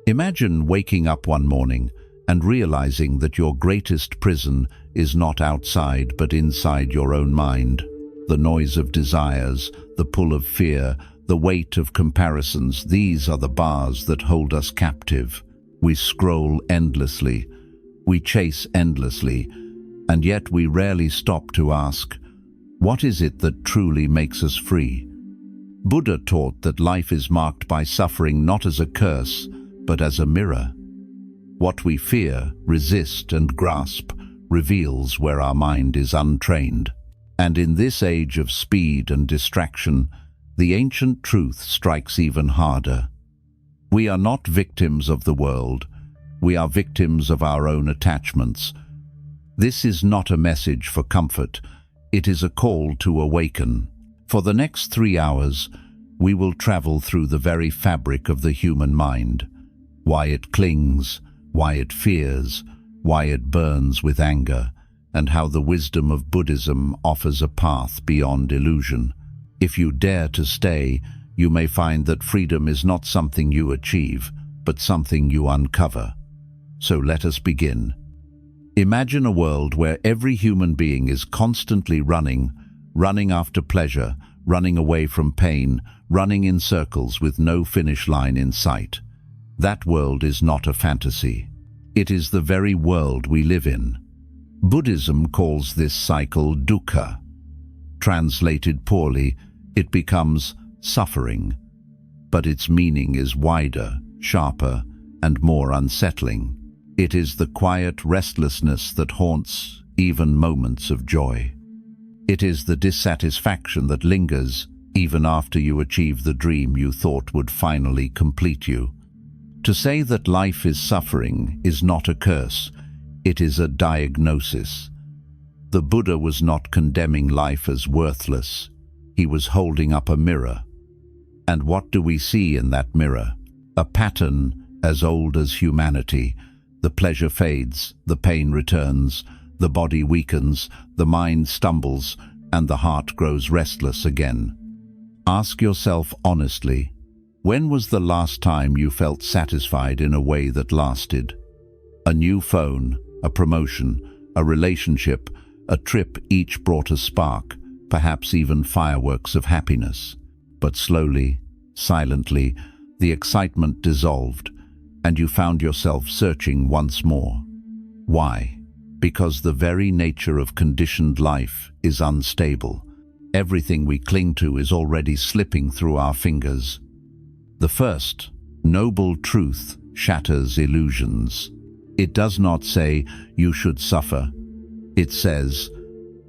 Imagine waking up one morning and realizing that your greatest prison is not outside but inside your own mind. The noise of desires, the pull of fear, the weight of comparisons, these are the bars that hold us captive. We scroll endlessly, we chase endlessly, and yet we rarely stop to ask, what is it that truly makes us free? Buddha taught that life is marked by suffering not as a curse, but as a mirror. What we fear, resist, and grasp reveals where our mind is untrained. And in this age of speed and distraction, the ancient truth strikes even harder. We are not victims of the world, we are victims of our own attachments. This is not a message for comfort, it is a call to awaken. For the next 3 hours, we will travel through the very fabric of the human mind. Why it clings, why it fears, why it burns with anger, and how the wisdom of Buddhism offers a path beyond illusion. If you dare to stay, you may find that freedom is not something you achieve, but something you uncover. So let us begin. Imagine a world where every human being is constantly running after pleasure, running away from pain, running in circles with no finish line in sight. That world is not a fantasy. It is the very world we live in. Buddhism calls this cycle dukkha. Translated poorly, it becomes suffering, but its meaning is wider, sharper, and more unsettling. It is the quiet restlessness that haunts even moments of joy. It is the dissatisfaction that lingers even after you achieve the dream you thought would finally complete you. To say that life is suffering is not a curse, it is a diagnosis. The Buddha was not condemning life as worthless, he was holding up a mirror. And what do we see in that mirror? A pattern as old as humanity. The pleasure fades, the pain returns, the body weakens, the mind stumbles, and the heart grows restless again. Ask yourself honestly, when was the last time you felt satisfied in a way that lasted? A new phone, a promotion, a relationship, a trip, each brought a spark, perhaps even fireworks of happiness. But slowly, silently, the excitement dissolved, and you found yourself searching once more. Why? Because the very nature of conditioned life is unstable. Everything we cling to is already slipping through our fingers. The first, noble truth shatters illusions. It does not say, you should suffer. It says,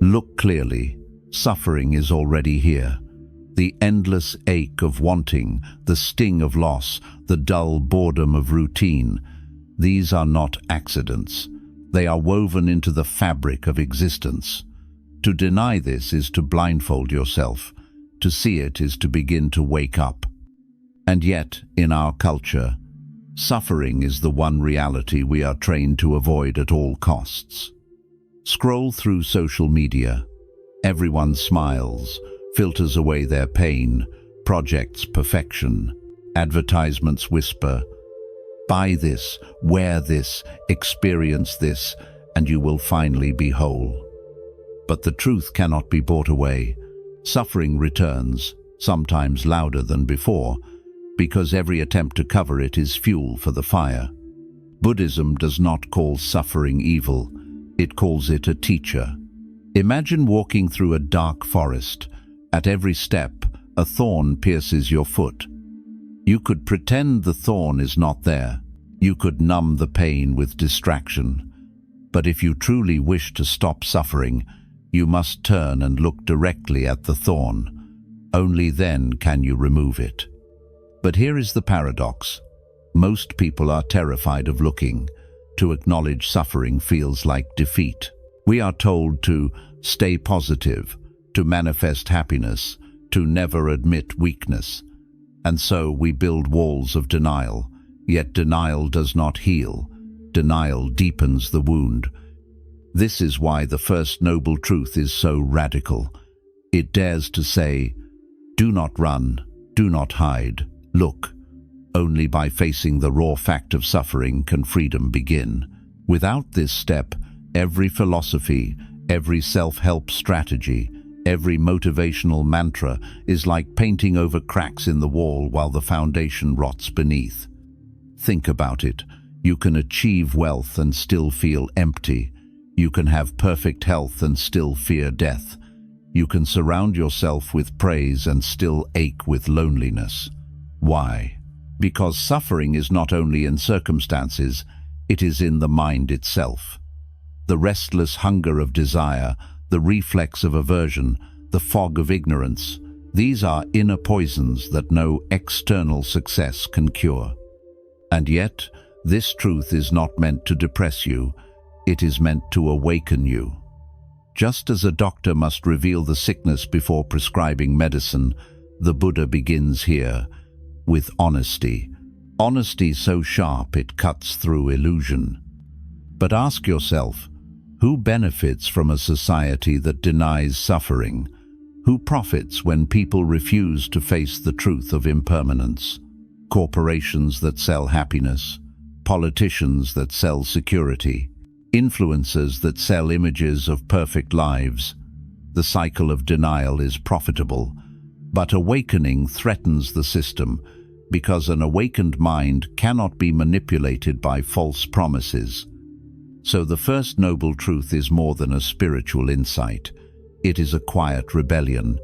look clearly, suffering is already here. The endless ache of wanting, the sting of loss, the dull boredom of routine. These are not accidents. They are woven into the fabric of existence. To deny this is to blindfold yourself. To see it is to begin to wake up. And yet, in our culture, suffering is the one reality we are trained to avoid at all costs. Scroll through social media. Everyone smiles, filters away their pain, projects perfection. Advertisements whisper, buy this, wear this, experience this, and you will finally be whole. But the truth cannot be bought away. Suffering returns, sometimes louder than before, because every attempt to cover it is fuel for the fire. Buddhism does not call suffering evil, it calls it a teacher. Imagine walking through a dark forest. At every step, a thorn pierces your foot. You could pretend the thorn is not there. You could numb the pain with distraction. But if you truly wish to stop suffering, you must turn and look directly at the thorn. Only then can you remove it. But here is the paradox. Most people are terrified of looking. To acknowledge suffering feels like defeat. We are told to stay positive, to manifest happiness, to never admit weakness. And so we build walls of denial. Yet denial does not heal. Denial deepens the wound. This is why the first noble truth is so radical. It dares to say, do not run, do not hide, look. Only by facing the raw fact of suffering can freedom begin. Without this step, every philosophy, every self-help strategy, every motivational mantra is like painting over cracks in the wall while the foundation rots beneath. Think about it. You can achieve wealth and still feel empty. You can have perfect health and still fear death. You can surround yourself with praise and still ache with loneliness. Why? Because suffering is not only in circumstances, it is in the mind itself. The restless hunger of desire, the reflex of aversion, the fog of ignorance, these are inner poisons that no external success can cure. And yet, this truth is not meant to depress you, it is meant to awaken you. Just as a doctor must reveal the sickness before prescribing medicine, the Buddha begins here, with honesty. Honesty so sharp it cuts through illusion. But ask yourself, who benefits from a society that denies suffering? Who profits when people refuse to face the truth of impermanence? Corporations that sell happiness, politicians that sell security, influencers that sell images of perfect lives. The cycle of denial is profitable, but awakening threatens the system, because an awakened mind cannot be manipulated by false promises. So the first noble truth is more than a spiritual insight. It is a quiet rebellion.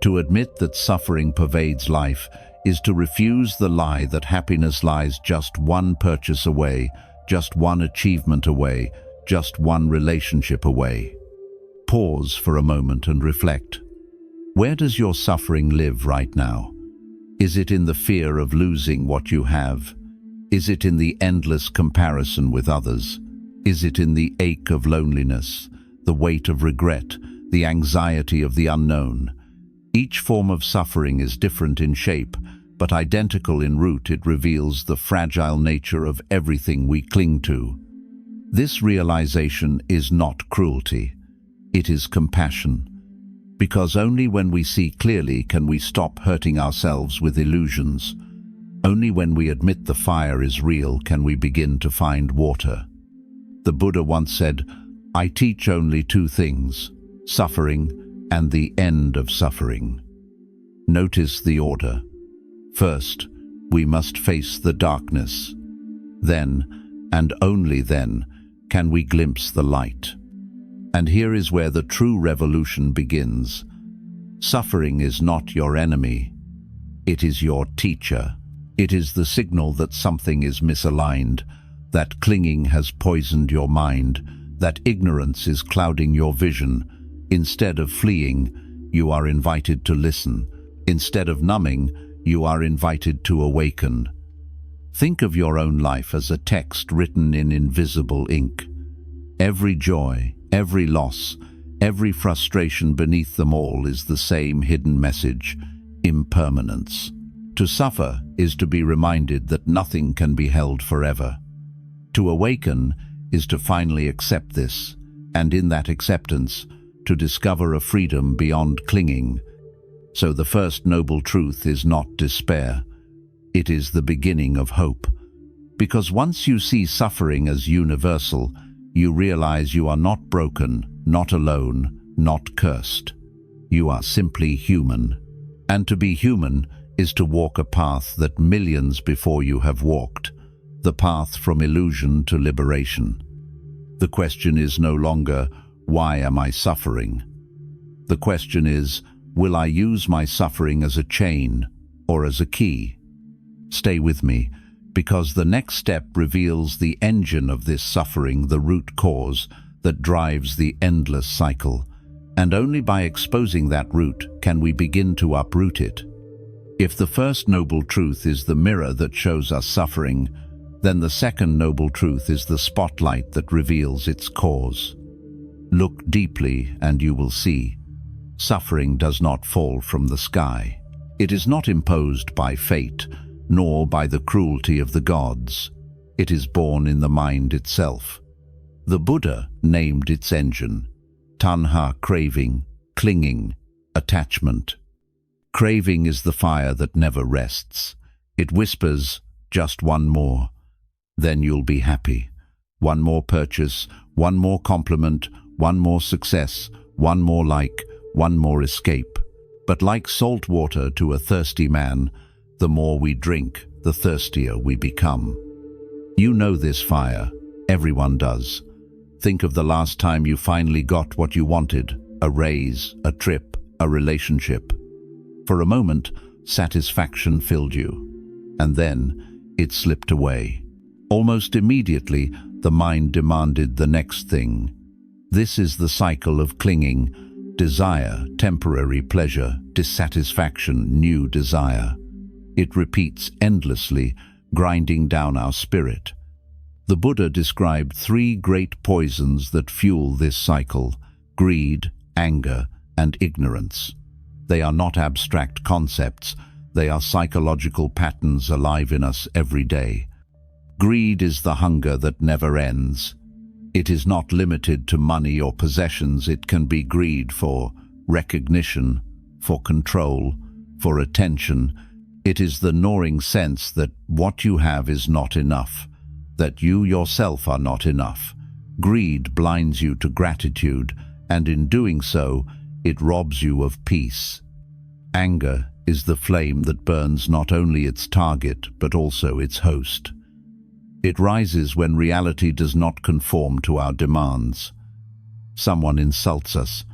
To admit that suffering pervades life is to refuse the lie that happiness lies just one purchase away, just one achievement away, just one relationship away. Pause for a moment and reflect. Where does your suffering live right now? Is it in the fear of losing what you have? Is it in the endless comparison with others? Is it in the ache of loneliness, the weight of regret, the anxiety of the unknown? Each form of suffering is different in shape, but identical in root. It reveals the fragile nature of everything we cling to. This realization is not cruelty, it is compassion. Because only when we see clearly can we stop hurting ourselves with illusions. Only when we admit the fire is real can we begin to find water. The Buddha once said, "I teach only two things, suffering and the end of suffering." Notice the order. First, we must face the darkness. Then, and only then, can we glimpse the light. And here is where the true revolution begins. Suffering is not your enemy. It is your teacher. It is the signal that something is misaligned, that clinging has poisoned your mind, that ignorance is clouding your vision. Instead of fleeing, you are invited to listen. Instead of numbing, you are invited to awaken. Think of your own life as a text written in invisible ink. Every joy, every loss, every frustration beneath them all is the same hidden message, impermanence. To suffer is to be reminded that nothing can be held forever. To awaken is to finally accept this, and in that acceptance, to discover a freedom beyond clinging. So the first noble truth is not despair. It is the beginning of hope. Because once you see suffering as universal, you realize you are not broken, not alone, not cursed. You are simply human. And to be human is to walk a path that millions before you have walked, the path from illusion to liberation. The question is no longer, why am I suffering? The question is, will I use my suffering as a chain or as a key? Stay with me, because the next step reveals the engine of this suffering, the root cause that drives the endless cycle. And only by exposing that root can we begin to uproot it. If the first noble truth is the mirror that shows us suffering, then the second noble truth is the spotlight that reveals its cause. Look deeply and you will see. Suffering does not fall from the sky. It is not imposed by fate, nor by the cruelty of the gods. It is born in the mind itself. The Buddha named its engine, tanha, craving, clinging, attachment. Craving is the fire that never rests. It whispers, Just one more. Then you'll be happy. One more purchase, one more compliment, one more success, one more like, one more escape. But like salt water to a thirsty man, the more we drink, the thirstier we become. You know this fire. Everyone does. Think of the last time you finally got what you wanted, a raise, a trip, a relationship. For a moment, satisfaction filled you. And then it slipped away. Almost immediately, the mind demanded the next thing. This is the cycle of clinging: desire, temporary pleasure, dissatisfaction, new desire. It repeats endlessly, grinding down our spirit. The Buddha described 3 great poisons that fuel this cycle: greed, anger, and ignorance. They are not abstract concepts, they are psychological patterns alive in us every day. Greed is the hunger that never ends. It is not limited to money or possessions. It can be greed for recognition, for control, for attention. It is the gnawing sense that what you have is not enough, that you yourself are not enough. Greed blinds you to gratitude, and in doing so, it robs you of peace. Anger is the flame that burns not only its target, but also its host. It rises when reality does not conform to our demands. Someone insults us.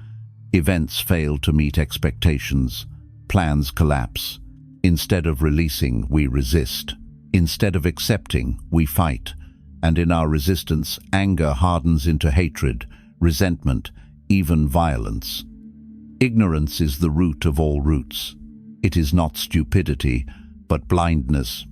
Events fail to meet expectations. Plans collapse. Instead of releasing, we resist. Instead of accepting, we fight. And in our resistance, anger hardens into hatred, resentment, even violence. Ignorance is the root of all roots. It is not stupidity, but blindness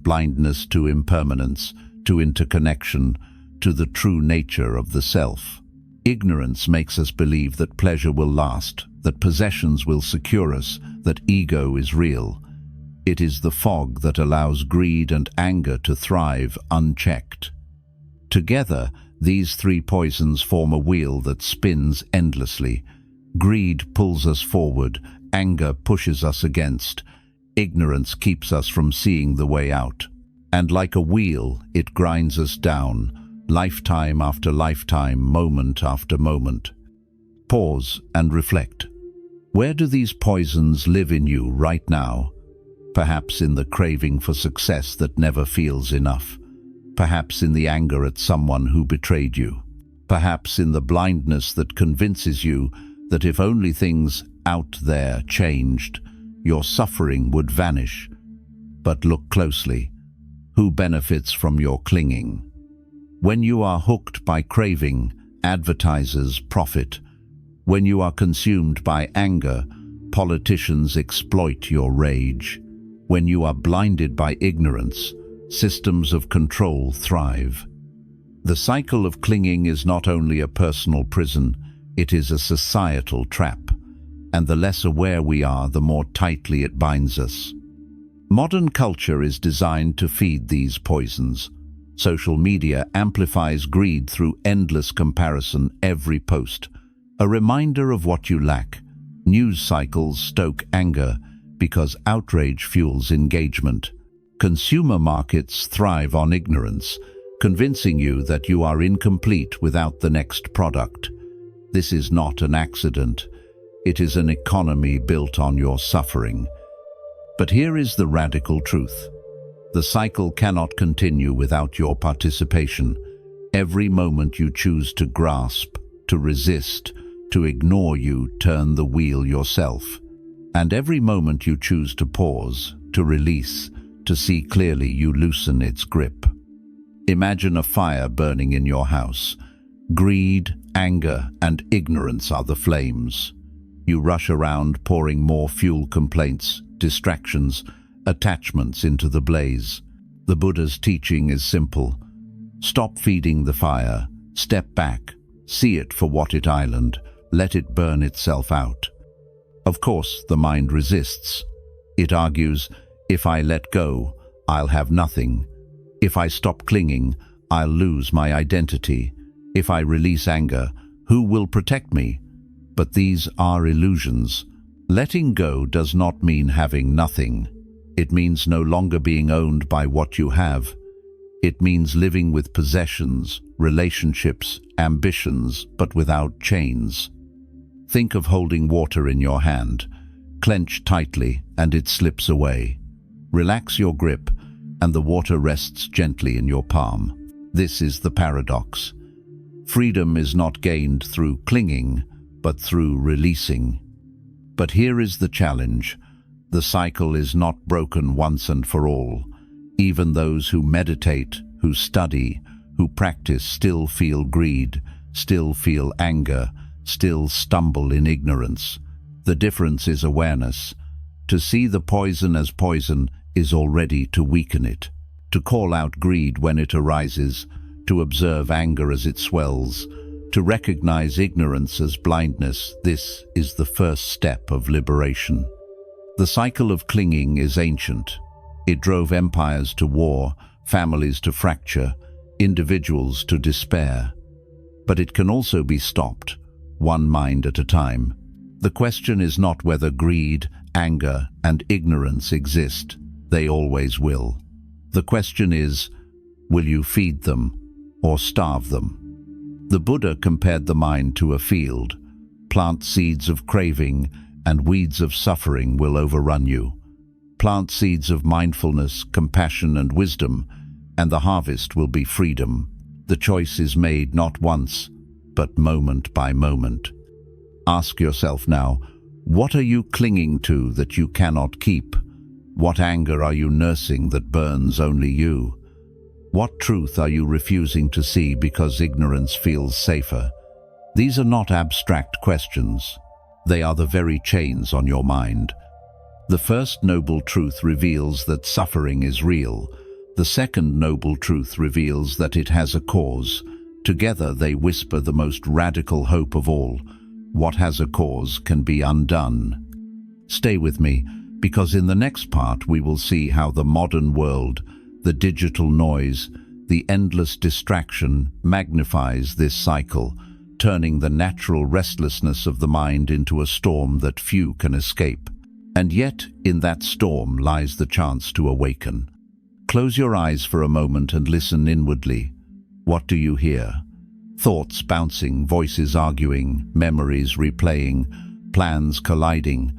to impermanence, to interconnection, to the true nature of the self. Ignorance makes us believe that pleasure will last, that possessions will secure us, that ego is real. It is the fog that allows greed and anger to thrive unchecked. Together, these 3 poisons form a wheel that spins endlessly. Greed pulls us forward, anger pushes us against, ignorance keeps us from seeing the way out. And like a wheel, it grinds us down, lifetime after lifetime, moment after moment. Pause and reflect. Where do these poisons live in you right now? Perhaps in the craving for success that never feels enough. Perhaps in the anger at someone who betrayed you. Perhaps in the blindness that convinces you that if only things out there changed, your suffering would vanish. But look closely. Who benefits from your clinging? When you are hooked by craving, advertisers profit. When you are consumed by anger, politicians exploit your rage. When you are blinded by ignorance, systems of control thrive. The cycle of clinging is not only a personal prison, it is a societal trap. And the less aware we are, the more tightly it binds us. Modern culture is designed to feed these poisons. Social media amplifies greed through endless comparison every post. A reminder of what you lack. News cycles stoke anger because outrage fuels engagement. Consumer markets thrive on ignorance, convincing you that you are incomplete without the next product. This is not an accident. It is an economy built on your suffering. But here is the radical truth. The cycle cannot continue without your participation. Every moment you choose to grasp, to resist, to ignore, you turn the wheel yourself. And every moment you choose to pause, to release, to see clearly, you loosen its grip. Imagine a fire burning in your house. Greed, anger, and ignorance are the flames. You rush around pouring more fuel, complaints, distractions, attachments into the blaze. The Buddha's teaching is simple. Stop feeding the fire, step back, see it for what it is, let it burn itself out. Of course, the mind resists. It argues, if I let go, I'll have nothing. If I stop clinging, I'll lose my identity. If I release anger, who will protect me? But these are illusions. Letting go does not mean having nothing. It means no longer being owned by what you have. It means living with possessions, relationships, ambitions, but without chains. Think of holding water in your hand. Clench tightly and it slips away. Relax your grip and the water rests gently in your palm. This is the paradox. Freedom is not gained through clinging, but through releasing. But here is the challenge. The cycle is not broken once and for all. Even those who meditate, who study, who practice still feel greed, still feel anger, still stumble in ignorance. The difference is awareness. To see the poison as poison is already to weaken it. To call out greed when it arises, to observe anger as it swells, to recognize ignorance as blindness, this is the first step of liberation. The cycle of clinging is ancient. It drove empires to war, families to fracture, individuals to despair. But it can also be stopped, one mind at a time. The question is not whether greed, anger, and ignorance exist. They always will. The question is, will you feed them or starve them? The Buddha compared the mind to a field. Plant seeds of craving and weeds of suffering will overrun you. Plant seeds of mindfulness, compassion, and wisdom, and the harvest will be freedom. The choice is made not once, but moment by moment. Ask yourself now, what are you clinging to that you cannot keep? What anger are you nursing that burns only you? What truth are you refusing to see because ignorance feels safer? These are not abstract questions. They are the very chains on your mind. The first noble truth reveals that suffering is real. The second noble truth reveals that it has a cause. Together they whisper the most radical hope of all. What has a cause can be undone. Stay with me, because in the next part we will see how the modern world, the digital noise, the endless distraction magnifies this cycle, turning the natural restlessness of the mind into a storm that few can escape. And yet, in that storm lies the chance to awaken. Close your eyes for a moment and listen inwardly. What do you hear? Thoughts bouncing, voices arguing, memories replaying, plans colliding,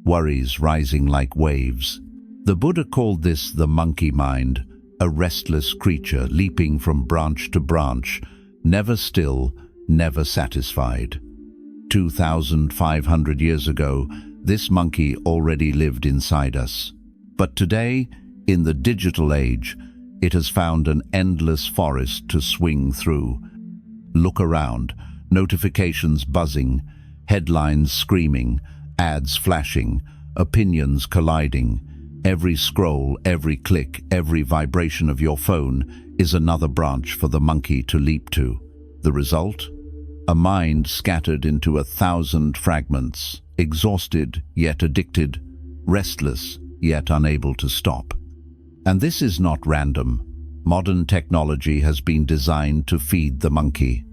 worries rising like waves. The Buddha called this the monkey mind, a restless creature leaping from branch to branch, never still, never satisfied. 2,500 years ago, this monkey already lived inside us. But today, in the digital age, it has found an endless forest to swing through. Look around, notifications buzzing, headlines screaming, ads flashing, opinions colliding. Every scroll, every click, every vibration of your phone is another branch for the monkey to leap to. The result? A mind scattered into 1,000 fragments, exhausted yet addicted, restless yet unable to stop. And this is not random. Modern technology has been designed to feed the monkey.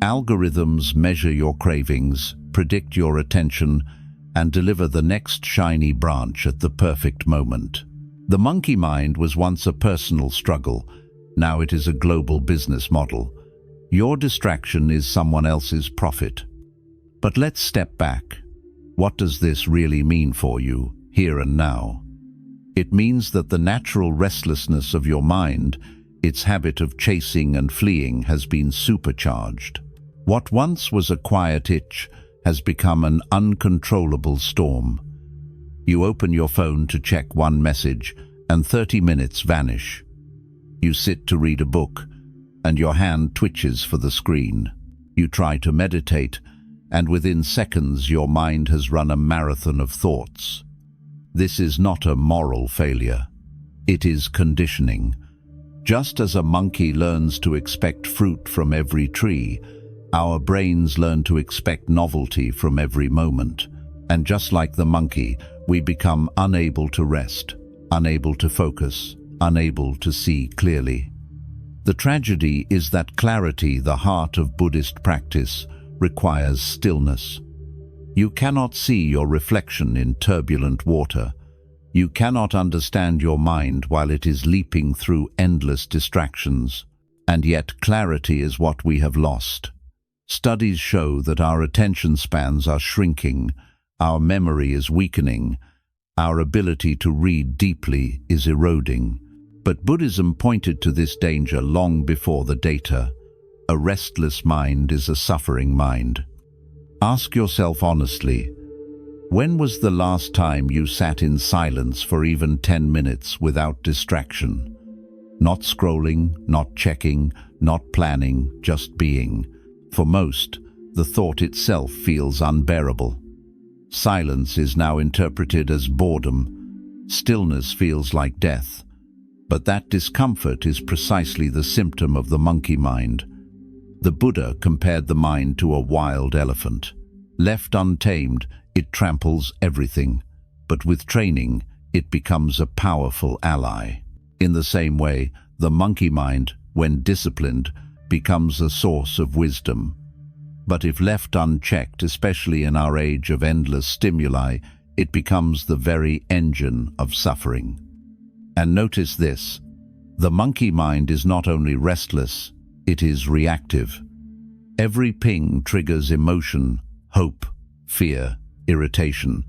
Algorithms measure your cravings, predict your attention, and deliver the next shiny branch at the perfect moment. The monkey mind was once a personal struggle. Now it is a global business model. Your distraction is someone else's profit. But let's step back. What does this really mean for you, here and now? It means that the natural restlessness of your mind, its habit of chasing and fleeing, has been supercharged. What once was a quiet itch has become an uncontrollable storm. You open your phone to check one message, and 30 minutes vanish. You sit to read a book, and your hand twitches for the screen. You try to meditate, and within seconds your mind has run a marathon of thoughts. This is not a moral failure. It is conditioning. Just as a monkey learns to expect fruit from every tree, our brains learn to expect novelty from every moment. And just like the monkey, we become unable to rest, unable to focus, unable to see clearly. The tragedy is that clarity, the heart of Buddhist practice, requires stillness. You cannot see your reflection in turbulent water. You cannot understand your mind while it is leaping through endless distractions, and yet clarity is what we have lost. Studies show that our attention spans are shrinking, our memory is weakening, our ability to read deeply is eroding. But Buddhism pointed to this danger long before the data. A restless mind is a suffering mind. Ask yourself honestly, when was the last time you sat in silence for even 10 minutes without distraction? Not scrolling, not checking, not planning, just being. For most, the thought itself feels unbearable. Silence is now interpreted as boredom. Stillness feels like death. But that discomfort is precisely the symptom of the monkey mind. The Buddha compared the mind to a wild elephant. Left untamed, it tramples everything, but with training, it becomes a powerful ally. In the same way, the monkey mind, when disciplined, becomes a source of wisdom. But if left unchecked, especially in our age of endless stimuli, it becomes the very engine of suffering. And notice this, the monkey mind is not only restless, it is reactive. Every ping triggers emotion, hope, fear, irritation.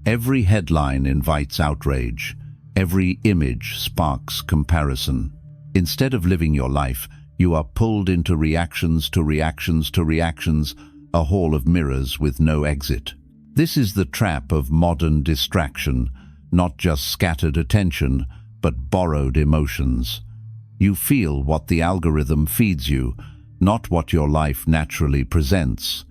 Every headline invites outrage. Every image sparks comparison. Instead of living your life, you are pulled into reactions to reactions to reactions, a hall of mirrors with no exit. This is the trap of modern distraction, not just scattered attention, but borrowed emotions. You feel what the algorithm feeds you, not what your life naturally presents.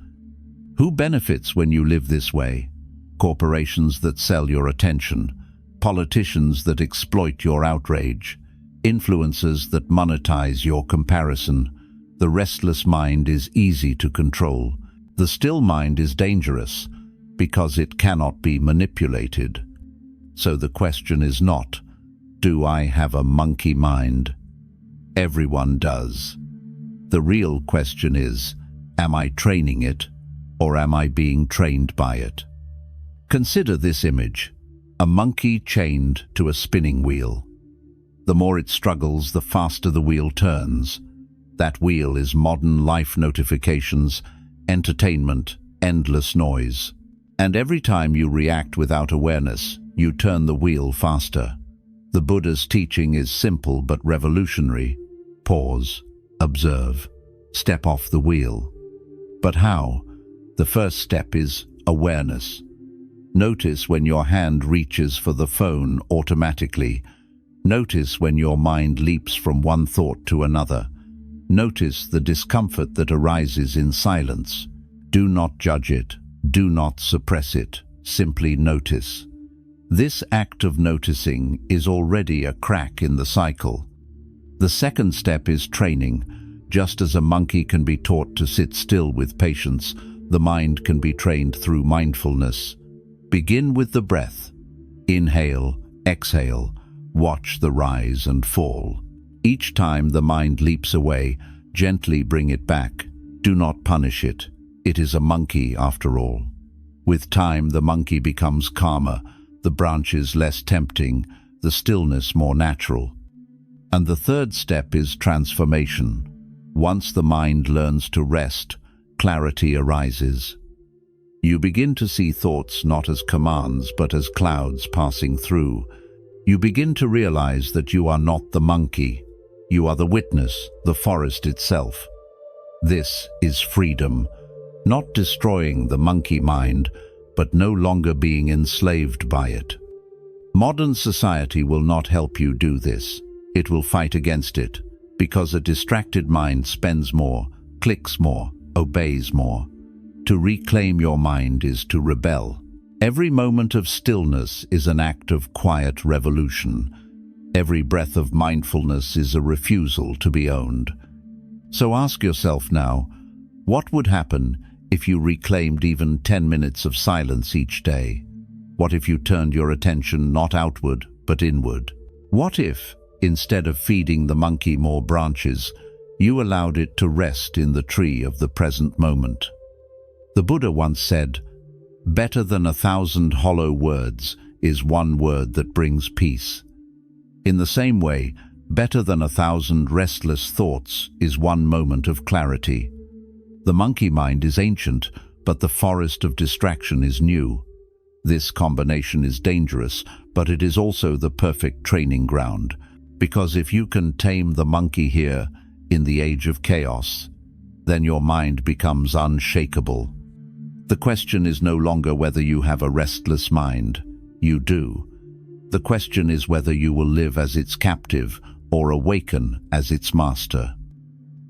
Who benefits when you live this way? Corporations that sell your attention, politicians that exploit your outrage, influencers that monetize your comparison. The restless mind is easy to control. The still mind is dangerous because it cannot be manipulated. So the question is not, do I have a monkey mind? Everyone does. The real question is, am I training it, or am I being trained by it? Consider this image, a monkey chained to a spinning wheel. The more it struggles, the faster the wheel turns. That wheel is modern life notifications, entertainment, endless noise. And every time you react without awareness, you turn the wheel faster. The Buddha's teaching is simple but revolutionary. Pause, observe, step off the wheel. But how? The first step is awareness. Notice when your hand reaches for the phone automatically. Notice when your mind leaps from one thought to another. Notice the discomfort that arises in silence. Do not judge it. Do not suppress it. Simply notice. This act of noticing is already a crack in the cycle. The second step is training. Just as a monkey can be taught to sit still with patience, the mind can be trained through mindfulness. Begin with the breath. Inhale, exhale. Watch the rise and fall. Each time the mind leaps away, gently bring it back. Do not punish it. It is a monkey after all. With time, the monkey becomes calmer, the branches less tempting, the stillness more natural. And the third step is transformation. Once the mind learns to rest, clarity arises. You begin to see thoughts not as commands but as clouds passing through. You begin to realize that you are not the monkey. You are the witness, the forest itself. This is freedom, not destroying the monkey mind, but no longer being enslaved by it. Modern society will not help you do this. It will fight against it, because a distracted mind spends more, clicks more, obeys more. To reclaim your mind is to rebel. Every moment of stillness is an act of quiet revolution. Every breath of mindfulness is a refusal to be owned. So ask yourself now, what would happen if you reclaimed even 10 minutes of silence each day? What if you turned your attention not outward, but inward? What if, instead of feeding the monkey more branches, you allowed it to rest in the tree of the present moment? The Buddha once said, "Better than 1,000 hollow words is one word that brings peace. In the same way, better than 1,000 restless thoughts is one moment of clarity. The monkey mind is ancient, but the forest of distraction is new. This combination is dangerous, but it is also the perfect training ground, because if you can tame the monkey here, in the age of chaos, then your mind becomes unshakable. The question is no longer whether you have a restless mind. You do. The question is whether you will live as its captive or awaken as its master.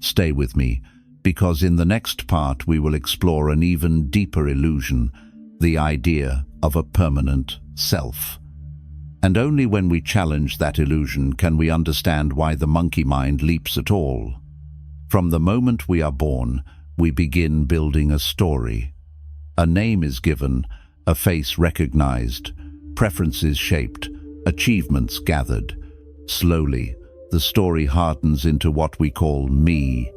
Stay with me, because in the next part we will explore an even deeper illusion, the idea of a permanent self. And only when we challenge that illusion can we understand why the monkey mind leaps at all. From the moment we are born, we begin building a story. A name is given, a face recognized, preferences shaped, achievements gathered. Slowly, the story hardens into what we call me.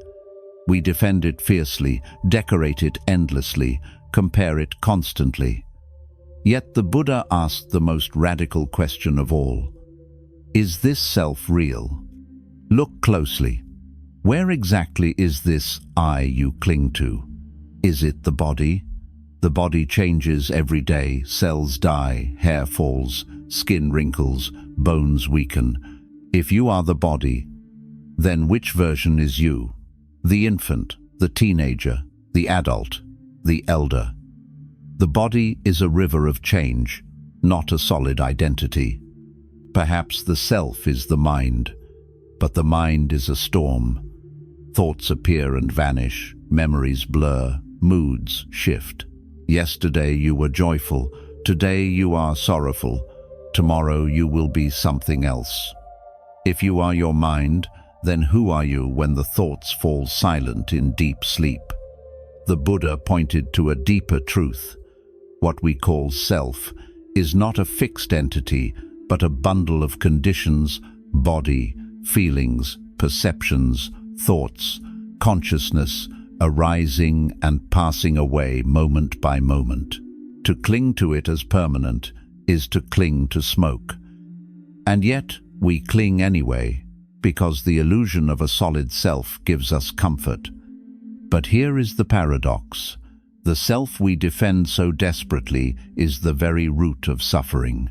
We defend it fiercely, decorate it endlessly, compare it constantly. Yet the Buddha asked the most radical question of all. Is this self real? Look closely. Where exactly is this I you cling to? Is it the body? The body changes every day, cells die, hair falls, skin wrinkles, bones weaken. If you are the body, then which version is you? The infant, the teenager, the adult, the elder. The body is a river of change, not a solid identity. Perhaps the self is the mind, but the mind is a storm. Thoughts appear and vanish, memories blur, moods shift. Yesterday you were joyful, today you are sorrowful, tomorrow you will be something else. If you are your mind, then who are you when the thoughts fall silent in deep sleep? The Buddha pointed to a deeper truth. What we call self is not a fixed entity, but a bundle of conditions, body, feelings, perceptions, thoughts, consciousness, arising and passing away moment by moment. To cling to it as permanent is to cling to smoke. And yet we cling anyway, because the illusion of a solid self gives us comfort. But here is the paradox. The self we defend so desperately is the very root of suffering.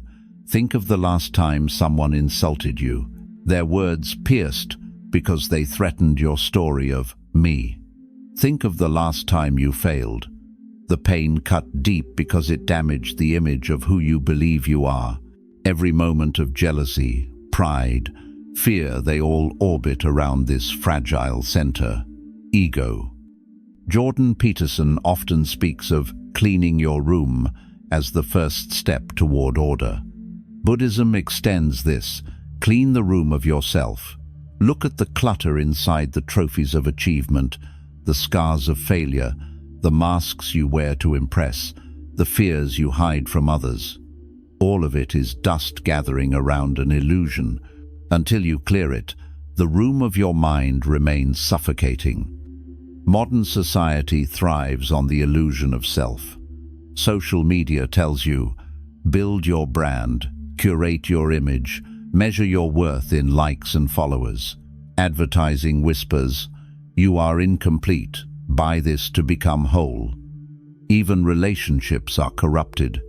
Think of the last time someone insulted you. Their words pierced because they threatened your story of me. Think of the last time you failed. The pain cut deep because it damaged the image of who you believe you are. Every moment of jealousy, pride, fear, they all orbit around this fragile center, ego. Jordan Peterson often speaks of cleaning your room as the first step toward order. Buddhism extends this. Clean the room of yourself. Look at the clutter inside the trophies of achievement, the scars of failure, the masks you wear to impress, the fears you hide from others. All of it is dust gathering around an illusion. Until you clear it, the room of your mind remains suffocating. Modern society thrives on the illusion of self. Social media tells you, build your brand, curate your image, measure your worth in likes and followers. Advertising whispers, you are incomplete, buy this to become whole. Even relationships are corrupted.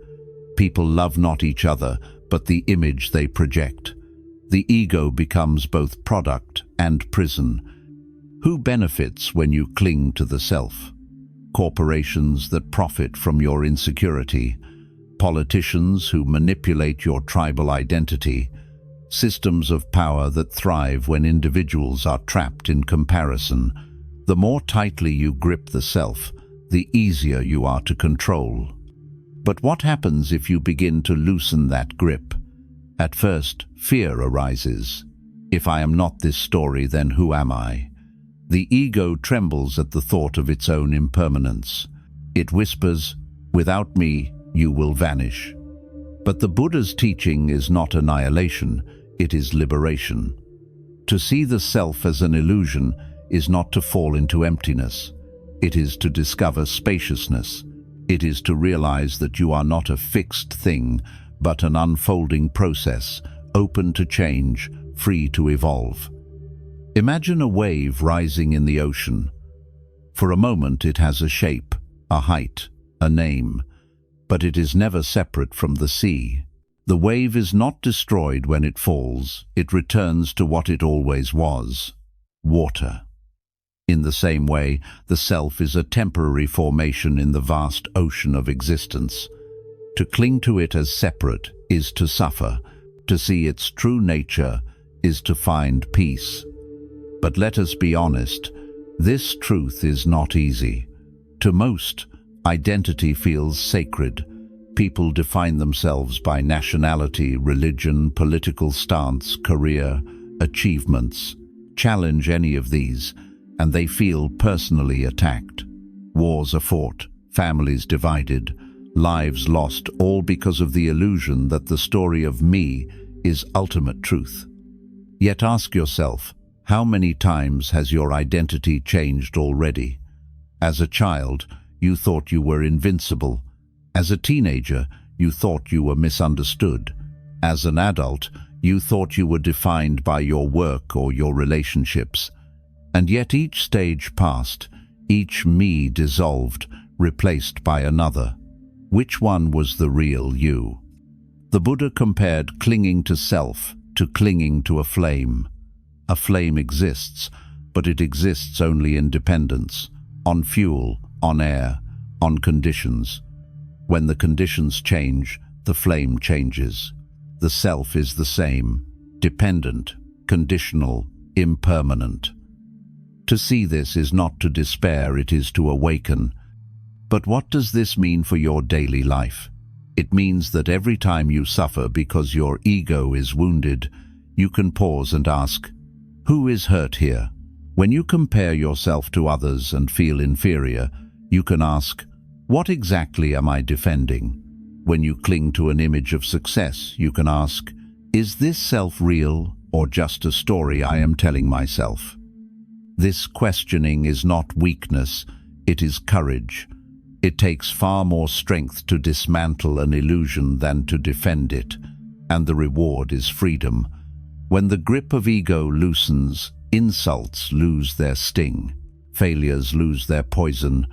People love not each other, but the image they project. The ego becomes both product and prison. Who benefits when you cling to the self? Corporations that profit from your insecurity, politicians who manipulate your tribal identity, systems of power that thrive when individuals are trapped in comparison. The more tightly you grip the self, the easier you are to control. But what happens if you begin to loosen that grip? At first, fear arises. If I am not this story, then who am I? The ego trembles at the thought of its own impermanence. It whispers, without me, you will vanish. But the Buddha's teaching is not annihilation, it is liberation. To see the self as an illusion is not to fall into emptiness. It is to discover spaciousness. It is to realize that you are not a fixed thing, but an unfolding process, open to change, free to evolve. Imagine a wave rising in the ocean. For a moment it has a shape, a height, a name, but it is never separate from the sea. The wave is not destroyed when it falls, it returns to what it always was: water. In the same way, the self is a temporary formation in the vast ocean of existence. To cling to it as separate is to suffer. To see its true nature is to find peace. But let us be honest, this truth is not easy. To most, identity feels sacred. People define themselves by nationality, religion, political stance, career, achievements. Challenge any of these, and they feel personally attacked. Wars are fought, families divided, lives lost, all because of the illusion that the story of me is ultimate truth. Yet ask yourself, how many times has your identity changed already? As a child, you thought you were invincible. As a teenager, you thought you were misunderstood. As an adult, you thought you were defined by your work or your relationships. And yet each stage passed, each me dissolved, replaced by another. Which one was the real you? The Buddha compared clinging to self to clinging to a flame. A flame exists, but it exists only in dependence, on fuel, on air, on conditions. When the conditions change, the flame changes. The self is the same, dependent, conditional, impermanent. To see this is not to despair, it is to awaken. But what does this mean for your daily life? It means that every time you suffer because your ego is wounded, you can pause and ask, who is hurt here? When you compare yourself to others and feel inferior, you can ask, what exactly am I defending? When you cling to an image of success, you can ask, is this self real or just a story I am telling myself? This questioning is not weakness, it is courage. It takes far more strength to dismantle an illusion than to defend it, and the reward is freedom. When the grip of ego loosens, insults lose their sting, failures lose their poison,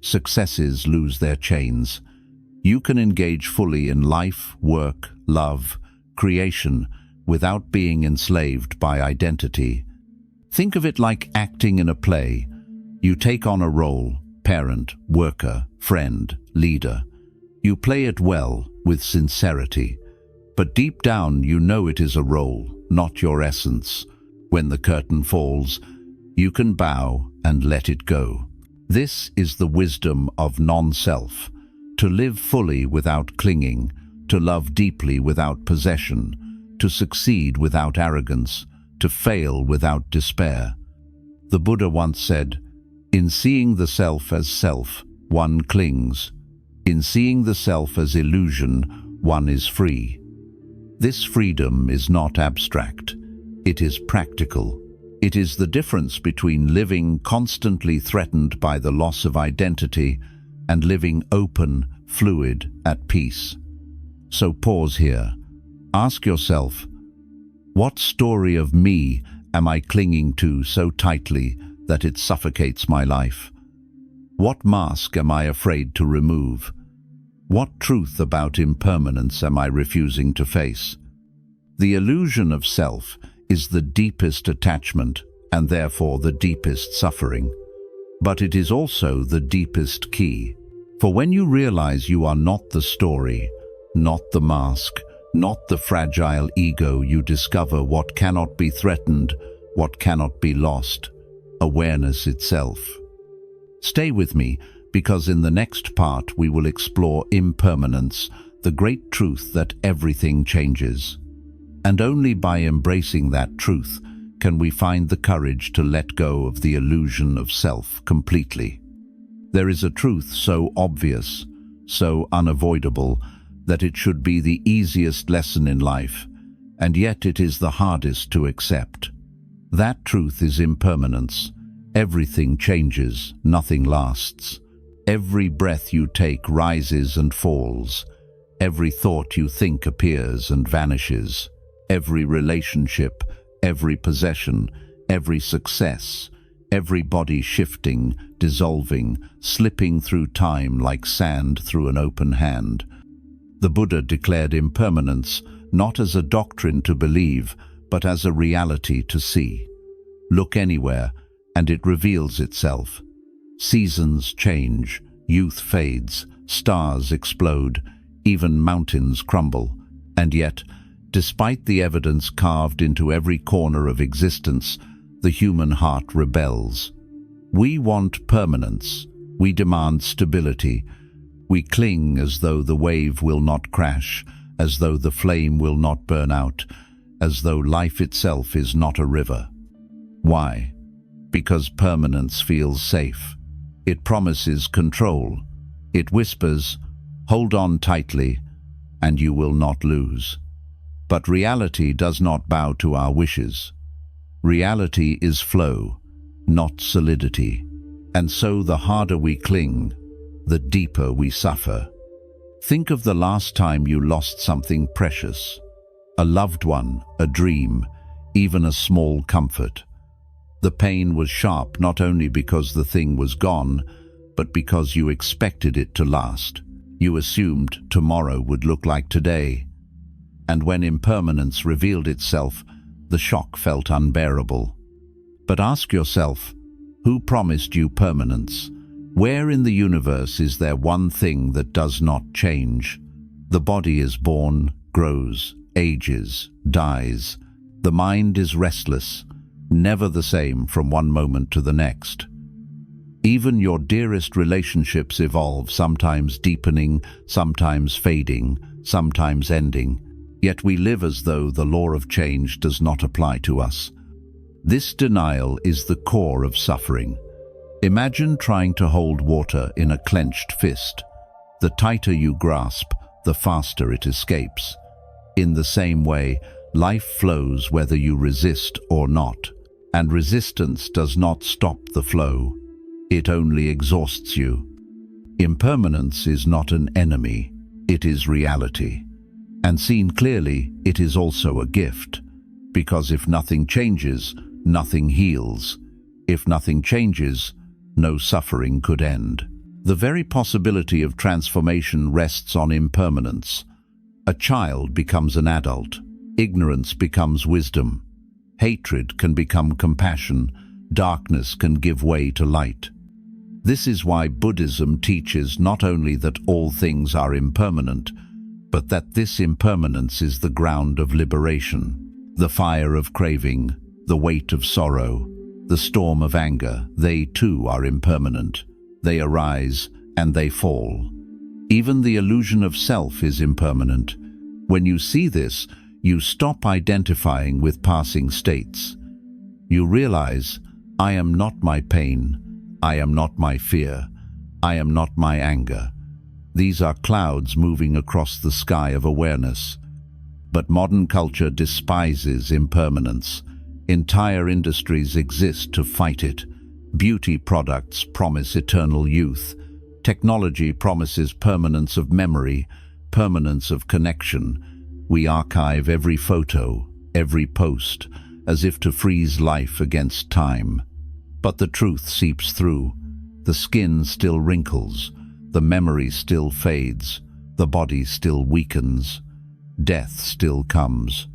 successes lose their chains. You can engage fully in life, work, love, creation, without being enslaved by identity. Think of it like acting in a play. You take on a role, parent, worker, friend, leader. You play it well, with sincerity. But deep down you know it is a role, not your essence. When the curtain falls, you can bow and let it go. This is the wisdom of non-self. To live fully without clinging, to love deeply without possession, to succeed without arrogance, to fail without despair. The Buddha once said, in seeing the self as self, one clings. In seeing the self as illusion, one is free. This freedom is not abstract. It is practical. It is the difference between living constantly threatened by the loss of identity and living open, fluid, at peace. So pause here. Ask yourself, what story of me am I clinging to so tightly that it suffocates my life? What mask am I afraid to remove? What truth about impermanence am I refusing to face? The illusion of self is the deepest attachment and therefore the deepest suffering. But it is also the deepest key. For when you realize you are not the story, not the mask, not the fragile ego, you discover what cannot be threatened, what cannot be lost, awareness itself. Stay with me, because in the next part we will explore impermanence, the great truth that everything changes. And only by embracing that truth can we find the courage to let go of the illusion of self completely. There is a truth so obvious, so unavoidable, that it should be the easiest lesson in life, and yet it is the hardest to accept. That truth is impermanence. Everything changes, nothing lasts. Every breath you take rises and falls. Every thought you think appears and vanishes. Every relationship, every possession, every success, every body shifting, dissolving, slipping through time like sand through an open hand. The Buddha declared impermanence not as a doctrine to believe, but as a reality to see. Look anywhere, and it reveals itself. Seasons change, youth fades, stars explode, even mountains crumble, and yet, despite the evidence carved into every corner of existence, the human heart rebels. We want permanence. We demand stability. We cling as though the wave will not crash, as though the flame will not burn out, as though life itself is not a river. Why? Because permanence feels safe. It promises control. It whispers, "Hold on tightly, and you will not lose." But reality does not bow to our wishes. Reality is flow, not solidity. And so the harder we cling, the deeper we suffer. Think of the last time you lost something precious. A loved one, a dream, even a small comfort. The pain was sharp not only because the thing was gone, but because you expected it to last. You assumed tomorrow would look like today. And when impermanence revealed itself, the shock felt unbearable. But ask yourself, who promised you permanence? Where in the universe is there one thing that does not change? The body is born, grows, ages, dies. The mind is restless, never the same from one moment to the next. Even your dearest relationships evolve, sometimes deepening, sometimes fading, sometimes ending. Yet we live as though the law of change does not apply to us. This denial is the core of suffering. Imagine trying to hold water in a clenched fist. The tighter you grasp, the faster it escapes. In the same way, life flows whether you resist or not, and resistance does not stop the flow. It only exhausts you. Impermanence is not an enemy, it is reality. And seen clearly, it is also a gift, because if nothing changes, nothing heals. If nothing changes, no suffering could end. The very possibility of transformation rests on impermanence. A child becomes an adult. Ignorance becomes wisdom. Hatred can become compassion. Darkness can give way to light. This is why Buddhism teaches not only that all things are impermanent, but that this impermanence is the ground of liberation. The fire of craving, the weight of sorrow, the storm of anger, they too are impermanent. They arise and they fall. Even the illusion of self is impermanent. When you see this, you stop identifying with passing states. You realize, I am not my pain, I am not my fear, I am not my anger. These are clouds moving across the sky of awareness. But modern culture despises impermanence. Entire industries exist to fight it. Beauty products promise eternal youth. Technology promises permanence of memory, permanence of connection. We archive every photo, every post, as if to freeze life against time. But the truth seeps through. The skin still wrinkles. The memory still fades, the body still weakens, death still comes.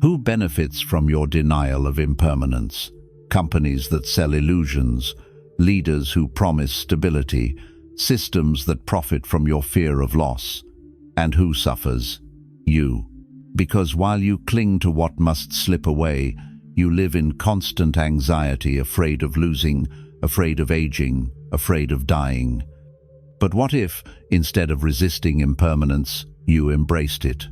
Who benefits from your denial of impermanence? Companies that sell illusions, leaders who promise stability, systems that profit from your fear of loss. And who suffers? You. Because while you cling to what must slip away, you live in constant anxiety, afraid of losing, afraid of aging, afraid of dying. But what if, instead of resisting impermanence, you embraced it?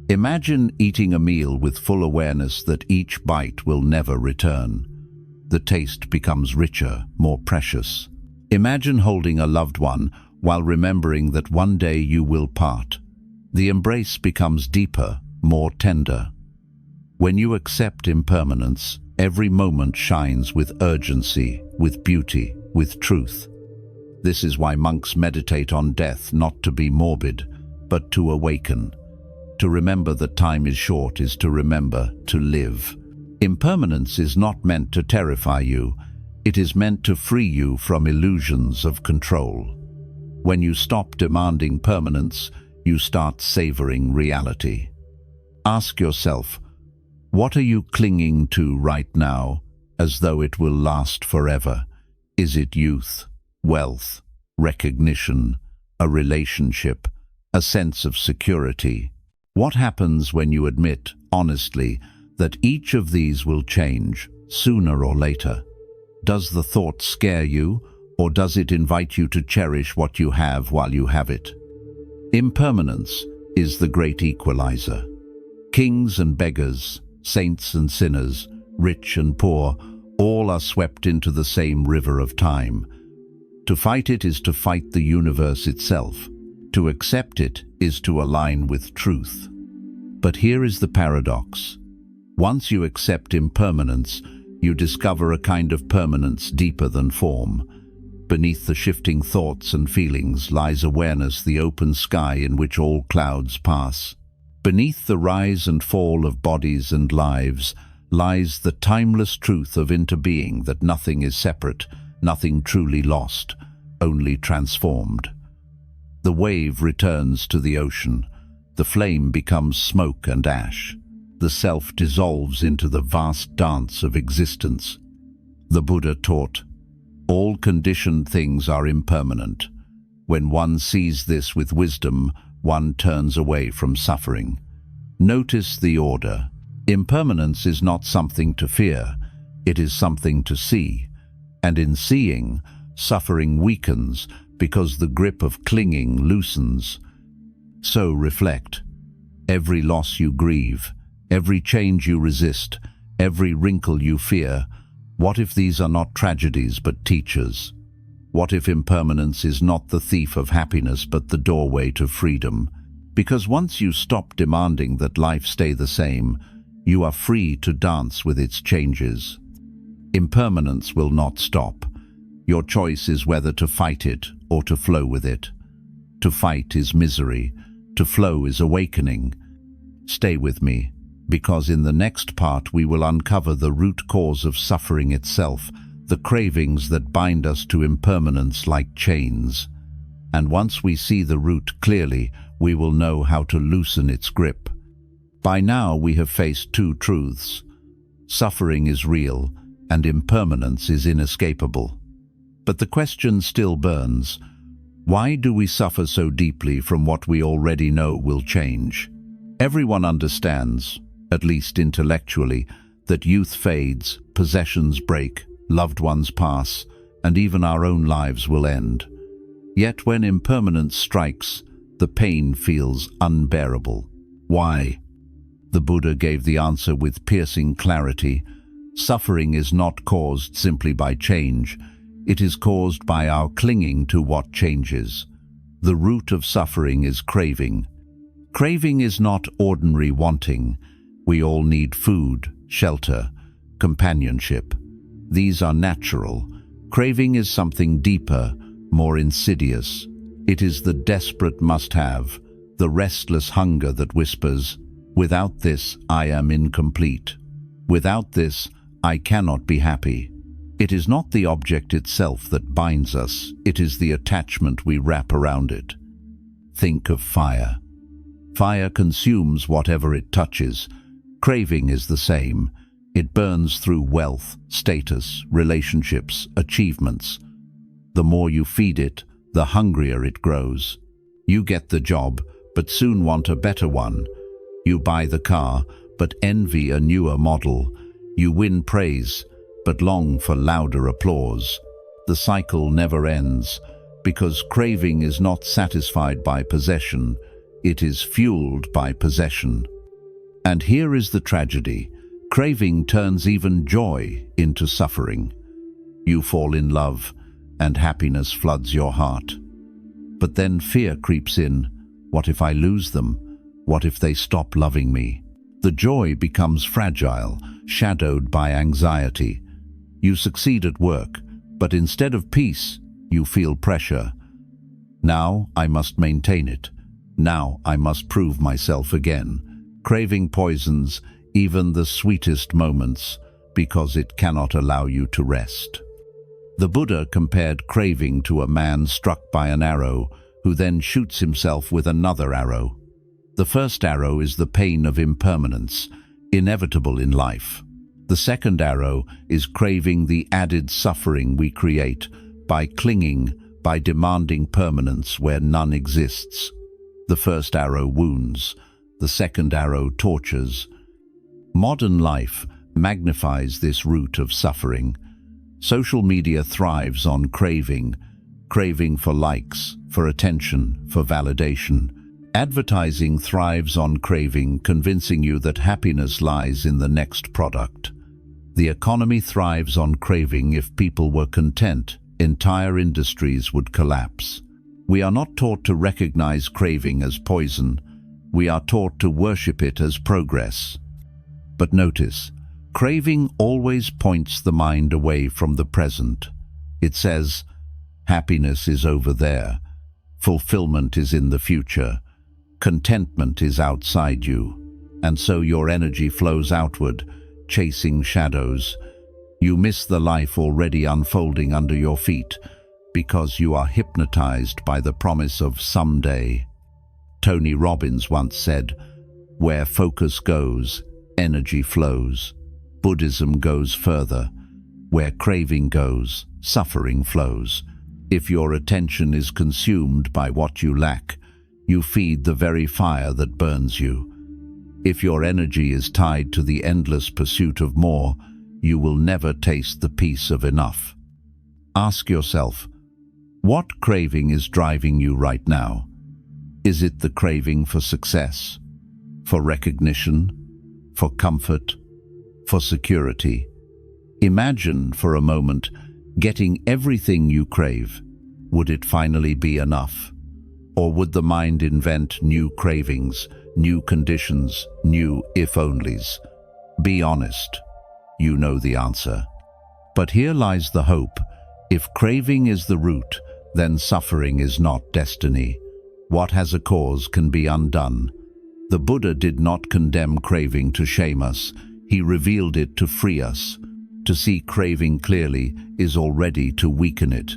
Imagine eating a meal with full awareness that each bite will never return. The taste becomes richer, more precious. Imagine holding a loved one while remembering that one day you will part. The embrace becomes deeper, more tender. When you accept impermanence, every moment shines with urgency, with beauty, with truth. This is why monks meditate on death, not to be morbid, but to awaken. To remember that time is short is to remember to live. Impermanence is not meant to terrify you. It is meant to free you from illusions of control. When you stop demanding permanence, you start savoring reality. Ask yourself, what are you clinging to right now as though it will last forever? Is it youth, wealth, recognition, a relationship, a sense of security? What happens when you admit, honestly, that each of these will change, sooner or later? Does the thought scare you, or does it invite you to cherish what you have while you have it? Impermanence is the great equalizer. Kings and beggars, saints and sinners, rich and poor, all are swept into the same river of time. To fight it is to fight the universe itself. To accept it is to align with truth. But here is the paradox. Once you accept impermanence, you discover a kind of permanence deeper than form. Beneath the shifting thoughts and feelings lies awareness, the open sky in which all clouds pass. Beneath the rise and fall of bodies and lives lies the timeless truth of interbeing, that nothing is separate, nothing truly lost, only transformed. The wave returns to the ocean. The flame becomes smoke and ash. The self dissolves into the vast dance of existence. The Buddha taught, all conditioned things are impermanent. When one sees this with wisdom, one turns away from suffering. Notice the order. Impermanence is not something to fear, it is something to see. And in seeing, suffering weakens because the grip of clinging loosens. So reflect. Every loss you grieve, every change you resist, every wrinkle you fear, what if these are not tragedies but teachers? What if impermanence is not the thief of happiness but the doorway to freedom? Because once you stop demanding that life stay the same, you are free to dance with its changes. Impermanence will not stop. Your choice is whether to fight it or to flow with it. To fight is misery, to flow is awakening. Stay with me, because in the next part we will uncover the root cause of suffering itself, the cravings that bind us to impermanence like chains. And once we see the root clearly, we will know how to loosen its grip. By now we have faced two truths. Suffering is real, and impermanence is inescapable. But the question still burns. Why do we suffer so deeply from what we already know will change? Everyone understands, at least intellectually, that youth fades, possessions break, loved ones pass, and even our own lives will end. Yet when impermanence strikes, the pain feels unbearable. Why? The Buddha gave the answer with piercing clarity. Suffering is not caused simply by change. It is caused by our clinging to what changes. The root of suffering is craving. Craving is not ordinary wanting. We all need food, shelter, companionship. These are natural. Craving is something deeper, more insidious. It is the desperate must-have, the restless hunger that whispers, "Without this, I am incomplete. Without this, I cannot be happy." It is not the object itself that binds us, it is the attachment we wrap around it. Think of fire. Fire consumes whatever it touches. Craving is the same. It burns through wealth, status, relationships, achievements. The more you feed it, the hungrier it grows. You get the job, but soon want a better one. You buy the car, but envy a newer model. You win praise, but long for louder applause. The cycle never ends, because craving is not satisfied by possession, it is fueled by possession. And here is the tragedy. Craving turns even joy into suffering. You fall in love, and happiness floods your heart. But then fear creeps in. What if I lose them? What if they stop loving me? The joy becomes fragile, shadowed by anxiety. You succeed at work, but instead of peace, you feel pressure. Now I must maintain it. Now I must prove myself again. Craving poisons even the sweetest moments because it cannot allow you to rest. The Buddha compared craving to a man struck by an arrow who then shoots himself with another arrow. The first arrow is the pain of impermanence, inevitable in life. The second arrow is craving, the added suffering we create by clinging, by demanding permanence where none exists. The first arrow wounds, the second arrow tortures. Modern life magnifies this root of suffering. Social media thrives on craving for likes, for attention, for validation. Advertising thrives on craving, convincing you that happiness lies in the next product. The economy thrives on craving. If people were content, entire industries would collapse. We are not taught to recognize craving as poison. We are taught to worship it as progress. But notice, craving always points the mind away from the present. It says, happiness is over there. Fulfillment is in the future. Contentment is outside you. And so your energy flows outward, chasing shadows. You miss the life already unfolding under your feet because you are hypnotized by the promise of someday. Tony Robbins once said, "Where focus goes, energy flows." Buddhism goes further. Where craving goes, suffering flows. If your attention is consumed by what you lack, you feed the very fire that burns you. If your energy is tied to the endless pursuit of more, you will never taste the peace of enough. Ask yourself, what craving is driving you right now? Is it the craving for success, for recognition, for comfort, for security? Imagine for a moment getting everything you crave. Would it finally be enough? Or would the mind invent new cravings, new conditions, new if-onlys? Be honest. You know the answer. But here lies the hope. If craving is the root, then suffering is not destiny. What has a cause can be undone. The Buddha did not condemn craving to shame us. He revealed it to free us. To see craving clearly is already to weaken it.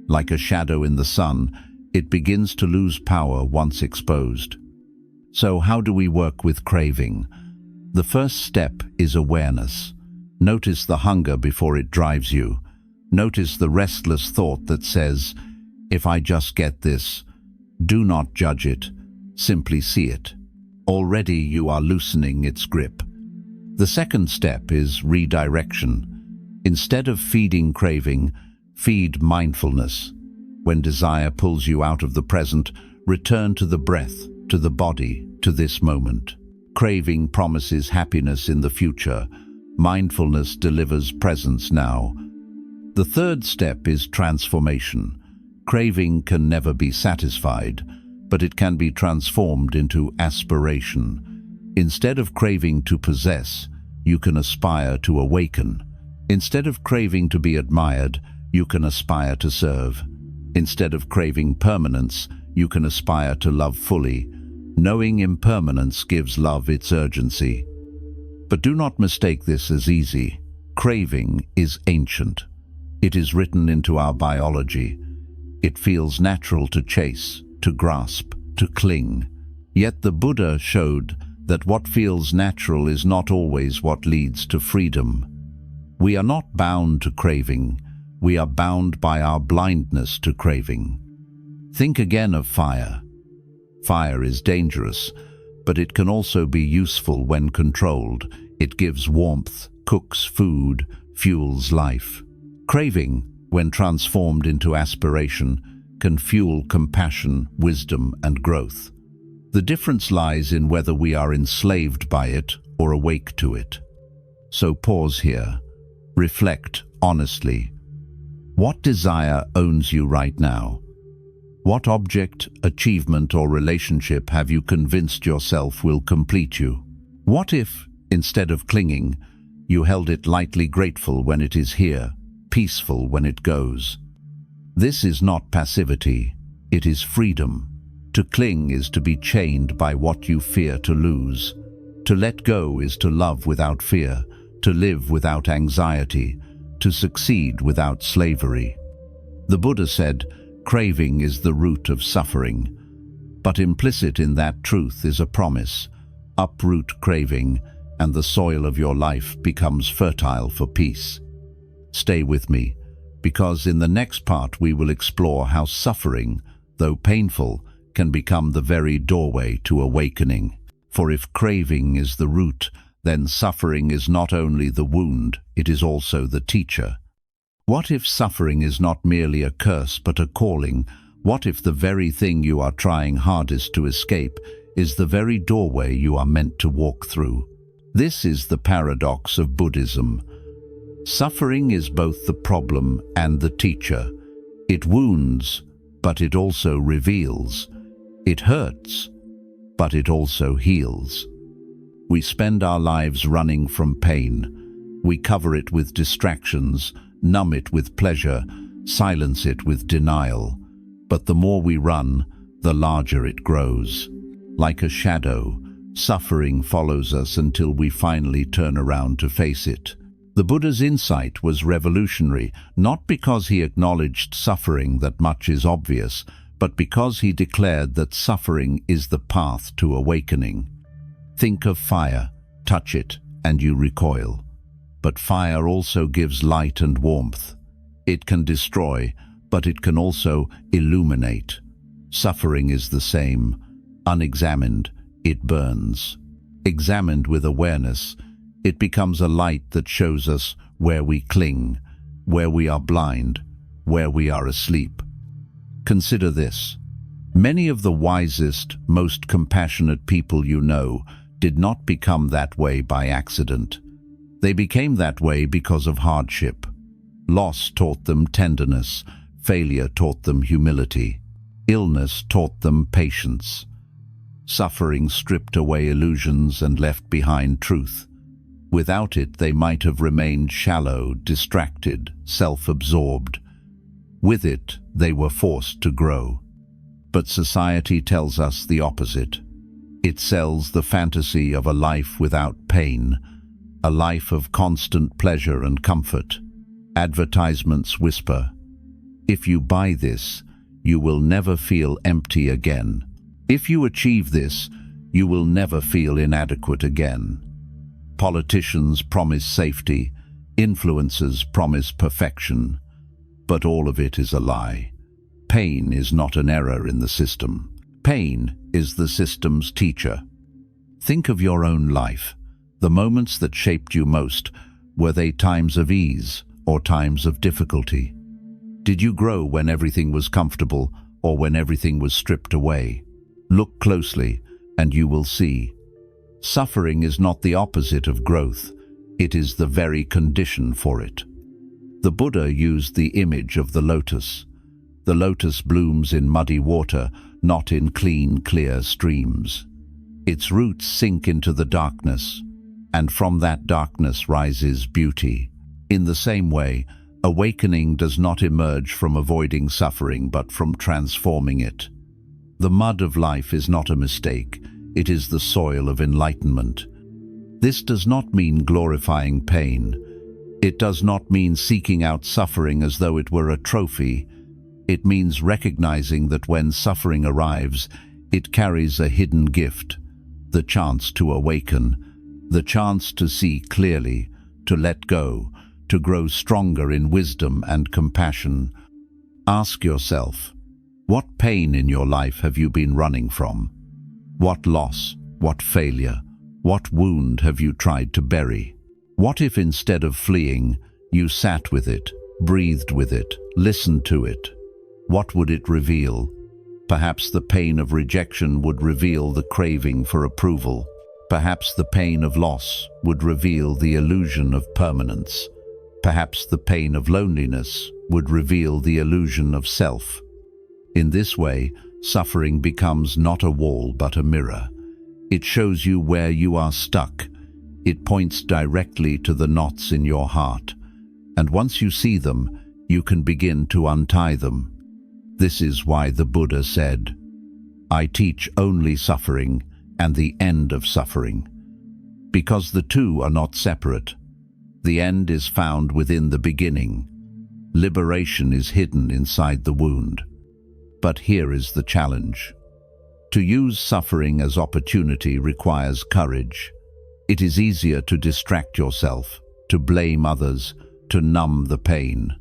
Like a shadow in the sun, it begins to lose power once exposed. So how do we work with craving? The first step is awareness. Notice the hunger before it drives you. Notice the restless thought that says, "If I just get this." Do not judge it, simply see it. Already you are loosening its grip. The second step is redirection. Instead of feeding craving, feed mindfulness. When desire pulls you out of the present, return to the breath, to the body, to this moment. Craving promises happiness in the future. Mindfulness delivers presence now. The third step is transformation. Craving can never be satisfied, but it can be transformed into aspiration. Instead of craving to possess, you can aspire to awaken. Instead of craving to be admired, you can aspire to serve. Instead of craving permanence, you can aspire to love fully. Knowing impermanence gives love its urgency. But do not mistake this as easy. Craving is ancient. It is written into our biology. It feels natural to chase, to grasp, to cling. Yet the Buddha showed that what feels natural is not always what leads to freedom. We are not bound to craving. We are bound by our blindness to craving. Think again of fire. Fire is dangerous, but it can also be useful when controlled. It gives warmth, cooks food, fuels life. Craving, when transformed into aspiration, can fuel compassion, wisdom, and growth. The difference lies in whether we are enslaved by it or awake to it. So pause here. Reflect honestly. What desire owns you right now? What object, achievement, or relationship have you convinced yourself will complete you? What if, instead of clinging, you held it lightly, grateful when it is here, peaceful when it goes? This is not passivity, it is freedom. To cling is to be chained by what you fear to lose. To let go is to love without fear, to live without anxiety, to succeed without slavery. The Buddha said, "Craving is the root of suffering." But implicit in that truth is a promise: uproot craving, and the soil of your life becomes fertile for peace. Stay with me, because in the next part we will explore how suffering, though painful, can become the very doorway to awakening. For if craving is the root, then suffering is not only the wound, it is also the teacher. What if suffering is not merely a curse but a calling? What if the very thing you are trying hardest to escape is the very doorway you are meant to walk through? This is the paradox of Buddhism. Suffering is both the problem and the teacher. It wounds, but it also reveals. It hurts, but it also heals. We spend our lives running from pain. We cover it with distractions, numb it with pleasure, silence it with denial. But the more we run, the larger it grows. Like a shadow, suffering follows us until we finally turn around to face it. The Buddha's insight was revolutionary, not because he acknowledged suffering that much is obvious, but because he declared that suffering is the path to awakening. Think of fire, touch it, and you recoil. But fire also gives light and warmth. It can destroy, but it can also illuminate. Suffering is the same. Unexamined, it burns. Examined with awareness, it becomes a light that shows us where we cling, where we are blind, where we are asleep. Consider this. Many of the wisest, most compassionate people you know did not become that way by accident. They became that way because of hardship. Loss taught them tenderness. Failure taught them humility. Illness taught them patience. Suffering stripped away illusions and left behind truth. Without it, they might have remained shallow, distracted, self-absorbed. With it, they were forced to grow. But society tells us the opposite. It sells the fantasy of a life without pain, a life of constant pleasure and comfort. Advertisements whisper, "If you buy this, you will never feel empty again. If you achieve this, you will never feel inadequate again." Politicians promise safety, influencers promise perfection, but all of it is a lie. Pain is not an error in the system. Pain is the system's teacher. Think of your own life. The moments that shaped you most, were they times of ease or times of difficulty? Did you grow when everything was comfortable or when everything was stripped away? Look closely and you will see. Suffering is not the opposite of growth. It is the very condition for it. The Buddha used the image of the lotus. The lotus blooms in muddy water, not in clean, clear streams. Its roots sink into the darkness, and from that darkness rises beauty. In the same way, awakening does not emerge from avoiding suffering, but from transforming it. The mud of life is not a mistake. It is the soil of enlightenment. This does not mean glorifying pain. It does not mean seeking out suffering as though it were a trophy. It means recognizing that when suffering arrives, it carries a hidden gift, the chance to awaken, the chance to see clearly, to let go, to grow stronger in wisdom and compassion. Ask yourself, what pain in your life have you been running from? What loss, what failure, what wound have you tried to bury? What if instead of fleeing, you sat with it, breathed with it, listened to it? What would it reveal? Perhaps the pain of rejection would reveal the craving for approval. Perhaps the pain of loss would reveal the illusion of permanence. Perhaps the pain of loneliness would reveal the illusion of self. In this way, suffering becomes not a wall but a mirror. It shows you where you are stuck. It points directly to the knots in your heart. And once you see them, you can begin to untie them. This is why the Buddha said, I teach only suffering and the end of suffering, because the two are not separate. The end is found within the beginning. Liberation is hidden inside the wound. But here is the challenge. To use suffering as opportunity requires courage. It is easier to distract yourself, to blame others, to numb the pain.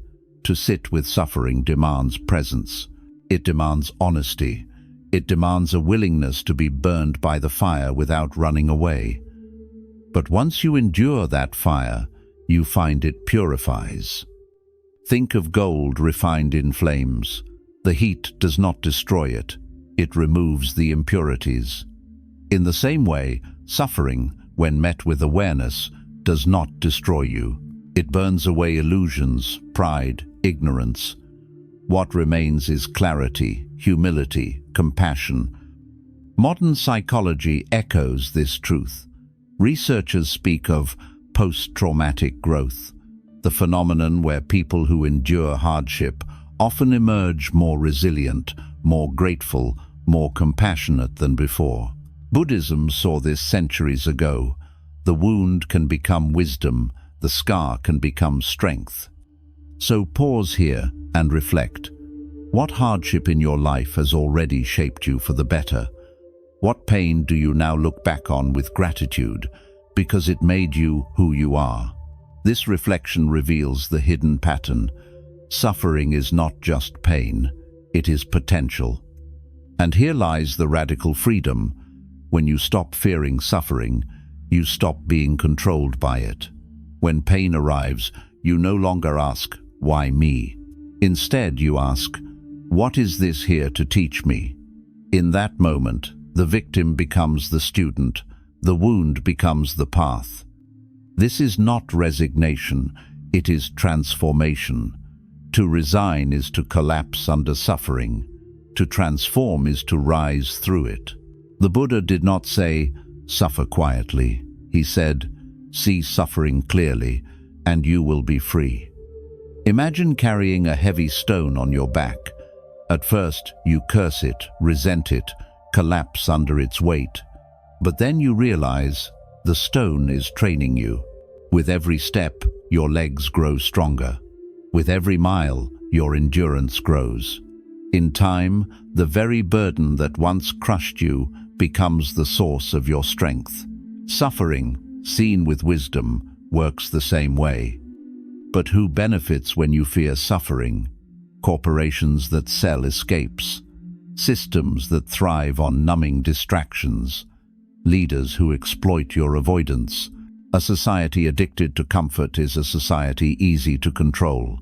To sit with suffering demands presence. It demands honesty. It demands a willingness to be burned by the fire without running away. But once you endure that fire, you find it purifies. Think of gold refined in flames. The heat does not destroy it. It removes the impurities. In the same way, suffering, when met with awareness, does not destroy you. It burns away illusions, pride, ignorance. What remains is clarity, humility, compassion. Modern psychology echoes this truth. Researchers speak of post-traumatic growth, the phenomenon where people who endure hardship often emerge more resilient, more grateful, more compassionate than before. Buddhism saw this centuries ago. The wound can become wisdom, the scar can become strength. So pause here and reflect. What hardship in your life has already shaped you for the better? What pain do you now look back on with gratitude because it made you who you are? This reflection reveals the hidden pattern. Suffering is not just pain, it is potential. And here lies the radical freedom. When you stop fearing suffering, you stop being controlled by it. When pain arrives, you no longer ask, "Why me?" Instead, you ask, "What is this here to teach me?" In that moment, the victim becomes the student, the wound becomes the path. This is not resignation, it is transformation. To resign is to collapse under suffering. To transform is to rise through it. The Buddha did not say, "Suffer quietly." He said, "See suffering clearly, and you will be free." Imagine carrying a heavy stone on your back. At first, you curse it, resent it, collapse under its weight. But then you realize the stone is training you. With every step, your legs grow stronger. With every mile, your endurance grows. In time, the very burden that once crushed you becomes the source of your strength. Suffering, seen with wisdom, works the same way. But who benefits when you fear suffering? Corporations that sell escapes, systems that thrive on numbing distractions, leaders who exploit your avoidance. A society addicted to comfort is a society easy to control.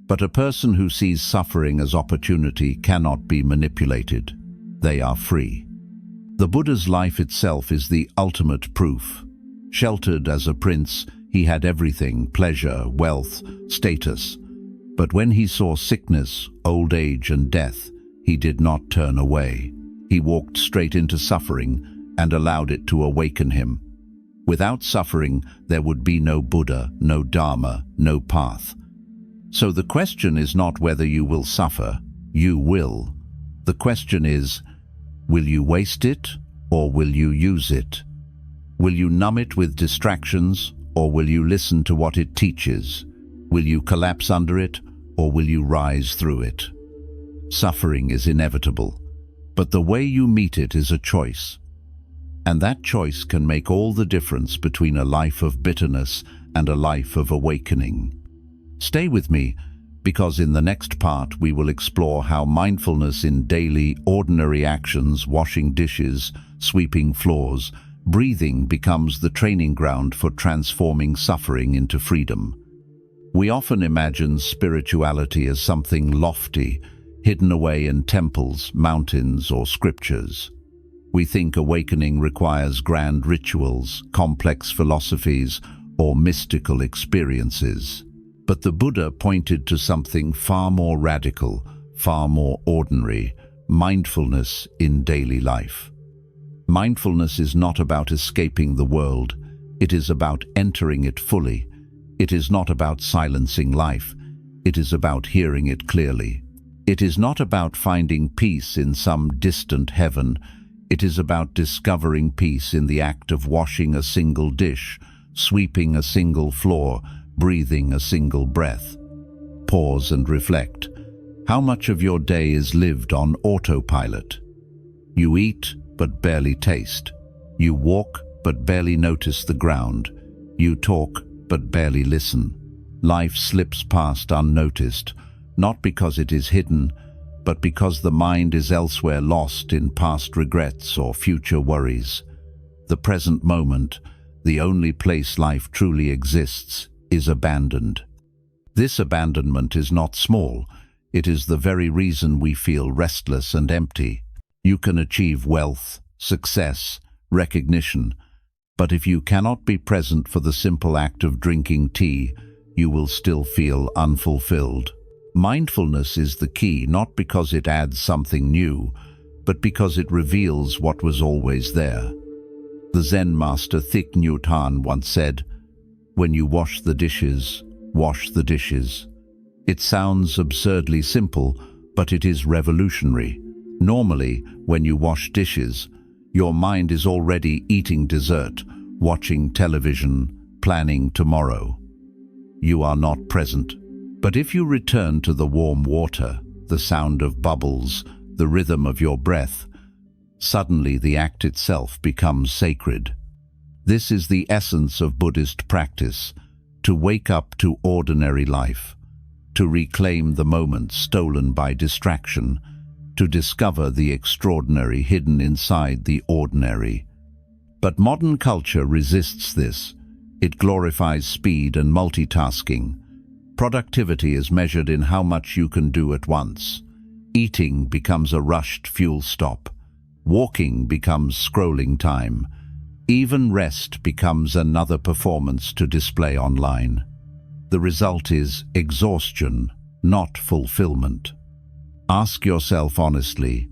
But a person who sees suffering as opportunity cannot be manipulated. They are free. The Buddha's life itself is the ultimate proof. Sheltered as a prince, he had everything: pleasure, wealth, status. But when he saw sickness, old age, and death, he did not turn away. He walked straight into suffering and allowed it to awaken him. Without suffering, there would be no Buddha, no Dharma, no path. So the question is not whether you will suffer. You will. The question is, will you waste it or will you use it? Will you numb it with distractions or will you listen to what it teaches? Will you collapse under it or will you rise through it? Suffering is inevitable, but the way you meet it is a choice. And that choice can make all the difference between a life of bitterness and a life of awakening. Stay with me, because in the next part we will explore how mindfulness in daily, ordinary actions, washing dishes, sweeping floors, breathing becomes the training ground for transforming suffering into freedom. We often imagine spirituality as something lofty, hidden away in temples, mountains, or scriptures. We think awakening requires grand rituals, complex philosophies, or mystical experiences. But the Buddha pointed to something far more radical, far more ordinary: mindfulness in daily life. Mindfulness is not about escaping the world. It is about entering it fully. It is not about silencing life. It is about hearing it clearly. It is not about finding peace in some distant heaven. It is about discovering peace in the act of washing a single dish, sweeping a single floor, breathing a single breath. Pause and reflect. How much of your day is lived on autopilot? You eat, but barely taste. You walk, but barely notice the ground. You talk, but barely listen. Life slips past unnoticed, not because it is hidden, but because the mind is elsewhere, lost in past regrets or future worries. The present moment, the only place life truly exists, is abandoned. This abandonment is not small. It is the very reason we feel restless and empty. You can achieve wealth, success, recognition, but if you cannot be present for the simple act of drinking tea, you will still feel unfulfilled. Mindfulness is the key, not because it adds something new, but because it reveals what was always there. The Zen master Thich Nhat Hanh once said, "When you wash the dishes, wash the dishes." It sounds absurdly simple, but it is revolutionary. Normally, when you wash dishes, your mind is already eating dessert, watching television, planning tomorrow. You are not present. But if you return to the warm water, the sound of bubbles, the rhythm of your breath, suddenly the act itself becomes sacred. This is the essence of Buddhist practice, to wake up to ordinary life, to reclaim the moments stolen by distraction, to discover the extraordinary hidden inside the ordinary. But modern culture resists this. It glorifies speed and multitasking. Productivity is measured in how much you can do at once. Eating becomes a rushed fuel stop. Walking becomes scrolling time. Even rest becomes another performance to display online. The result is exhaustion, not fulfillment. Ask yourself honestly,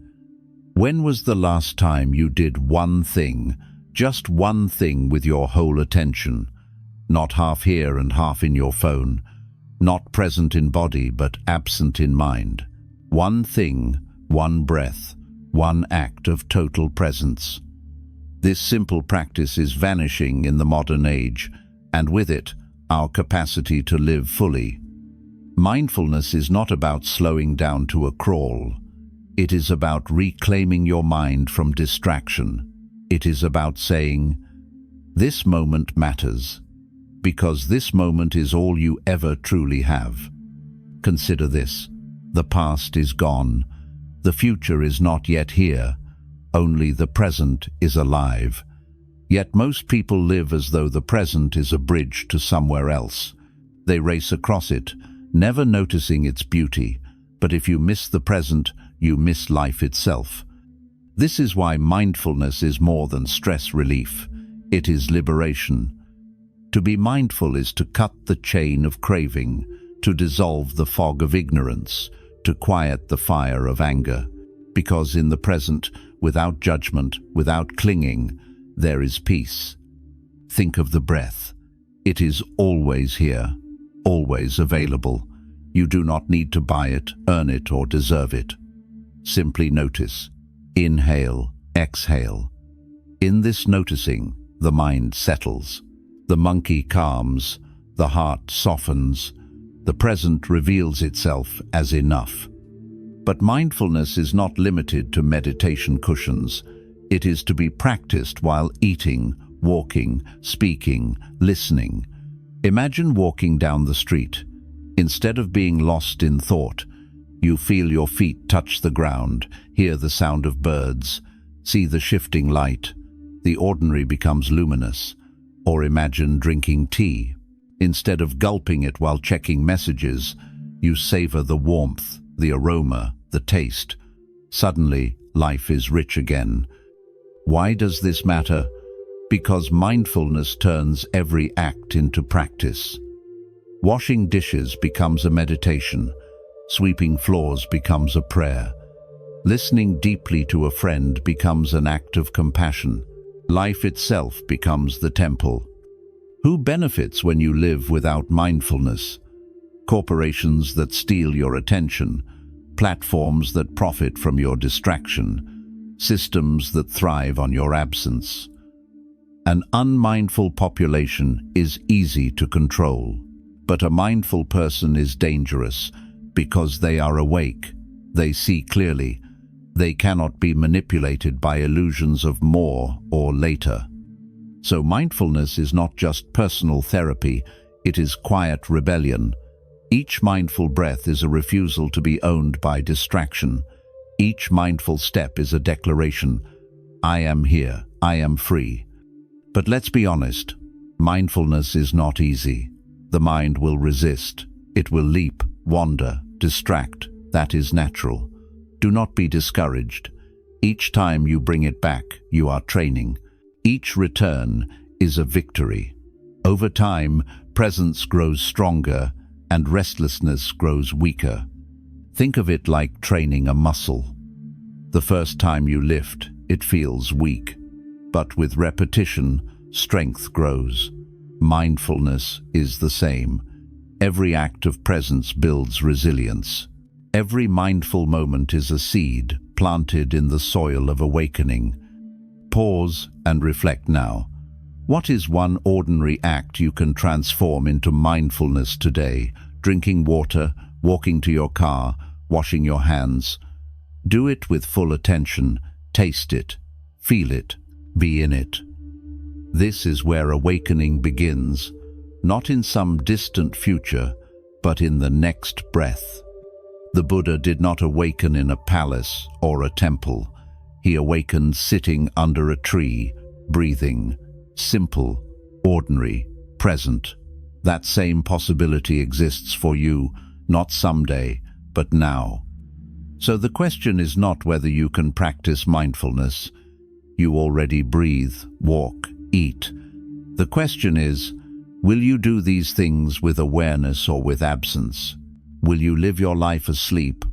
when was the last time you did one thing, just one thing with your whole attention? Not half here and half in your phone. Not present in body, but absent in mind. One thing, one breath, one act of total presence. This simple practice is vanishing in the modern age, and with it, our capacity to live fully. Mindfulness is not about slowing down to a crawl. It is about reclaiming your mind from distraction. It is about saying, "This moment matters," because this moment is all you ever truly have. Consider this. The past is gone. The future is not yet here. Only the present is alive. Yet most people live as though the present is a bridge to somewhere else. They race across it, never noticing its beauty. But if you miss the present, you miss life itself. This is why mindfulness is more than stress relief. It is liberation. To be mindful is to cut the chain of craving, to dissolve the fog of ignorance, to quiet the fire of anger. Because in the present, without judgment, without clinging, there is peace. Think of the breath. It is always here, always available. You do not need to buy it, earn it, or deserve it. Simply notice. Inhale, exhale. In this noticing, the mind settles. The monkey calms, the heart softens, the present reveals itself as enough. But mindfulness is not limited to meditation cushions. It is to be practiced while eating, walking, speaking, listening. Imagine walking down the street. Instead of being lost in thought, you feel your feet touch the ground, hear the sound of birds, see the shifting light. The ordinary becomes luminous. Or imagine drinking tea. Instead of gulping it while checking messages, you savor the warmth, the aroma, the taste. Suddenly, life is rich again. Why does this matter? Because mindfulness turns every act into practice. Washing dishes becomes a meditation. Sweeping floors becomes a prayer. Listening deeply to a friend becomes an act of compassion. Life itself becomes the temple. Who benefits when you live without mindfulness? Corporations that steal your attention, platforms that profit from your distraction, systems that thrive on your absence. An unmindful population is easy to control, but a mindful person is dangerous because they are awake, they see clearly, they cannot be manipulated by illusions of more or later. So mindfulness is not just personal therapy, it is quiet rebellion. Each mindful breath is a refusal to be owned by distraction. Each mindful step is a declaration, I am here, I am free. But let's be honest, mindfulness is not easy. The mind will resist. It will leap, wander, distract. That is natural. Do not be discouraged. Each time you bring it back, you are training. Each return is a victory. Over time, presence grows stronger and restlessness grows weaker. Think of it like training a muscle. The first time you lift, it feels weak. But with repetition, strength grows. Mindfulness is the same. Every act of presence builds resilience. Every mindful moment is a seed planted in the soil of awakening. Pause and reflect now. What is one ordinary act you can transform into mindfulness today? Drinking water, walking to your car, washing your hands. Do it with full attention. Taste it. Feel it. Be in it. This is where awakening begins, not in some distant future, but in the next breath. The Buddha did not awaken in a palace or a temple. He awakened sitting under a tree, breathing, simple, ordinary, present. That same possibility exists for you, not someday, but now. So the question is not whether you can practice mindfulness. You already breathe, walk, eat. The question is, will you do these things with awareness or with absence? Will you live your life asleep,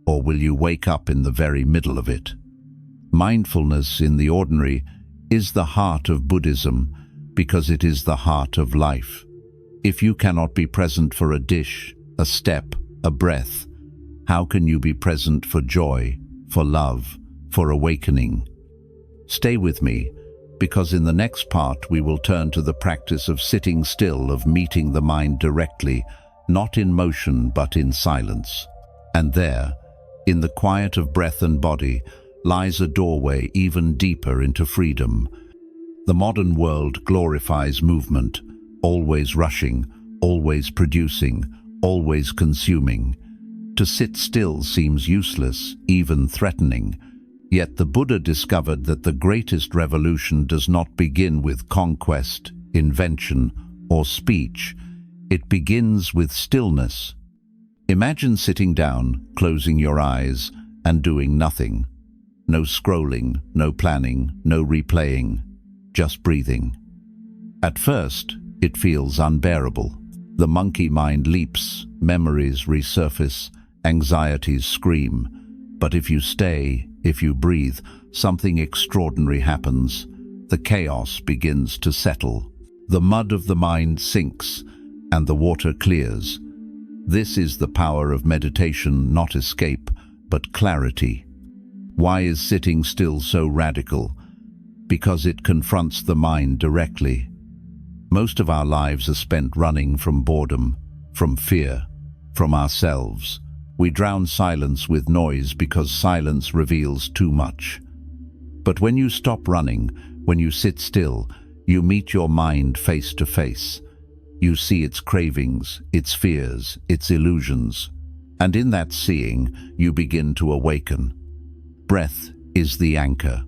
or will you wake up in the very middle of it? Mindfulness in the ordinary is the heart of Buddhism because it is the heart of life. If you cannot be present for a dish, a step, a breath, how can you be present for joy, for love, for awakening? Stay with me, because in the next part we will turn to the practice of sitting still, of meeting the mind directly, not in motion but in silence. And there, in the quiet of breath and body, lies a doorway even deeper into freedom. The modern world glorifies movement, always rushing, always producing, always consuming. To sit still seems useless, even threatening. Yet the Buddha discovered that the greatest revolution does not begin with conquest, invention, or speech. It begins with stillness. Imagine sitting down, closing your eyes, and doing nothing. No scrolling, no planning, no replaying, just breathing. At first, it feels unbearable. The monkey mind leaps, memories resurface, anxieties scream. But if you stay, if you breathe, something extraordinary happens. The chaos begins to settle. The mud of the mind sinks, and the water clears. This is the power of meditation, not escape, but clarity. Why is sitting still so radical? Because it confronts the mind directly. Most of our lives are spent running from boredom, from fear, from ourselves. We drown silence with noise because silence reveals too much. But when you stop running, when you sit still, you meet your mind face to face. You see its cravings, its fears, its illusions. And in that seeing, you begin to awaken. Breath is the anchor.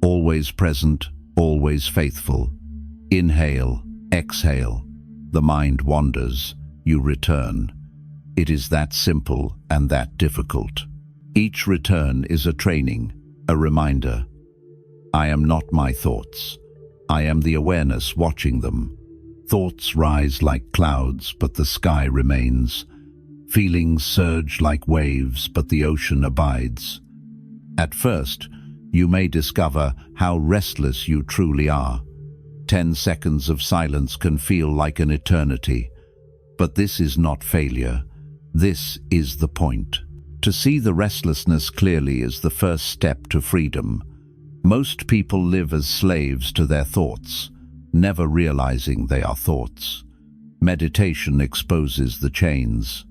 Always present, always faithful. Inhale, exhale. The mind wanders. You return. It is that simple and that difficult. Each return is a training, a reminder. I am not my thoughts. I am the awareness watching them. Thoughts rise like clouds, but the sky remains. Feelings surge like waves, but the ocean abides. At first, you may discover how restless you truly are. 10 seconds of silence can feel like an eternity. But this is not failure. This is the point. To see the restlessness clearly is the first step to freedom. Most people live as slaves to their thoughts, never realizing they are thoughts. Meditation exposes the chains.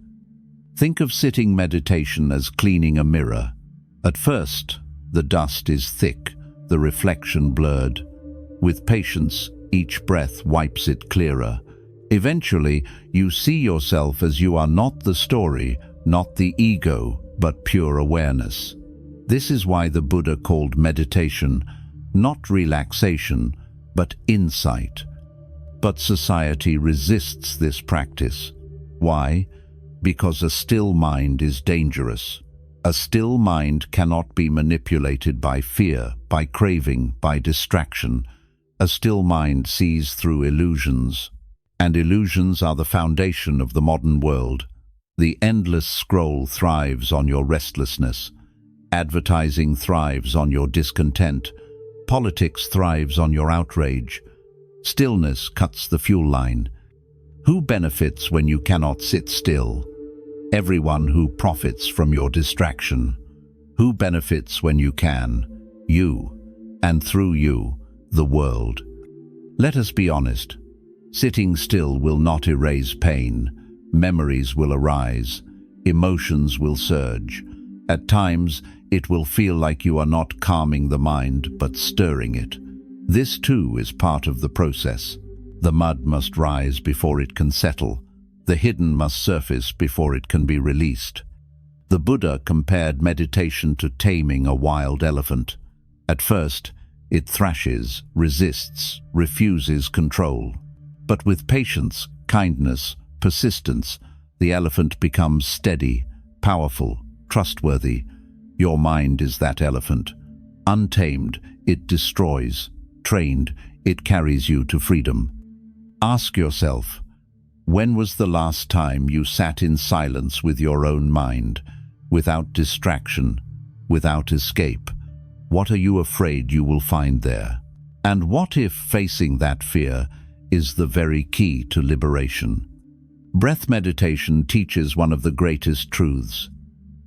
Think of sitting meditation as cleaning a mirror. At first, the dust is thick, the reflection blurred. With patience, each breath wipes it clearer. Eventually, you see yourself as you are not the story, not the ego, but pure awareness. This is why the Buddha called meditation not relaxation, but insight. But society resists this practice. Why? Because a still mind is dangerous. A still mind cannot be manipulated by fear, by craving, by distraction. A still mind sees through illusions. And illusions are the foundation of the modern world. The endless scroll thrives on your restlessness. Advertising thrives on your discontent. Politics thrives on your outrage. Stillness cuts the fuel line. Who benefits when you cannot sit still? Everyone who profits from your distraction. Who benefits when you can? You, and through you, the world. Let us be honest. Sitting still will not erase pain. Memories will arise. Emotions will surge. At times, it will feel like you are not calming the mind, but stirring it. This too is part of the process. The mud must rise before it can settle. The hidden must surface before it can be released. The Buddha compared meditation to taming a wild elephant. At first, it thrashes, resists, refuses control. But with patience, kindness, persistence, the elephant becomes steady, powerful, trustworthy. Your mind is that elephant. Untamed, it destroys. Trained, it carries you to freedom. Ask yourself, when was the last time you sat in silence with your own mind, without distraction, without escape? What are you afraid you will find there? And what if facing that fear is the very key to liberation? Breath meditation teaches one of the greatest truths.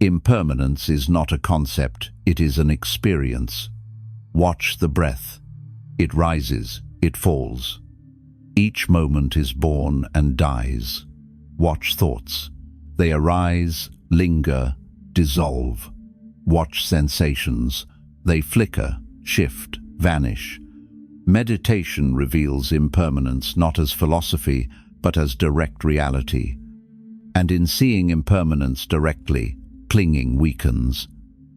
Impermanence is not a concept, it is an experience. Watch the breath. It rises, it falls. Each moment is born and dies. Watch thoughts. They arise, linger, dissolve. Watch sensations. They flicker, shift, vanish. Meditation reveals impermanence not as philosophy, but as direct reality. And in seeing impermanence directly, clinging weakens.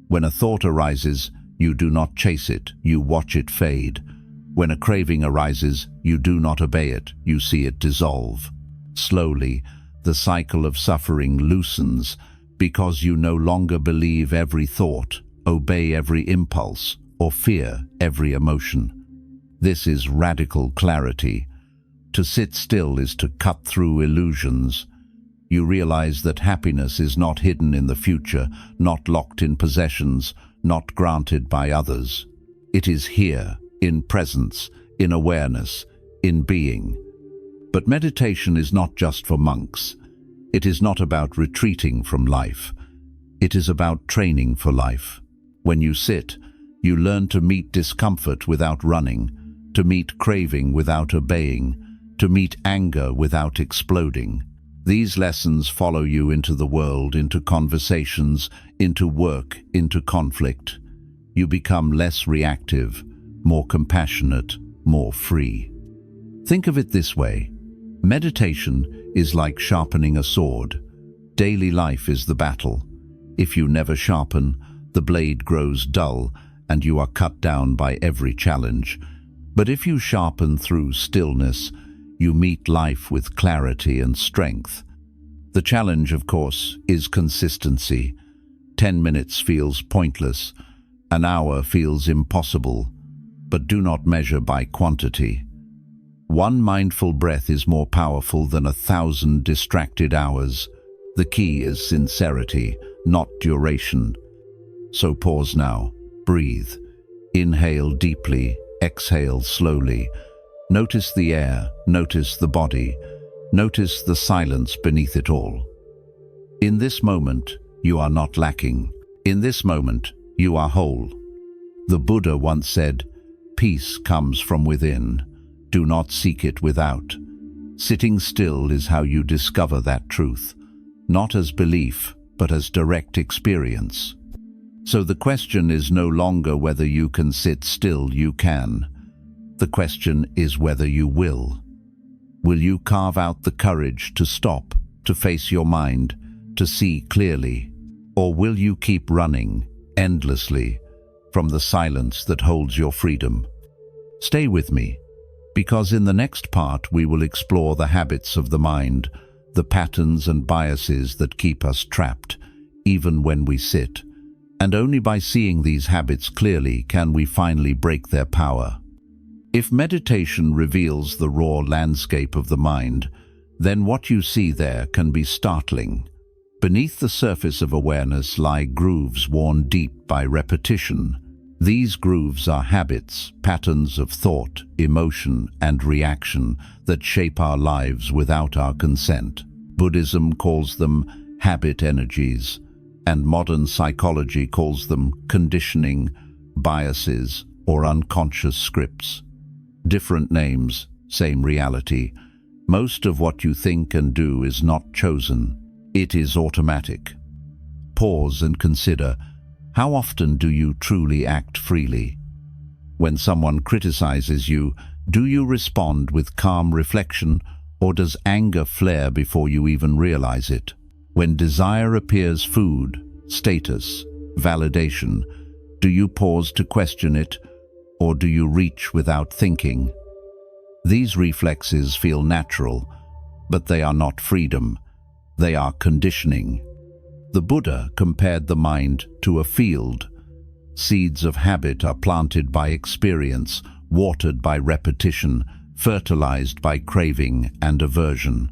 When a thought arises, you do not chase it, you watch it fade. When a craving arises, you do not obey it, you see it dissolve. Slowly, the cycle of suffering loosens because you no longer believe every thought, obey every impulse, or fear every emotion. This is radical clarity. To sit still is to cut through illusions. You realize that happiness is not hidden in the future, not locked in possessions, not granted by others. It is here, in presence, in awareness, in being. But meditation is not just for monks. It is not about retreating from life. It is about training for life. When you sit, you learn to meet discomfort without running, to meet craving without obeying, to meet anger without exploding. These lessons follow you into the world, into conversations, into work, into conflict. You become less reactive, more compassionate, more free. Think of it this way. Meditation is like sharpening a sword. Daily life is the battle. If you never sharpen, the blade grows dull and you are cut down by every challenge. But if you sharpen through stillness, you meet life with clarity and strength. The challenge, of course, is consistency. 10 minutes feels pointless. An hour feels impossible. But do not measure by quantity. One mindful breath is more powerful than 1,000 distracted hours. The key is sincerity, not duration. So pause now. Breathe. Inhale deeply, exhale slowly. Notice the air, notice the body, notice the silence beneath it all. In this moment, you are not lacking. In this moment, you are whole. The Buddha once said, "Peace comes from within. Do not seek it without." Sitting still is how you discover that truth, not as belief, but as direct experience. So the question is no longer whether you can sit still, you can. The question is whether you will. Will you carve out the courage to stop, to face your mind, to see clearly? Or will you keep running, endlessly, from the silence that holds your freedom? Stay with me, because in the next part we will explore the habits of the mind, the patterns and biases that keep us trapped, even when we sit. And only by seeing these habits clearly can we finally break their power. If meditation reveals the raw landscape of the mind, then what you see there can be startling. Beneath the surface of awareness lie grooves worn deep by repetition. These grooves are habits, patterns of thought, emotion, and reaction that shape our lives without our consent. Buddhism calls them habit energies, and modern psychology calls them conditioning, biases, or unconscious scripts. Different names, same reality. Most of what you think and do is not chosen. It is automatic. Pause and consider, how often do you truly act freely? When someone criticizes you, do you respond with calm reflection, or does anger flare before you even realize it? When desire appears food, status, validation, do you pause to question it, or do you reach without thinking? These reflexes feel natural, but they are not freedom. They are conditioning. The Buddha compared the mind to a field. Seeds of habit are planted by experience, watered by repetition, fertilized by craving and aversion.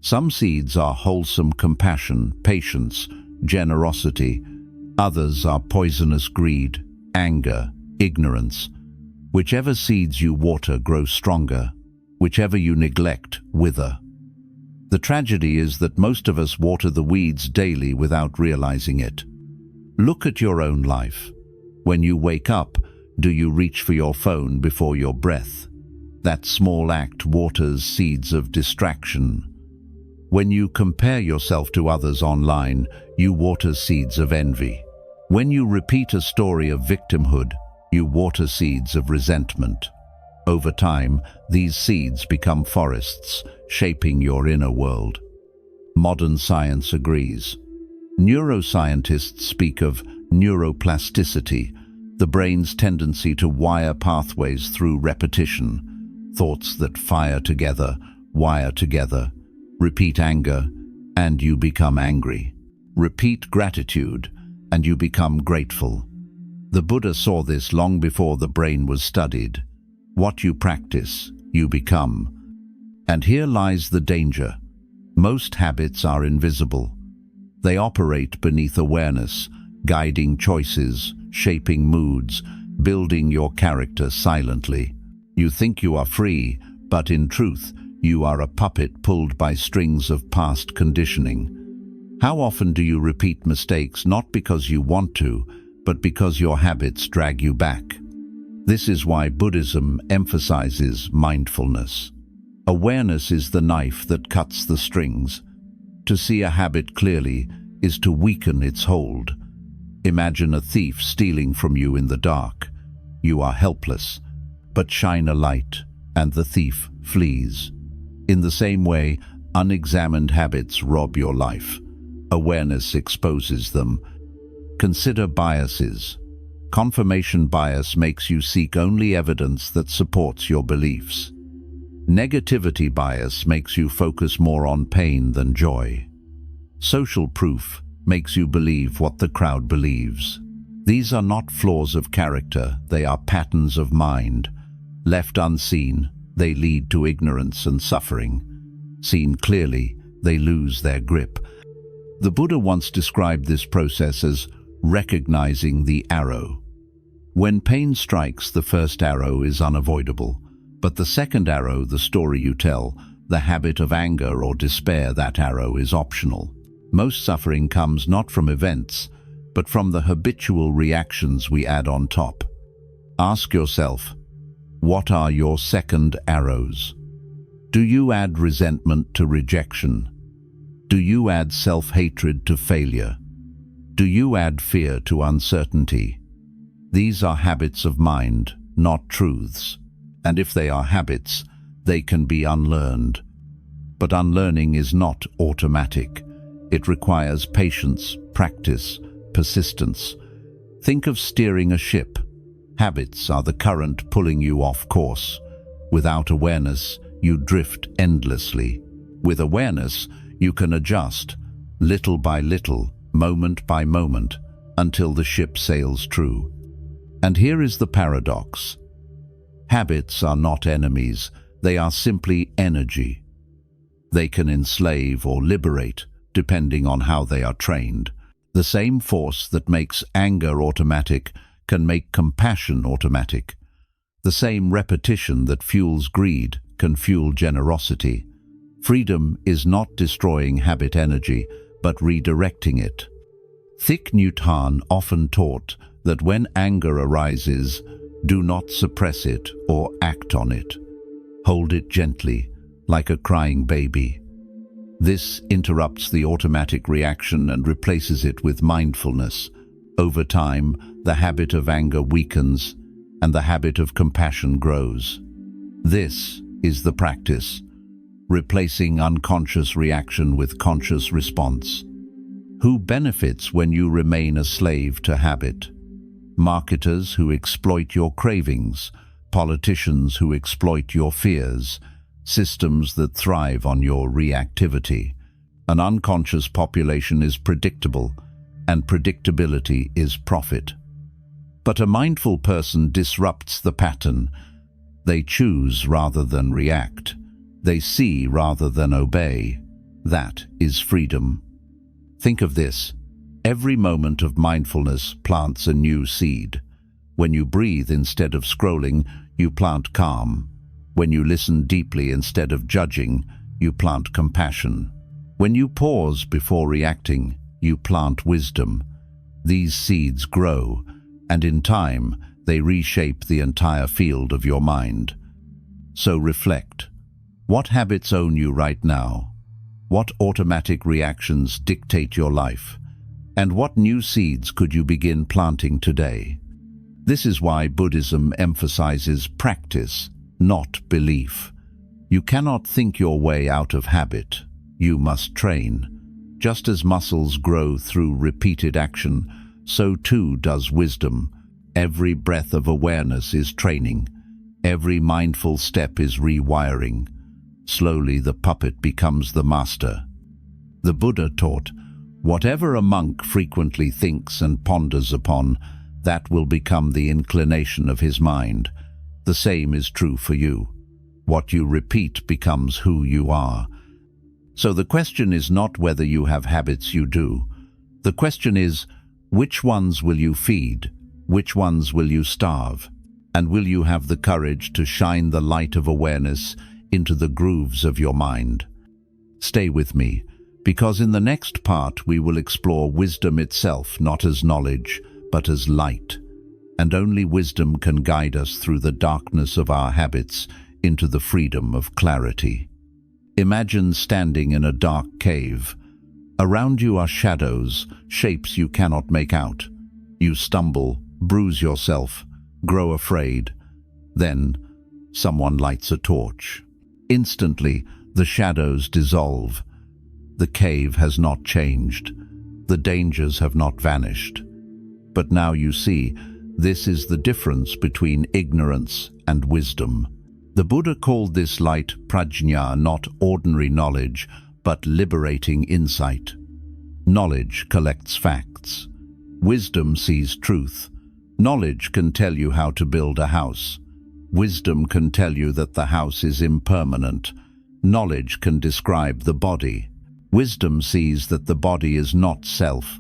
Some seeds are wholesome compassion, patience, generosity. Others are poisonous greed, anger, ignorance. Whichever seeds you water grow stronger. Whichever you neglect, wither. The tragedy is that most of us water the weeds daily without realizing it. Look at your own life. When you wake up, do you reach for your phone before your breath? That small act waters seeds of distraction. When you compare yourself to others online, you water seeds of envy. When you repeat a story of victimhood, you water seeds of resentment. Over time, these seeds become forests, shaping your inner world. Modern science agrees. Neuroscientists speak of neuroplasticity, the brain's tendency to wire pathways through repetition. Thoughts that fire together, wire together. Repeat anger, and you become angry. Repeat gratitude, and you become grateful. The Buddha saw this long before the brain was studied. What you practice, you become. And here lies the danger. Most habits are invisible. They operate beneath awareness, guiding choices, shaping moods, building your character silently. You think you are free, but in truth, you are a puppet pulled by strings of past conditioning. How often do you repeat mistakes not because you want to, but because your habits drag you back? This is why Buddhism emphasizes mindfulness. Awareness is the knife that cuts the strings. To see a habit clearly is to weaken its hold. Imagine a thief stealing from you in the dark. You are helpless, but shine a light, and the thief flees. In the same way, unexamined habits rob your life. Awareness exposes them. Consider biases. Confirmation bias makes you seek only evidence that supports your beliefs. Negativity bias makes you focus more on pain than joy. Social proof makes you believe what the crowd believes. These are not flaws of character, they are patterns of mind. Left unseen, they lead to ignorance and suffering. Seen clearly, they lose their grip. The Buddha once described this process as recognizing the arrow. When pain strikes, the first arrow is unavoidable, but the second arrow, the story you tell, the habit of anger or despair, that arrow is optional. Most suffering comes not from events, but from the habitual reactions we add on top. Ask yourself, what are your second arrows? Do you add resentment to rejection? Do you add self-hatred to failure? Do you add fear to uncertainty? These are habits of mind, not truths. And if they are habits, they can be unlearned. But unlearning is not automatic. It requires patience, practice, persistence. Think of steering a ship. Habits are the current pulling you off course. Without awareness, you drift endlessly. With awareness, you can adjust, little by little, moment by moment, until the ship sails true. And here is the paradox. Habits are not enemies, they are simply energy. They can enslave or liberate, depending on how they are trained. The same force that makes anger automatic can make compassion automatic. The same repetition that fuels greed can fuel generosity. Freedom is not destroying habit energy, but redirecting it. Thich Nhat Hanh often taught that when anger arises, do not suppress it or act on it. Hold it gently, like a crying baby. This interrupts the automatic reaction and replaces it with mindfulness. Over time, the habit of anger weakens and the habit of compassion grows. This is the practice, replacing unconscious reaction with conscious response. Who benefits when you remain a slave to habit? Marketers who exploit your cravings, politicians who exploit your fears, systems that thrive on your reactivity. An unconscious population is predictable, and predictability is profit. But a mindful person disrupts the pattern. They choose rather than react. They see rather than obey. That is freedom. Think of this. Every moment of mindfulness plants a new seed. When you breathe instead of scrolling, you plant calm. When you listen deeply instead of judging, you plant compassion. When you pause before reacting, you plant wisdom. These seeds grow, and in time, they reshape the entire field of your mind. So reflect. What habits own you right now? What automatic reactions dictate your life? And what new seeds could you begin planting today? This is why Buddhism emphasizes practice, not belief. You cannot think your way out of habit. You must train. Just as muscles grow through repeated action, so too does wisdom. Every breath of awareness is training. Every mindful step is rewiring. Slowly the puppet becomes the master. The Buddha taught, whatever a monk frequently thinks and ponders upon, that will become the inclination of his mind. The same is true for you. What you repeat becomes who you are. So the question is not whether you have habits you do. The question is, which ones will you feed? Which ones will you starve? And will you have the courage to shine the light of awareness into the grooves of your mind? Stay with me, because in the next part we will explore wisdom itself, not as knowledge, but as light. And only wisdom can guide us through the darkness of our habits into the freedom of clarity. Imagine standing in a dark cave. Around you are shadows, shapes you cannot make out. You stumble, bruise yourself, grow afraid. Then, someone lights a torch. Instantly, the shadows dissolve. The cave has not changed. The dangers have not vanished. But now you see, this is the difference between ignorance and wisdom. The Buddha called this light prajna, not ordinary knowledge, but liberating insight. Knowledge collects facts. Wisdom sees truth. Knowledge can tell you how to build a house. Wisdom can tell you that the house is impermanent. Knowledge can describe the body. Wisdom sees that the body is not self.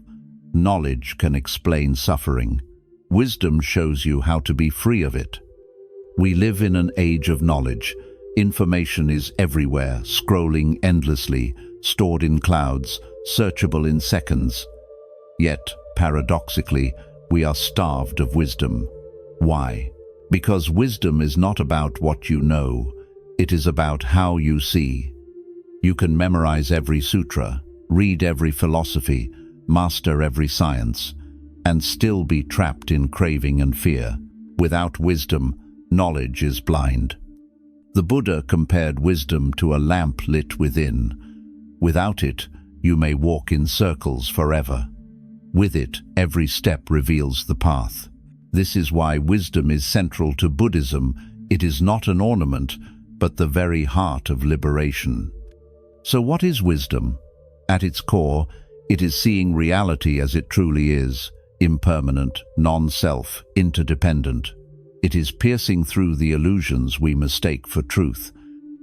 Knowledge can explain suffering. Wisdom shows you how to be free of it. We live in an age of knowledge. Information is everywhere, scrolling endlessly, stored in clouds, searchable in seconds. Yet, paradoxically, we are starved of wisdom. Why? Because wisdom is not about what you know, it is about how you see. You can memorize every sutra, read every philosophy, master every science, and still be trapped in craving and fear. Without wisdom, knowledge is blind. The Buddha compared wisdom to a lamp lit within. Without it, you may walk in circles forever. With it, every step reveals the path. This is why wisdom is central to Buddhism. It is not an ornament, but the very heart of liberation. So what is wisdom? At its core, it is seeing reality as it truly is, impermanent, non-self, interdependent. It is piercing through the illusions we mistake for truth.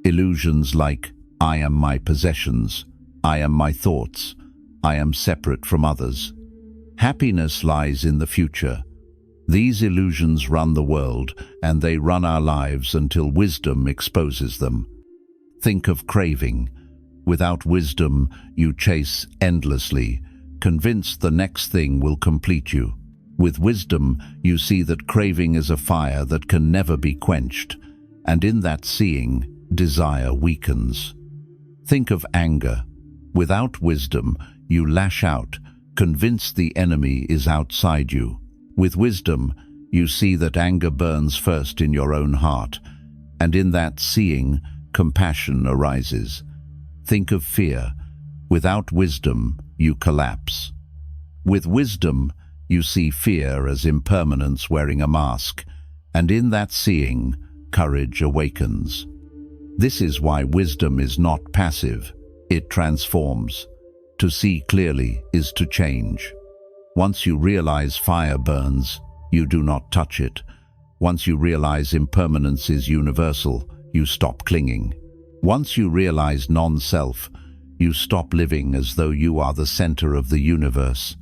Illusions like, I am my possessions, I am my thoughts, I am separate from others. Happiness lies in the future. These illusions run the world, and they run our lives until wisdom exposes them. Think of craving. Without wisdom, you chase endlessly, convinced the next thing will complete you. With wisdom, you see that craving is a fire that can never be quenched, and in that seeing, desire weakens. Think of anger. Without wisdom, you lash out, convinced the enemy is outside you. With wisdom, you see that anger burns first in your own heart, and in that seeing, compassion arises. Think of fear. Without wisdom, you collapse. With wisdom, you see fear as impermanence wearing a mask, and in that seeing, courage awakens. This is why wisdom is not passive, it transforms. To see clearly is to change. Once you realize fire burns, you do not touch it. Once you realize impermanence is universal, you stop clinging. Once you realize non-self, you stop living as though you are the center of the universe.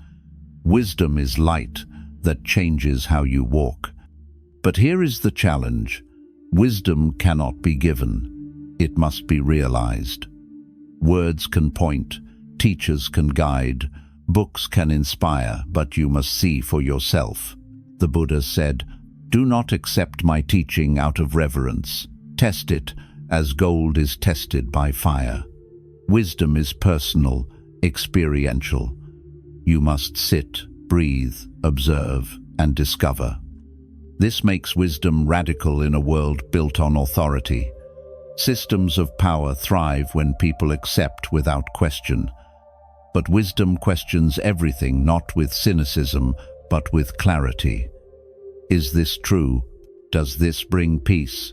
Wisdom is light that changes how you walk. But here is the challenge. Wisdom cannot be given. It must be realized. Words can point, teachers can guide, books can inspire, but you must see for yourself. The Buddha said, "Do not accept my teaching out of reverence. Test it as gold is tested by fire." Wisdom is personal, experiential. You must sit, breathe, observe, and discover. This makes wisdom radical in a world built on authority. Systems of power thrive when people accept without question. But wisdom questions everything, not with cynicism, but with clarity. Is this true? Does this bring peace?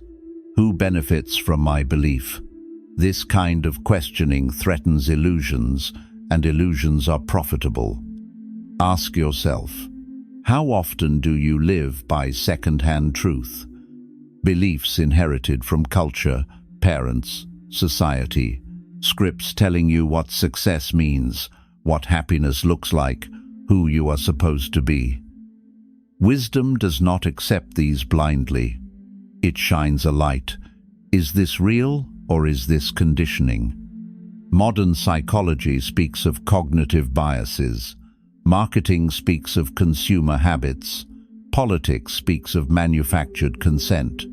Who benefits from my belief? This kind of questioning threatens illusions, and illusions are profitable. Ask yourself, how often do you live by second-hand truth? Beliefs inherited from culture, parents, society, scripts telling you what success means, what happiness looks like, who you are supposed to be. Wisdom does not accept these blindly. It shines a light. Is this real or is this conditioning? Modern psychology speaks of cognitive biases. Marketing speaks of consumer habits. Politics speaks of manufactured consent.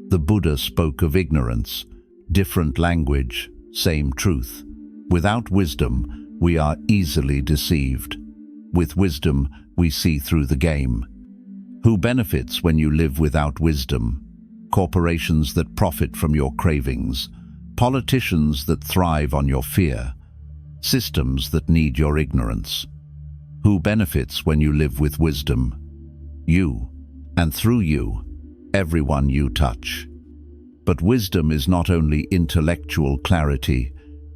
The Buddha spoke of ignorance. Different language, same truth. Without wisdom, we are easily deceived. With wisdom, we see through the game. Who benefits when you live without wisdom? Corporations that profit from your cravings. Politicians that thrive on your fear. Systems that need your ignorance. Who benefits when you live with wisdom? You, and through you, everyone you touch. But wisdom is not only intellectual clarity,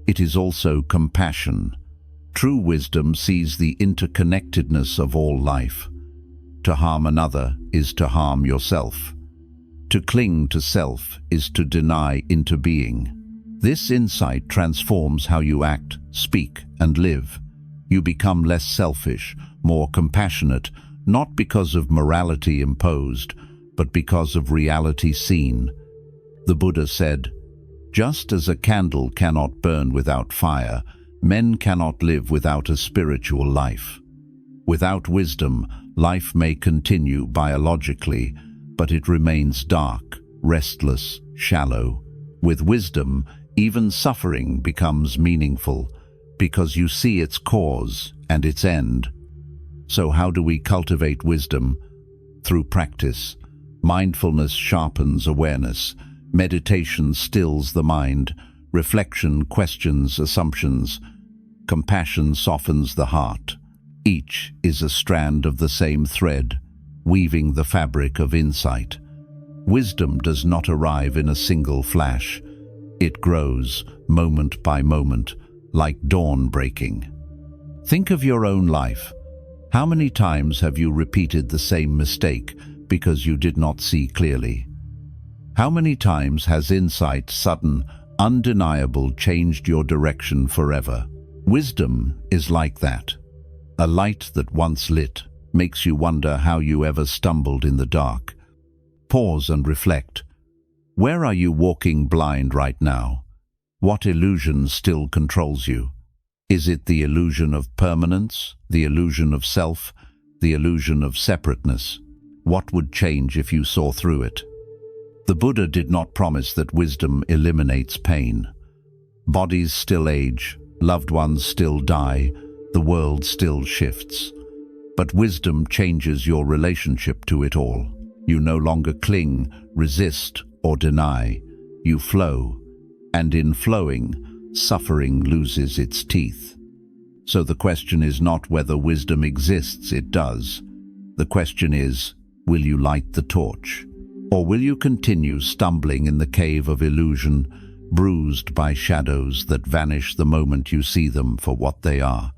it is also compassion. True wisdom sees the interconnectedness of all life. To harm another is to harm yourself. To cling to self is to deny into being. This insight transforms how you act, speak, and live. You become less selfish, more compassionate, not because of morality imposed, but because of reality seen. The Buddha said, "Just as a candle cannot burn without fire, Men cannot live without a spiritual life. Without wisdom, life may continue biologically, but it remains dark, restless, shallow. With wisdom, even suffering becomes meaningful, because you see its cause and its end. So how do we cultivate wisdom? Through practice. Mindfulness sharpens awareness. Meditation stills the mind. Reflection questions assumptions. Compassion softens the heart. Each is a strand of the same thread, weaving the fabric of insight. Wisdom does not arrive in a single flash. It grows, moment by moment, like dawn breaking. Think of your own life. How many times have you repeated the same mistake because you did not see clearly? How many times has insight, sudden, undeniable, changed your direction forever? Wisdom is like that. A light that once lit makes you wonder how you ever stumbled in the dark. Pause and reflect. Where are you walking blind right now? What illusion still controls you? Is it the illusion of permanence, the illusion of self, the illusion of separateness? What would change if you saw through it? The Buddha did not promise that wisdom eliminates pain. Bodies still age, loved ones still die, the world still shifts. But wisdom changes your relationship to it all. You no longer cling, resist, or deny. You flow, and in flowing, suffering loses its teeth. So the question is not whether wisdom exists, it does. The question is, will you light the torch? Or will you continue stumbling in the cave of illusion, bruised by shadows that vanish the moment you see them for what they are?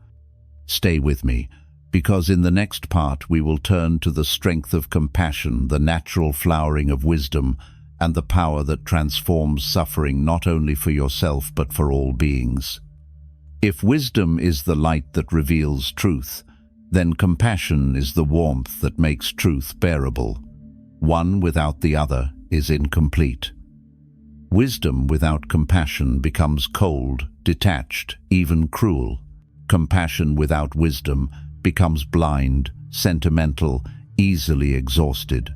Stay with me, because in the next part we will turn to the strength of compassion, the natural flowering of wisdom, and the power that transforms suffering not only for yourself but for all beings. If wisdom is the light that reveals truth, then compassion is the warmth that makes truth bearable. One without the other is incomplete. Wisdom without compassion becomes cold, detached, even cruel. Compassion without wisdom becomes blind, sentimental, easily exhausted.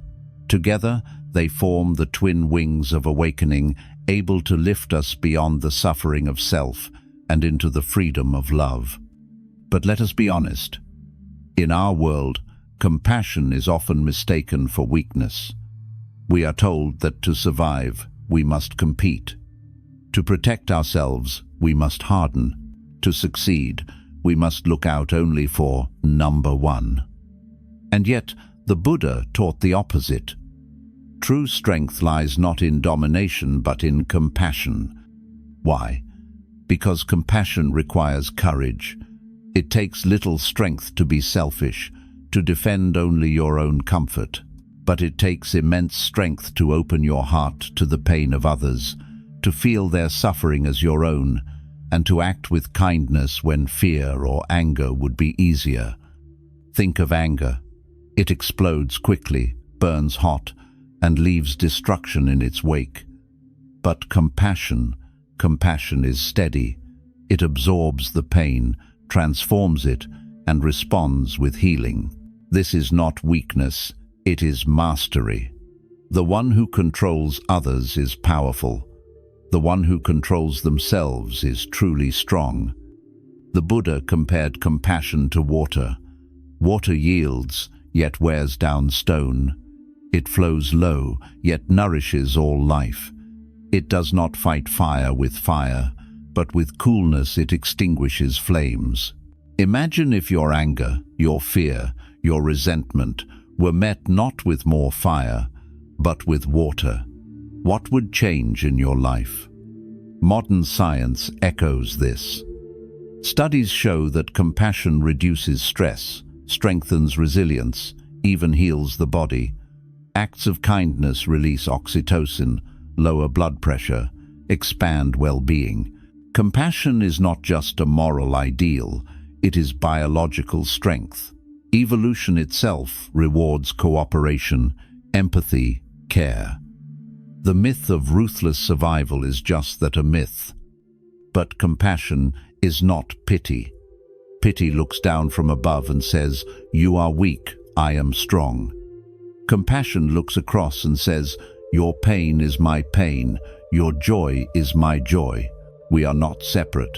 Together, they form the twin wings of awakening, able to lift us beyond the suffering of self and into the freedom of love. But let us be honest. In our world, compassion is often mistaken for weakness. We are told that to survive, we must compete. To protect ourselves, we must harden. To succeed, we must look out only for number one. And yet, the Buddha taught the opposite. True strength lies not in domination but in compassion. Why? Because compassion requires courage. It takes little strength to be selfish, to defend only your own comfort. But it takes immense strength to open your heart to the pain of others, to feel their suffering as your own, and to act with kindness when fear or anger would be easier. Think of anger. It explodes quickly, burns hot, and leaves destruction in its wake. But compassion is steady. It absorbs the pain, transforms it, and responds with healing. This is not weakness, it is mastery. The one who controls others is powerful. The one who controls themselves is truly strong. The Buddha compared compassion to water. Water yields, yet wears down stone. It flows low, yet nourishes all life. It does not fight fire with fire, but with coolness it extinguishes flames. Imagine if your anger, your fear, your resentment were met not with more fire, but with water. What would change in your life? Modern science echoes this. Studies show that compassion reduces stress, strengthens resilience, even heals the body. Acts of kindness release oxytocin, lower blood pressure, expand well-being. Compassion is not just a moral ideal, it is biological strength. Evolution itself rewards cooperation, empathy, care. The myth of ruthless survival is just that, a myth. But compassion is not pity. Pity looks down from above and says, "You are weak, I am strong." Compassion looks across and says, "Your pain is my pain, your joy is my joy. We are not separate."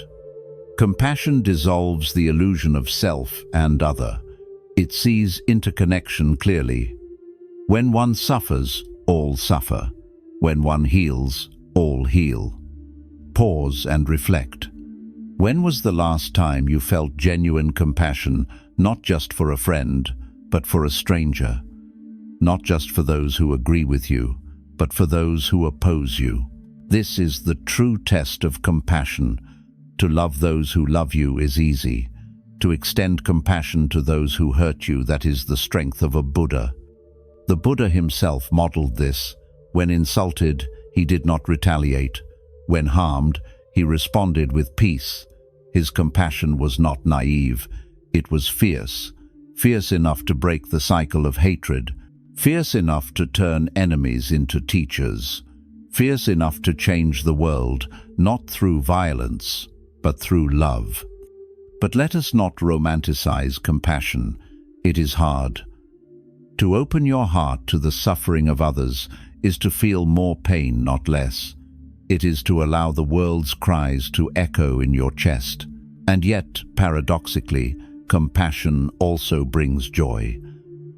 Compassion dissolves the illusion of self and other. It sees interconnection clearly. When one suffers, all suffer. When one heals, all heal. Pause and reflect. When was the last time you felt genuine compassion, not just for a friend, but for a stranger? Not just for those who agree with you, but for those who oppose you. This is the true test of compassion. To love those who love you is easy. To extend compassion to those who hurt you, that is the strength of a Buddha. The Buddha himself modeled this. When insulted, he did not retaliate. When harmed, he responded with peace. His compassion was not naive. It was fierce. Fierce enough to break the cycle of hatred. Fierce enough to turn enemies into teachers. Fierce enough to change the world, not through violence, but through love. But let us not romanticize compassion. It is hard. To open your heart to the suffering of others is to feel more pain, not less. It is to allow the world's cries to echo in your chest. And yet, paradoxically, compassion also brings joy.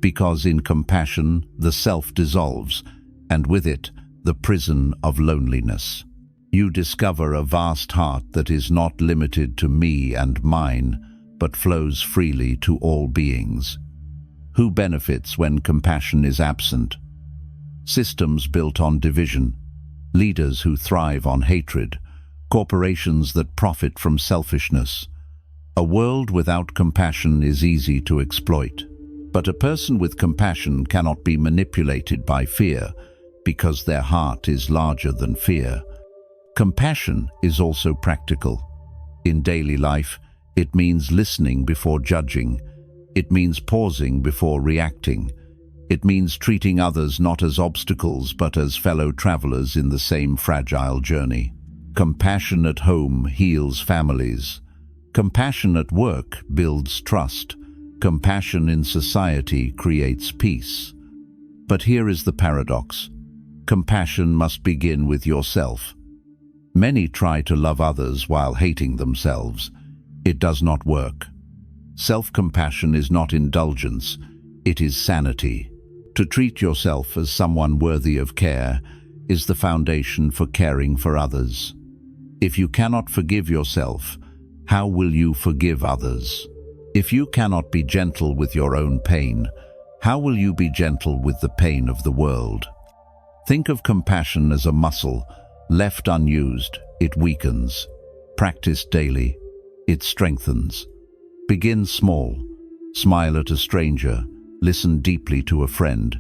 Because in compassion, the self dissolves, and with it, the prison of loneliness. You discover a vast heart that is not limited to me and mine, but flows freely to all beings. Who benefits when compassion is absent? Systems built on division, leaders who thrive on hatred, corporations that profit from selfishness. A world without compassion is easy to exploit. But a person with compassion cannot be manipulated by fear, because their heart is larger than fear. Compassion is also practical. In daily life, it means listening before judging. It means pausing before reacting. It means treating others not as obstacles but as fellow travelers in the same fragile journey. Compassion at home heals families. Compassion at work builds trust. Compassion in society creates peace. But here is the paradox. Compassion must begin with yourself. Many try to love others while hating themselves. It does not work. Self-compassion is not indulgence, it is sanity. To treat yourself as someone worthy of care is the foundation for caring for others. If you cannot forgive yourself, how will you forgive others? If you cannot be gentle with your own pain, how will you be gentle with the pain of the world? Think of compassion as a muscle. Left unused, it weakens. Practiced daily, it strengthens. Begin small. Smile at a stranger. Listen deeply to a friend.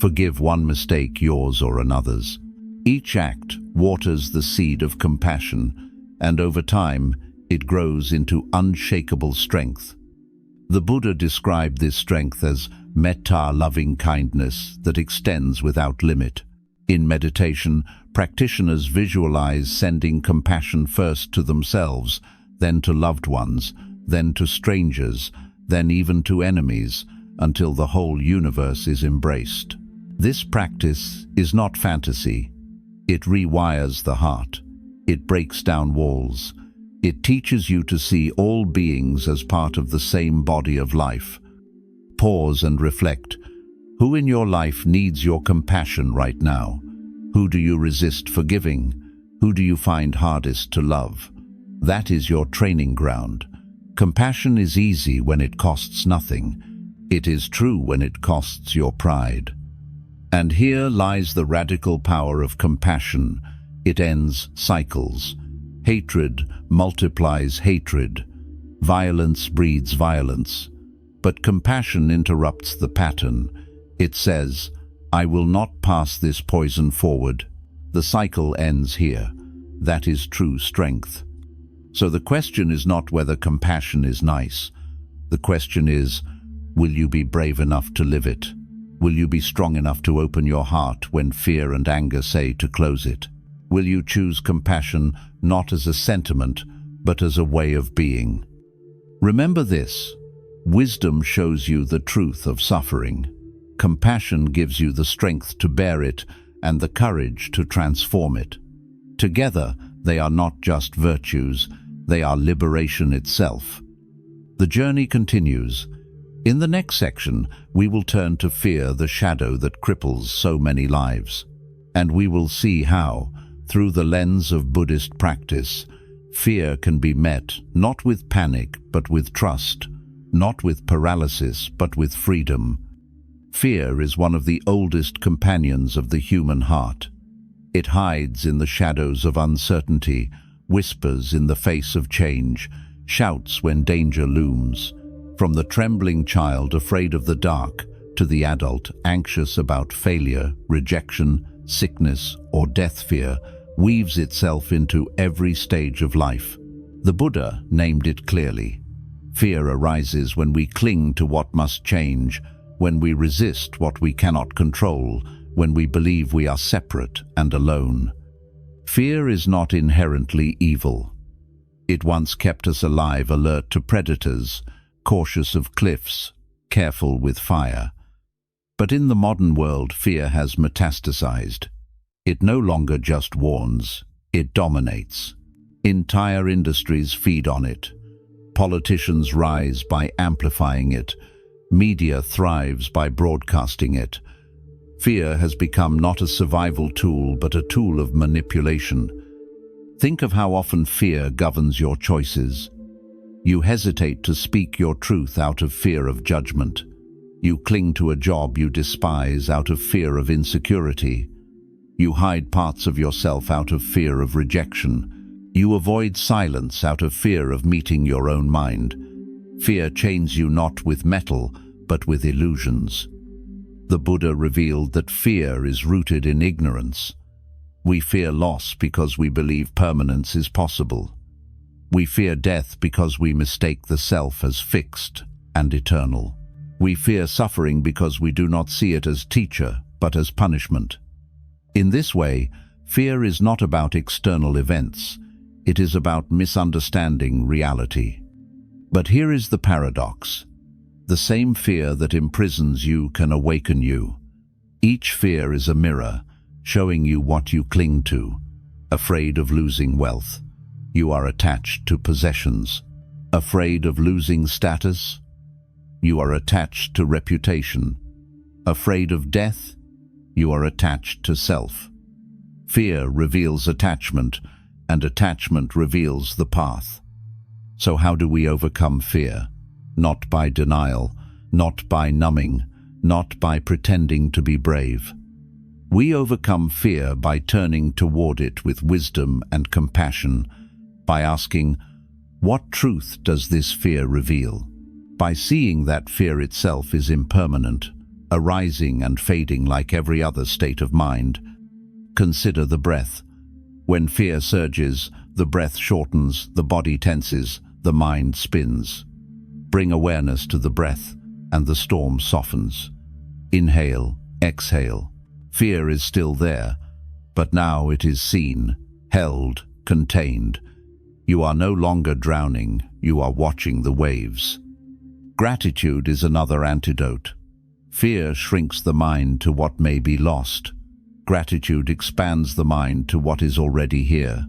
Forgive one mistake, yours or another's. Each act waters the seed of compassion, and over time, it grows into unshakable strength. The Buddha described this strength as metta, loving kindness that extends without limit. In meditation, practitioners visualize sending compassion first to themselves, then to loved ones, then to strangers, then even to enemies, until the whole universe is embraced. This practice is not fantasy. It rewires the heart. It breaks down walls. It teaches you to see all beings as part of the same body of life. Pause and reflect. Who in your life needs your compassion right now? Who do you resist forgiving? Who do you find hardest to love? That is your training ground. Compassion is easy when it costs nothing. It is true when it costs your pride. And here lies the radical power of compassion. It ends cycles. Hatred multiplies hatred. Violence breeds violence. But compassion interrupts the pattern. It says, I will not pass this poison forward. The cycle ends here. That is true strength. So the question is not whether compassion is nice. The question is, will you be brave enough to live it? Will you be strong enough to open your heart when fear and anger say to close it? Will you choose compassion not as a sentiment, but as a way of being. Remember this: wisdom shows you the truth of suffering. Compassion gives you the strength to bear it and the courage to transform it. Together, they are not just virtues, they are liberation itself. The journey continues. In the next section, we will turn to fear, the shadow that cripples so many lives. And we will see how, through the lens of Buddhist practice, fear can be met not with panic but with trust, not with paralysis but with freedom. Fear is one of the oldest companions of the human heart. It hides in the shadows of uncertainty, whispers in the face of change, shouts when danger looms. From the trembling child afraid of the dark to the adult anxious about failure, rejection, sickness, or death, fear weaves itself into every stage of life. The Buddha named it clearly. Fear arises when we cling to what must change, when we resist what we cannot control, when we believe we are separate and alone. Fear is not inherently evil. It once kept us alive, alert to predators, cautious of cliffs, careful with fire. But in the modern world, fear has metastasized. It no longer just warns, it dominates. Entire industries feed on it. Politicians rise by amplifying it. Media thrives by broadcasting it. Fear has become not a survival tool, but a tool of manipulation. Think of how often fear governs your choices. You hesitate to speak your truth out of fear of judgment. You cling to a job you despise out of fear of insecurity. You hide parts of yourself out of fear of rejection. You avoid silence out of fear of meeting your own mind. Fear chains you not with metal, but with illusions. The Buddha revealed that fear is rooted in ignorance. We fear loss because we believe permanence is possible. We fear death because we mistake the self as fixed and eternal. We fear suffering because we do not see it as teacher, but as punishment. In this way, fear is not about external events. It is about misunderstanding reality. But here is the paradox. The same fear that imprisons you can awaken you. Each fear is a mirror, showing you what you cling to. Afraid of losing wealth, you are attached to possessions. Afraid of losing status, you are attached to reputation. Afraid of death, you are attached to self. Fear reveals attachment, and attachment reveals the path. So how do we overcome fear? Not by denial, not by numbing, not by pretending to be brave. We overcome fear by turning toward it with wisdom and compassion, by asking, what truth does this fear reveal? By seeing that fear itself is impermanent, arising and fading like every other state of mind. Consider the breath. When fear surges, the breath shortens, the body tenses, the mind spins. Bring awareness to the breath, and the storm softens. Inhale, exhale. Fear is still there, but now it is seen, held, contained. You are no longer drowning, you are watching the waves. Gratitude is another antidote. Fear shrinks the mind to what may be lost. Gratitude expands the mind to what is already here.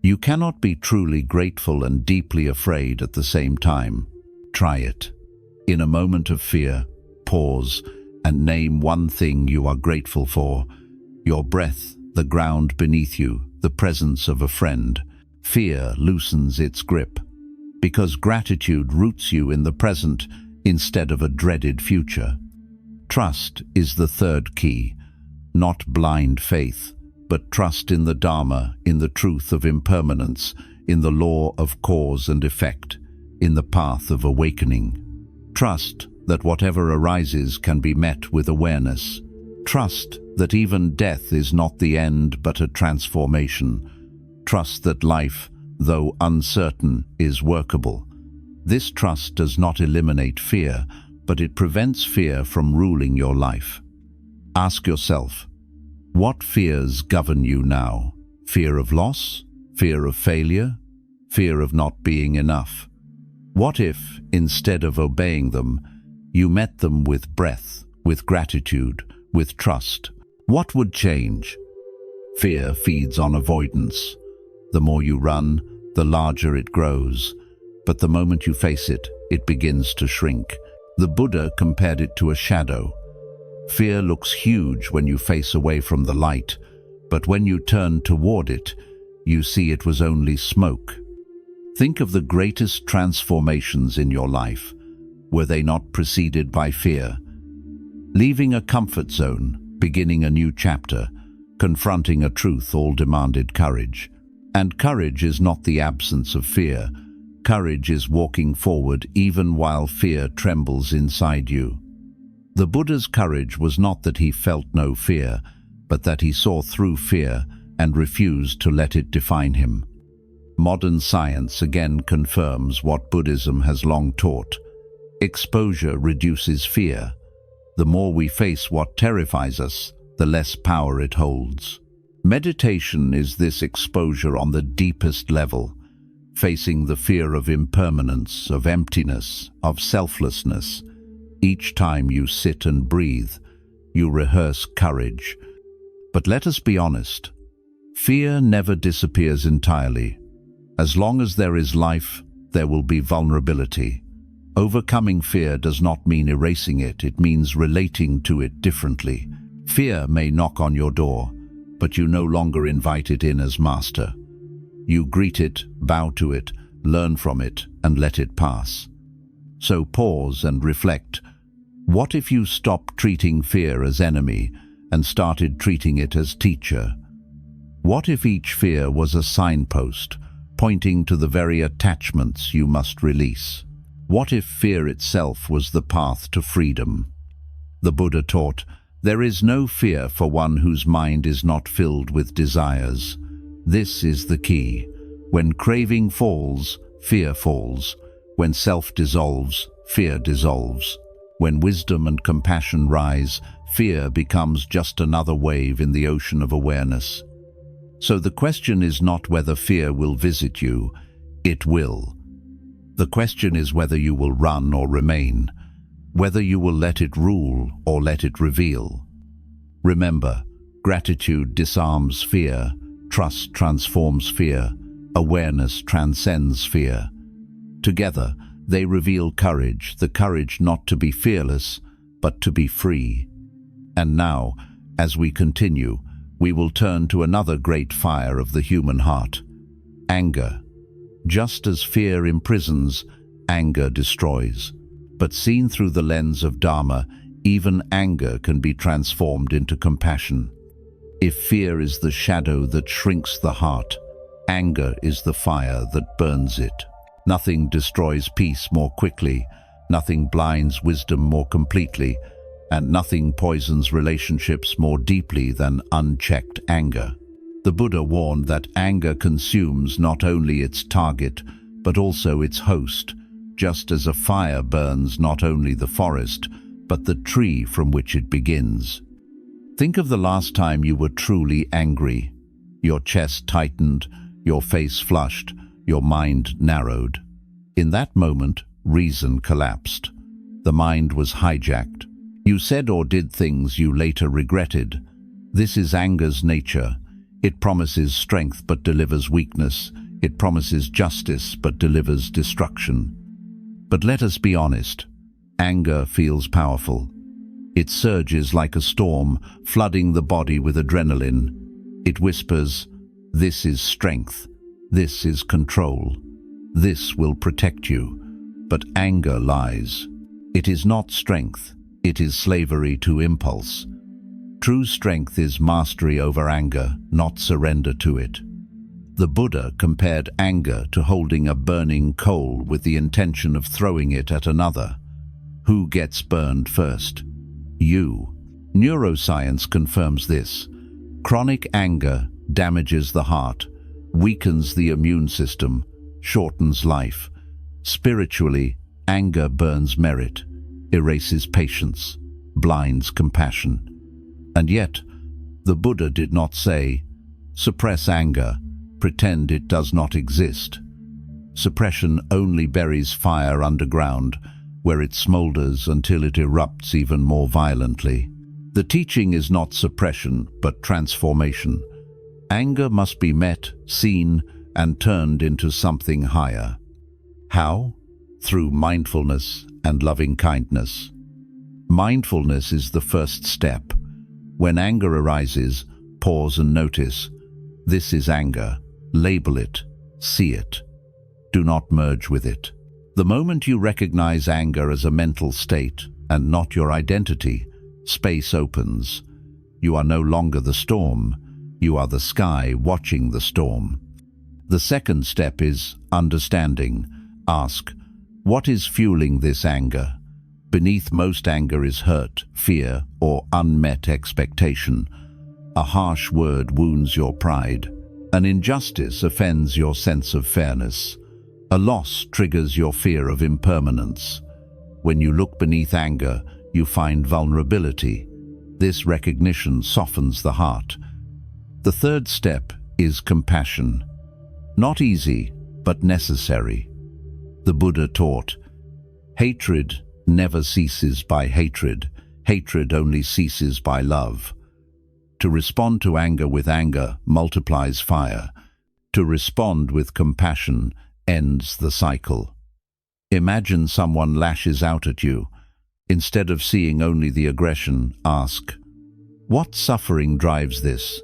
You cannot be truly grateful and deeply afraid at the same time. Try it. In a moment of fear, pause and name one thing you are grateful for. Your breath, the ground beneath you, the presence of a friend. Fear loosens its grip, because gratitude roots you in the present instead of a dreaded future. Trust is the third key, not blind faith, but trust in the Dharma, in the truth of impermanence, in the law of cause and effect, in the path of awakening. Trust that whatever arises can be met with awareness. Trust that even death is not the end but a transformation. Trust that life, though uncertain, is workable. This trust does not eliminate fear, but it prevents fear from ruling your life. Ask yourself, what fears govern you now? Fear of loss? Fear of failure? fear of not being enough. What if, instead of obeying them, you met them with breath, with gratitude, with trust? What would change? Fear feeds on avoidance. The more you run, the larger it grows. But the moment you face it, it begins to shrink. The Buddha compared it to a shadow. Fear looks huge when you face away from the light, but when you turn toward it, you see it was only smoke. Think of the greatest transformations in your life. Were they not preceded by fear? Leaving a comfort zone, beginning a new chapter, confronting a truth all demanded courage. And courage is not the absence of fear. Courage is walking forward even while fear trembles inside you. The Buddha's courage was not that he felt no fear, but that he saw through fear and refused to let it define him. Modern science again confirms what Buddhism has long taught. Exposure reduces fear. The more we face what terrifies us, the less power it holds. Meditation is this exposure on the deepest level, facing the fear of impermanence, of emptiness, of selflessness. Each time you sit and breathe, you rehearse courage. But let us be honest, fear never disappears entirely. As long as there is life, there will be vulnerability. Overcoming fear does not mean erasing it, it means relating to it differently. Fear may knock on your door, but you no longer invite it in as master. You greet it, bow to it, learn from it, and let it pass. So pause and reflect. What if you stopped treating fear as enemy and started treating it as teacher? What if each fear was a signpost, pointing to the very attachments you must release? What if fear itself was the path to freedom? The Buddha taught, there is no fear for one whose mind is not filled with desires. This is the key. When craving falls, fear falls. When self dissolves, fear dissolves. When wisdom and compassion rise, fear becomes just another wave in the ocean of awareness. So the question is not whether fear will visit you, it will. The question is whether you will run or remain, whether you will let it rule or let it reveal. Remember, gratitude disarms fear, trust transforms fear, awareness transcends fear. Together, they reveal courage, the courage not to be fearless, but to be free. And now, as we continue, we will turn to another great fire of the human heart, anger. Just as fear imprisons, anger destroys. But seen through the lens of Dharma, even anger can be transformed into compassion. If fear is the shadow that shrinks the heart, anger is the fire that burns it. Nothing destroys peace more quickly, nothing blinds wisdom more completely, and nothing poisons relationships more deeply than unchecked anger. The Buddha warned that anger consumes not only its target, but also its host, just as a fire burns not only the forest, but the tree from which it begins. Think of the last time you were truly angry. Your chest tightened, your face flushed, your mind narrowed. In that moment, reason collapsed. The mind was hijacked. You said or did things you later regretted. This is anger's nature. It promises strength but delivers weakness. It promises justice but delivers destruction. But let us be honest. Anger feels powerful. It surges like a storm, flooding the body with adrenaline. It whispers, "This is strength. This is control. This will protect you." But anger lies. It is not strength. It is slavery to impulse. True strength is mastery over anger, not surrender to it. The Buddha compared anger to holding a burning coal with the intention of throwing it at another. Who gets burned first? You. Neuroscience confirms this. Chronic anger damages the heart, weakens the immune system, shortens life. Spiritually, anger burns merit, erases patience, blinds compassion. And yet, the Buddha did not say, suppress anger, pretend it does not exist. Suppression only buries fire underground, where it smolders until it erupts even more violently. The teaching is not suppression, but transformation. Anger must be met, seen, and turned into something higher. How? Through mindfulness and loving kindness. Mindfulness is the first step. When anger arises, pause and notice. This is anger. Label it. See it. Do not merge with it. The moment you recognize anger as a mental state and not your identity, space opens. You are no longer the storm. You are the sky watching the storm. The second step is understanding. Ask, what is fueling this anger? Beneath most anger is hurt, fear, or unmet expectation. A harsh word wounds your pride. An injustice offends your sense of fairness. A loss triggers your fear of impermanence. When you look beneath anger, you find vulnerability. This recognition softens the heart. The third step is compassion. Not easy, but necessary. The Buddha taught, hatred never ceases by hatred. Hatred only ceases by love. To respond to anger with anger multiplies fire. To respond with compassion ends the cycle. Imagine someone lashes out at you. Instead of seeing only the aggression, ask, what suffering drives this?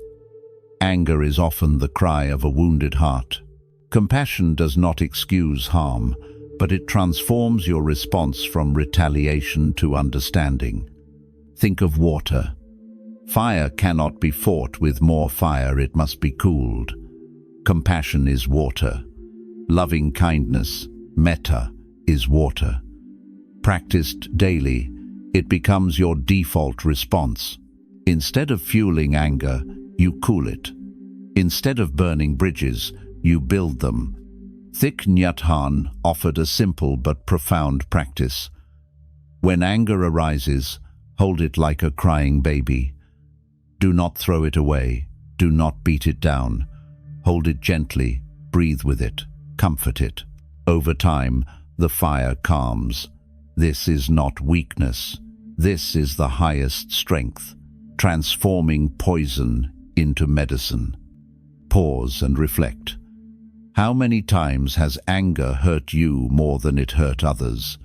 Anger is often the cry of a wounded heart. Compassion does not excuse harm, but it transforms your response from retaliation to understanding. Think of water. Fire cannot be fought with more fire, it must be cooled. Compassion is water. Loving kindness, metta, is water. Practiced daily, it becomes your default response. Instead of fueling anger, you cool it. Instead of burning bridges, you build them. Thich Nhat Hanh offered a simple but profound practice. When anger arises, hold it like a crying baby. Do not throw it away. Do not beat it down. Hold it gently, breathe with it, comfort it. Over time, the fire calms. This is not weakness. This is the highest strength, transforming poison into medicine. Pause and reflect. How many times has anger hurt you more than it hurt others?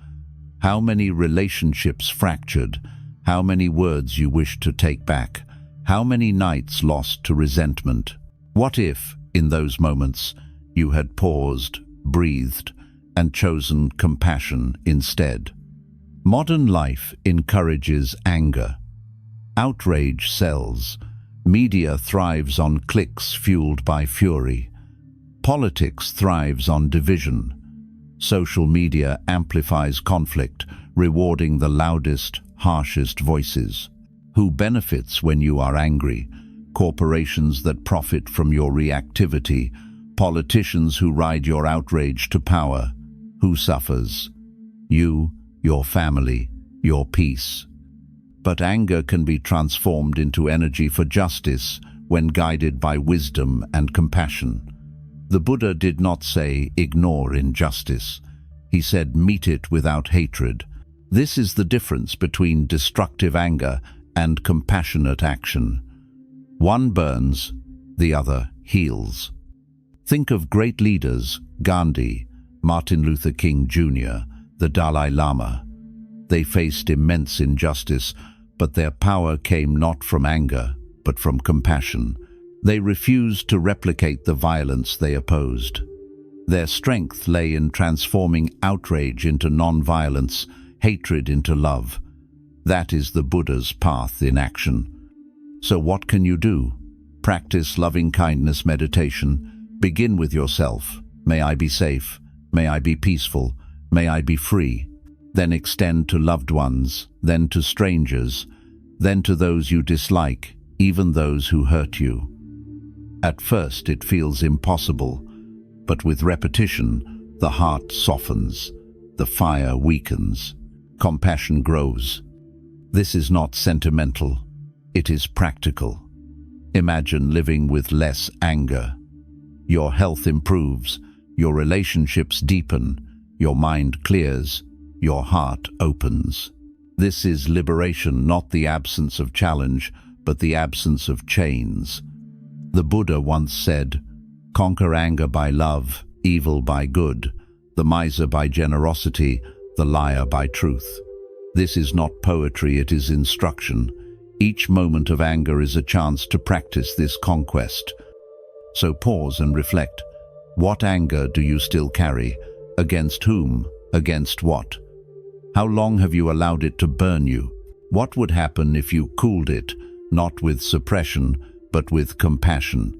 How many relationships fractured? How many words you wish to take back? How many nights lost to resentment? What if, in those moments, you had paused, breathed, and chosen compassion instead? Modern life encourages anger. Outrage sells. Media thrives on clicks fueled by fury. Politics thrives on division. Social media amplifies conflict, rewarding the loudest, harshest voices. Who benefits when you are angry? Corporations that profit from your reactivity. Politicians who ride your outrage to power. Who suffers? You, your family, your peace. But anger can be transformed into energy for justice when guided by wisdom and compassion. The Buddha did not say, ignore injustice. He said, meet it without hatred. This is the difference between destructive anger and compassionate action. One burns, the other heals. Think of great leaders, Gandhi, Martin Luther King Jr., the Dalai Lama. They faced immense injustice, but their power came not from anger, but from compassion. They refused to replicate the violence they opposed. Their strength lay in transforming outrage into non-violence, hatred into love. That is the Buddha's path in action. So what can you do? Practice loving-kindness meditation. Begin with yourself. May I be safe. May I be peaceful. May I be free. Then extend to loved ones, then to strangers, then to those you dislike, even those who hurt you. At first it feels impossible, but with repetition, the heart softens, the fire weakens, compassion grows. This is not sentimental, it is practical. Imagine living with less anger. Your health improves, your relationships deepen, your mind clears, your heart opens. This is liberation, not the absence of challenge, but the absence of chains. The Buddha once said, "Conquer anger by love, evil by good, the miser by generosity, the liar by truth." This is not poetry, it is instruction. Each moment of anger is a chance to practice this conquest. So pause and reflect. What anger do you still carry? Against whom? Against what? How long have you allowed it to burn you? What would happen if you cooled it, not with suppression, but with compassion?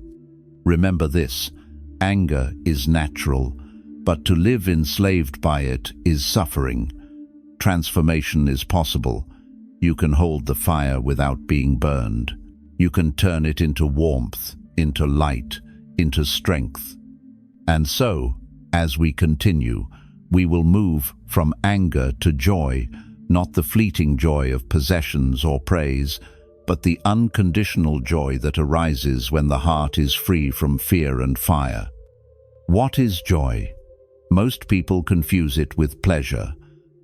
Remember this, anger is natural, but to live enslaved by it is suffering. Transformation is possible. You can hold the fire without being burned. You can turn it into warmth, into light, into strength. And so, as we continue, we will move from anger to joy, not the fleeting joy of possessions or praise, but the unconditional joy that arises when the heart is free from fear and fire. What is joy? Most people confuse it with pleasure.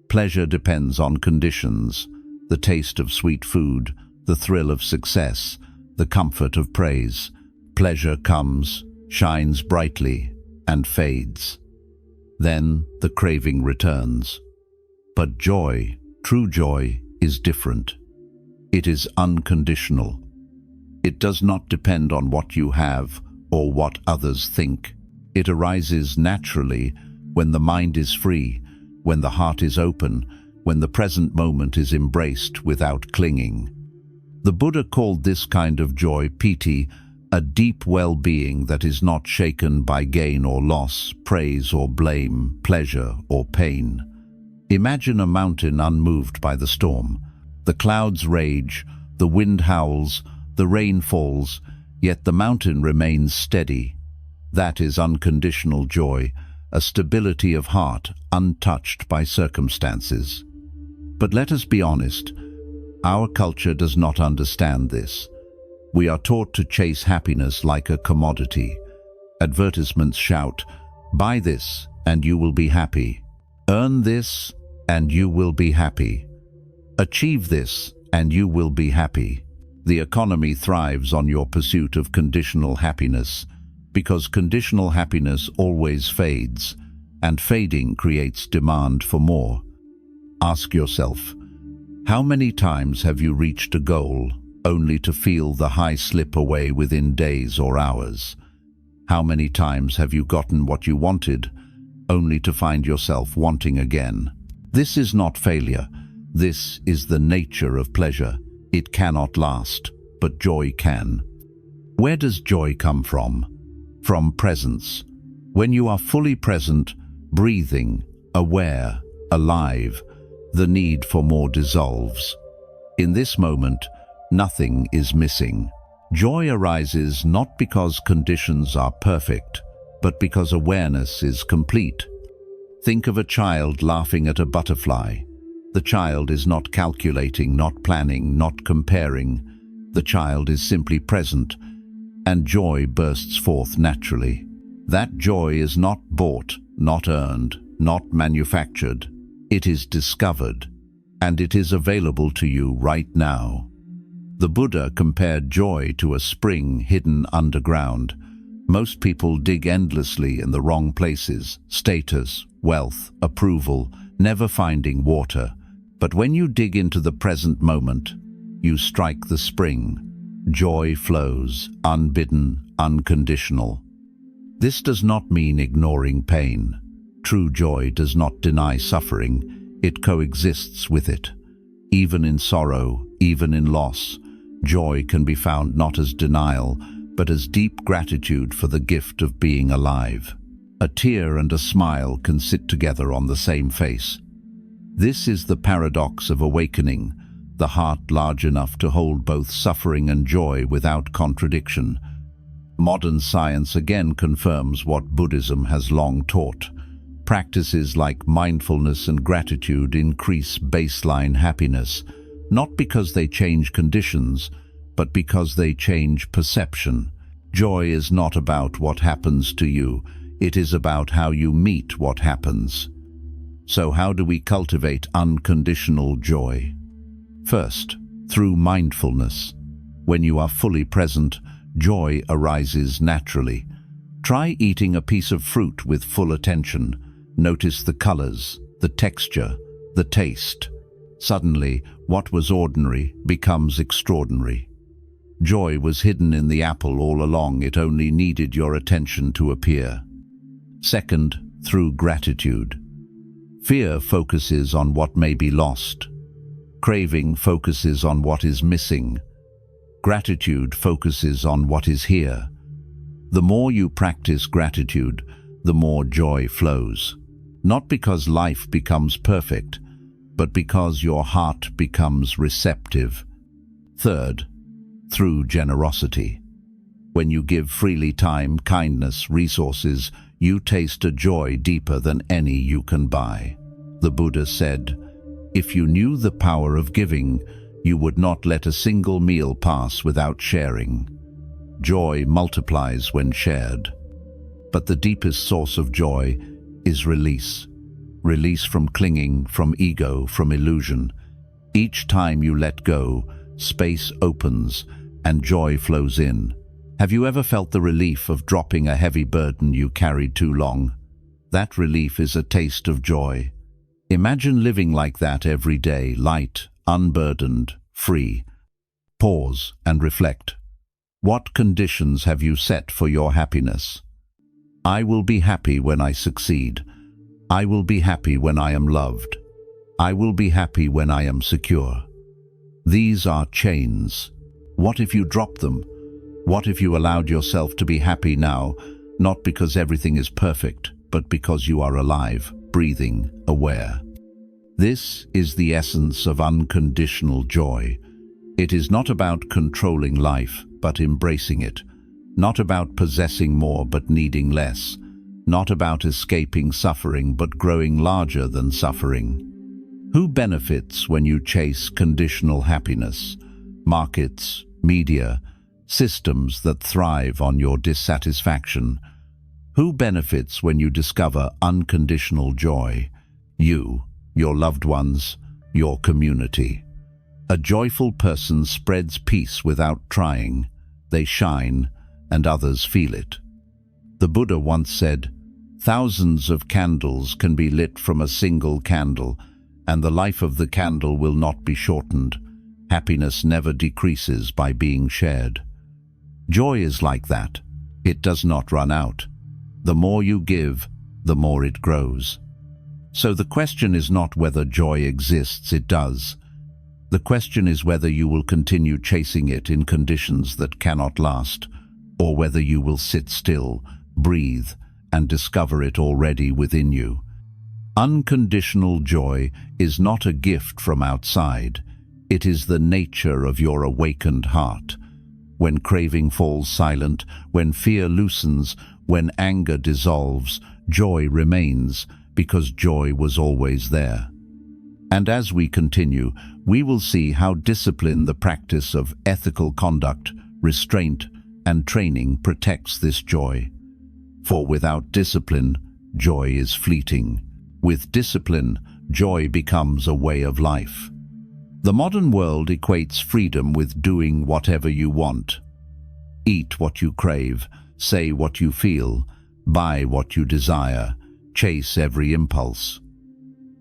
Pleasure depends on conditions, the taste of sweet food, the thrill of success, the comfort of praise. Pleasure comes, shines brightly, and fades. Then the craving returns. But joy, true joy, is different. It is unconditional. It does not depend on what you have or what others think. It arises naturally when the mind is free, when the heart is open, when the present moment is embraced without clinging. The Buddha called this kind of joy piti, a deep well-being that is not shaken by gain or loss, praise or blame, pleasure or pain. Imagine a mountain unmoved by the storm. The clouds rage, the wind howls, the rain falls, yet the mountain remains steady. That is unconditional joy, a stability of heart untouched by circumstances. But let us be honest, our culture does not understand this. We are taught to chase happiness like a commodity. Advertisements shout, "Buy this and you will be happy. Earn this and you will be happy. Achieve this and you will be happy." The economy thrives on your pursuit of conditional happiness, because conditional happiness always fades, and fading creates demand for more. Ask yourself, how many times have you reached a goal only to feel the high slip away within days or hours? How many times have you gotten what you wanted, only to find yourself wanting again? This is not failure. This is the nature of pleasure. It cannot last, but joy can. Where does joy come from? From presence. When you are fully present, breathing, aware, alive, the need for more dissolves. In this moment, nothing is missing. Joy arises not because conditions are perfect, but because awareness is complete. Think of a child laughing at a butterfly. The child is not calculating, not planning, not comparing. The child is simply present, and joy bursts forth naturally. That joy is not bought, not earned, not manufactured. It is discovered, and it is available to you right now. The Buddha compared joy to a spring hidden underground. Most people dig endlessly in the wrong places, status, wealth, approval, never finding water. But when you dig into the present moment, you strike the spring. Joy flows, unbidden, unconditional. This does not mean ignoring pain. True joy does not deny suffering, it coexists with it. Even in sorrow, even in loss, joy can be found not as denial, but as deep gratitude for the gift of being alive. A tear and a smile can sit together on the same face. This is the paradox of awakening, the heart large enough to hold both suffering and joy without contradiction. Modern science again confirms what Buddhism has long taught. Practices like mindfulness and gratitude increase baseline happiness, not because they change conditions, but because they change perception. Joy is not about what happens to you, It is about how you meet what happens. So how do we cultivate unconditional joy? First, through mindfulness. When you are fully present, joy arises naturally. Try eating a piece of fruit with full attention. Notice the colors, the texture, the taste. Suddenly, what was ordinary becomes extraordinary. Joy was hidden in the apple all along, it only needed your attention to appear. Second, through gratitude. Fear focuses on what may be lost. Craving focuses on what is missing. Gratitude focuses on what is here. The more you practice gratitude, the more joy flows. Not because life becomes perfect, but because your heart becomes receptive. Third, through generosity. When you give freely time, kindness, resources, you taste a joy deeper than any you can buy. The Buddha said, "If you knew the power of giving, you would not let a single meal pass without sharing." Joy multiplies when shared. But the deepest source of joy is release. Release from clinging, from ego, from illusion. Each time you let go, space opens and joy flows in. Have you ever felt the relief of dropping a heavy burden you carried too long? That relief is a taste of joy. Imagine living like that every day, light, unburdened, free. Pause and reflect. What conditions have you set for your happiness? I will be happy when I succeed. I will be happy when I am loved. I will be happy when I am secure. These are chains. What if you drop them? What if you allowed yourself to be happy now, not because everything is perfect, but because you are alive, breathing, aware? This is the essence of unconditional joy. It is not about controlling life, but embracing it. Not about possessing more, but needing less. Not about escaping suffering, but growing larger than suffering. Who benefits when you chase conditional happiness? Markets, media, systems that thrive on your dissatisfaction. Who benefits when you discover unconditional joy? You, your loved ones, your community. A joyful person spreads peace without trying. They shine, and others feel it. The Buddha once said, "Thousands of candles can be lit from a single candle, and the life of the candle will not be shortened. Happiness never decreases by being shared." Joy is like that. It does not run out. The more you give, the more it grows. So the question is not whether joy exists, it does. The question is whether you will continue chasing it in conditions that cannot last, or whether you will sit still, breathe, and discover it already within you. Unconditional joy is not a gift from outside. It is the nature of your awakened heart. When craving falls silent, when fear loosens, when anger dissolves, joy remains, because joy was always there. And as we continue, we will see how discipline, the practice of ethical conduct, restraint, and training protects this joy. For without discipline, joy is fleeting. With discipline, joy becomes a way of life. The modern world equates freedom with doing whatever you want. Eat what you crave, say what you feel, buy what you desire, chase every impulse.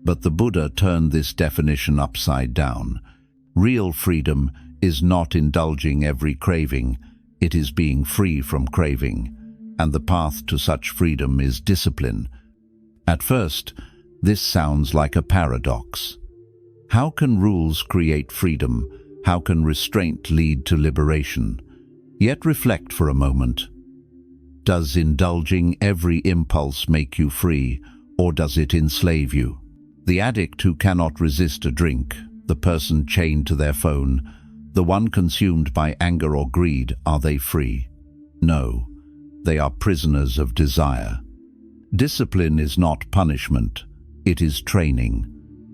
But the Buddha turned this definition upside down. Real freedom is not indulging every craving, it is being free from craving. And the path to such freedom is discipline. At first, this sounds like a paradox. How can rules create freedom? How can restraint lead to liberation? Yet reflect for a moment. Does indulging every impulse make you free, or does it enslave you? The addict who cannot resist a drink, the person chained to their phone, the one consumed by anger or greed, are they free? No, they are prisoners of desire. Discipline is not punishment, it is training.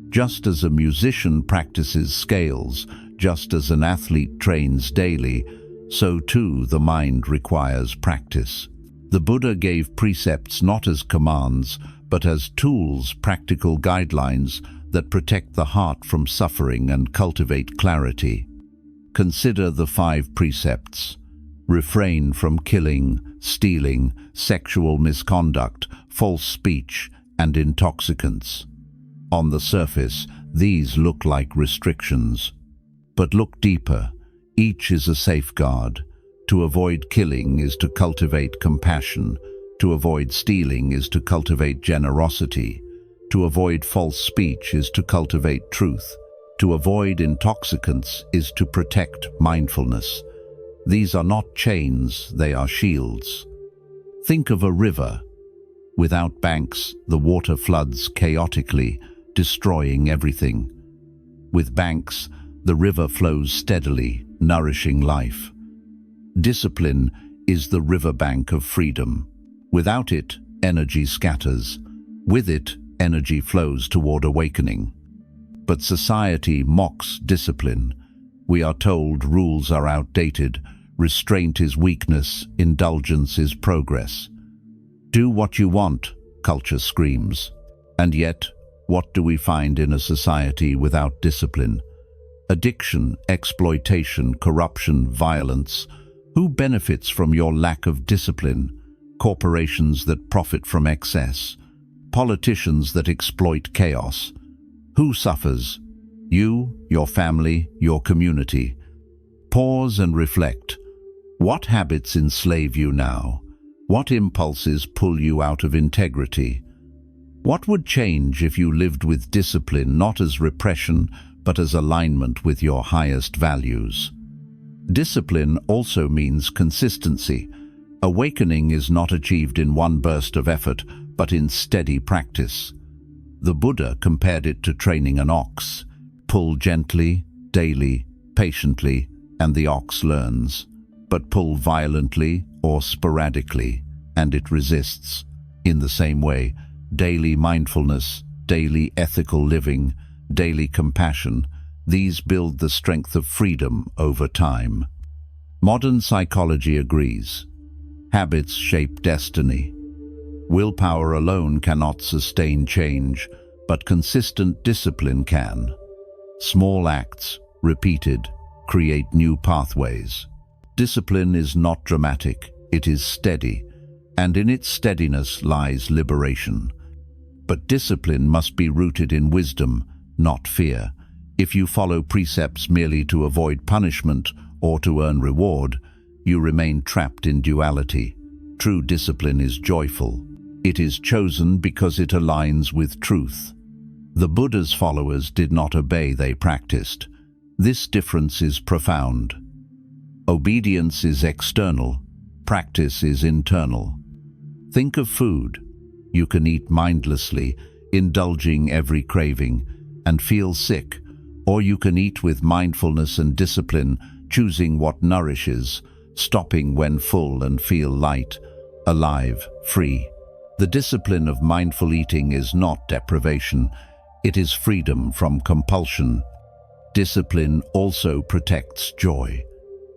Just as a musician practices scales, just as an athlete trains daily, so too the mind requires practice. The Buddha gave precepts not as commands, but as tools, practical guidelines that protect the heart from suffering and cultivate clarity. Consider the 5 precepts. Refrain from killing, stealing, sexual misconduct, false speech, and intoxicants. On the surface, these look like restrictions. But look deeper. Each is a safeguard. To avoid killing is to cultivate compassion. To avoid stealing is to cultivate generosity. To avoid false speech is to cultivate truth. To avoid intoxicants is to protect mindfulness. These are not chains, they are shields. Think of a river. Without banks, the water floods chaotically, destroying everything. With banks, the river flows steadily, nourishing life. Discipline is the riverbank of freedom. Without it, energy scatters. With it, energy flows toward awakening. But society mocks discipline. We are told rules are outdated, restraint is weakness, indulgence is progress. Do what you want, culture screams. And yet, what do we find in a society without discipline? Addiction, exploitation, corruption, violence. Who benefits from your lack of discipline? Corporations that profit from excess. Politicians that exploit chaos. Who suffers? You, your family, your community. Pause and reflect. What habits enslave you now? What impulses pull you out of integrity? What would change if you lived with discipline not as repression, but as alignment with your highest values? Discipline also means consistency. Awakening is not achieved in one burst of effort, but in steady practice. The Buddha compared it to training an ox. Pull gently, daily, patiently, and the ox learns. But pull violently or sporadically, and it resists. In the same way, daily mindfulness, daily ethical living, daily compassion, these build the strength of freedom over time. Modern psychology agrees. Habits shape destiny. Willpower alone cannot sustain change, but consistent discipline can. Small acts, repeated, create new pathways. Discipline is not dramatic, it is steady, and in its steadiness lies liberation. But discipline must be rooted in wisdom, not fear. If you follow precepts merely to avoid punishment or to earn reward, you remain trapped in duality. True discipline is joyful. It is chosen because it aligns with truth. The Buddha's followers did not obey, they practiced. This difference is profound. Obedience is external, practice is internal. Think of food. You can eat mindlessly, indulging every craving, and feel sick, or you can eat with mindfulness and discipline, choosing what nourishes, stopping when full and feel light, alive, free. The discipline of mindful eating is not deprivation, it is freedom from compulsion. Discipline also protects joy.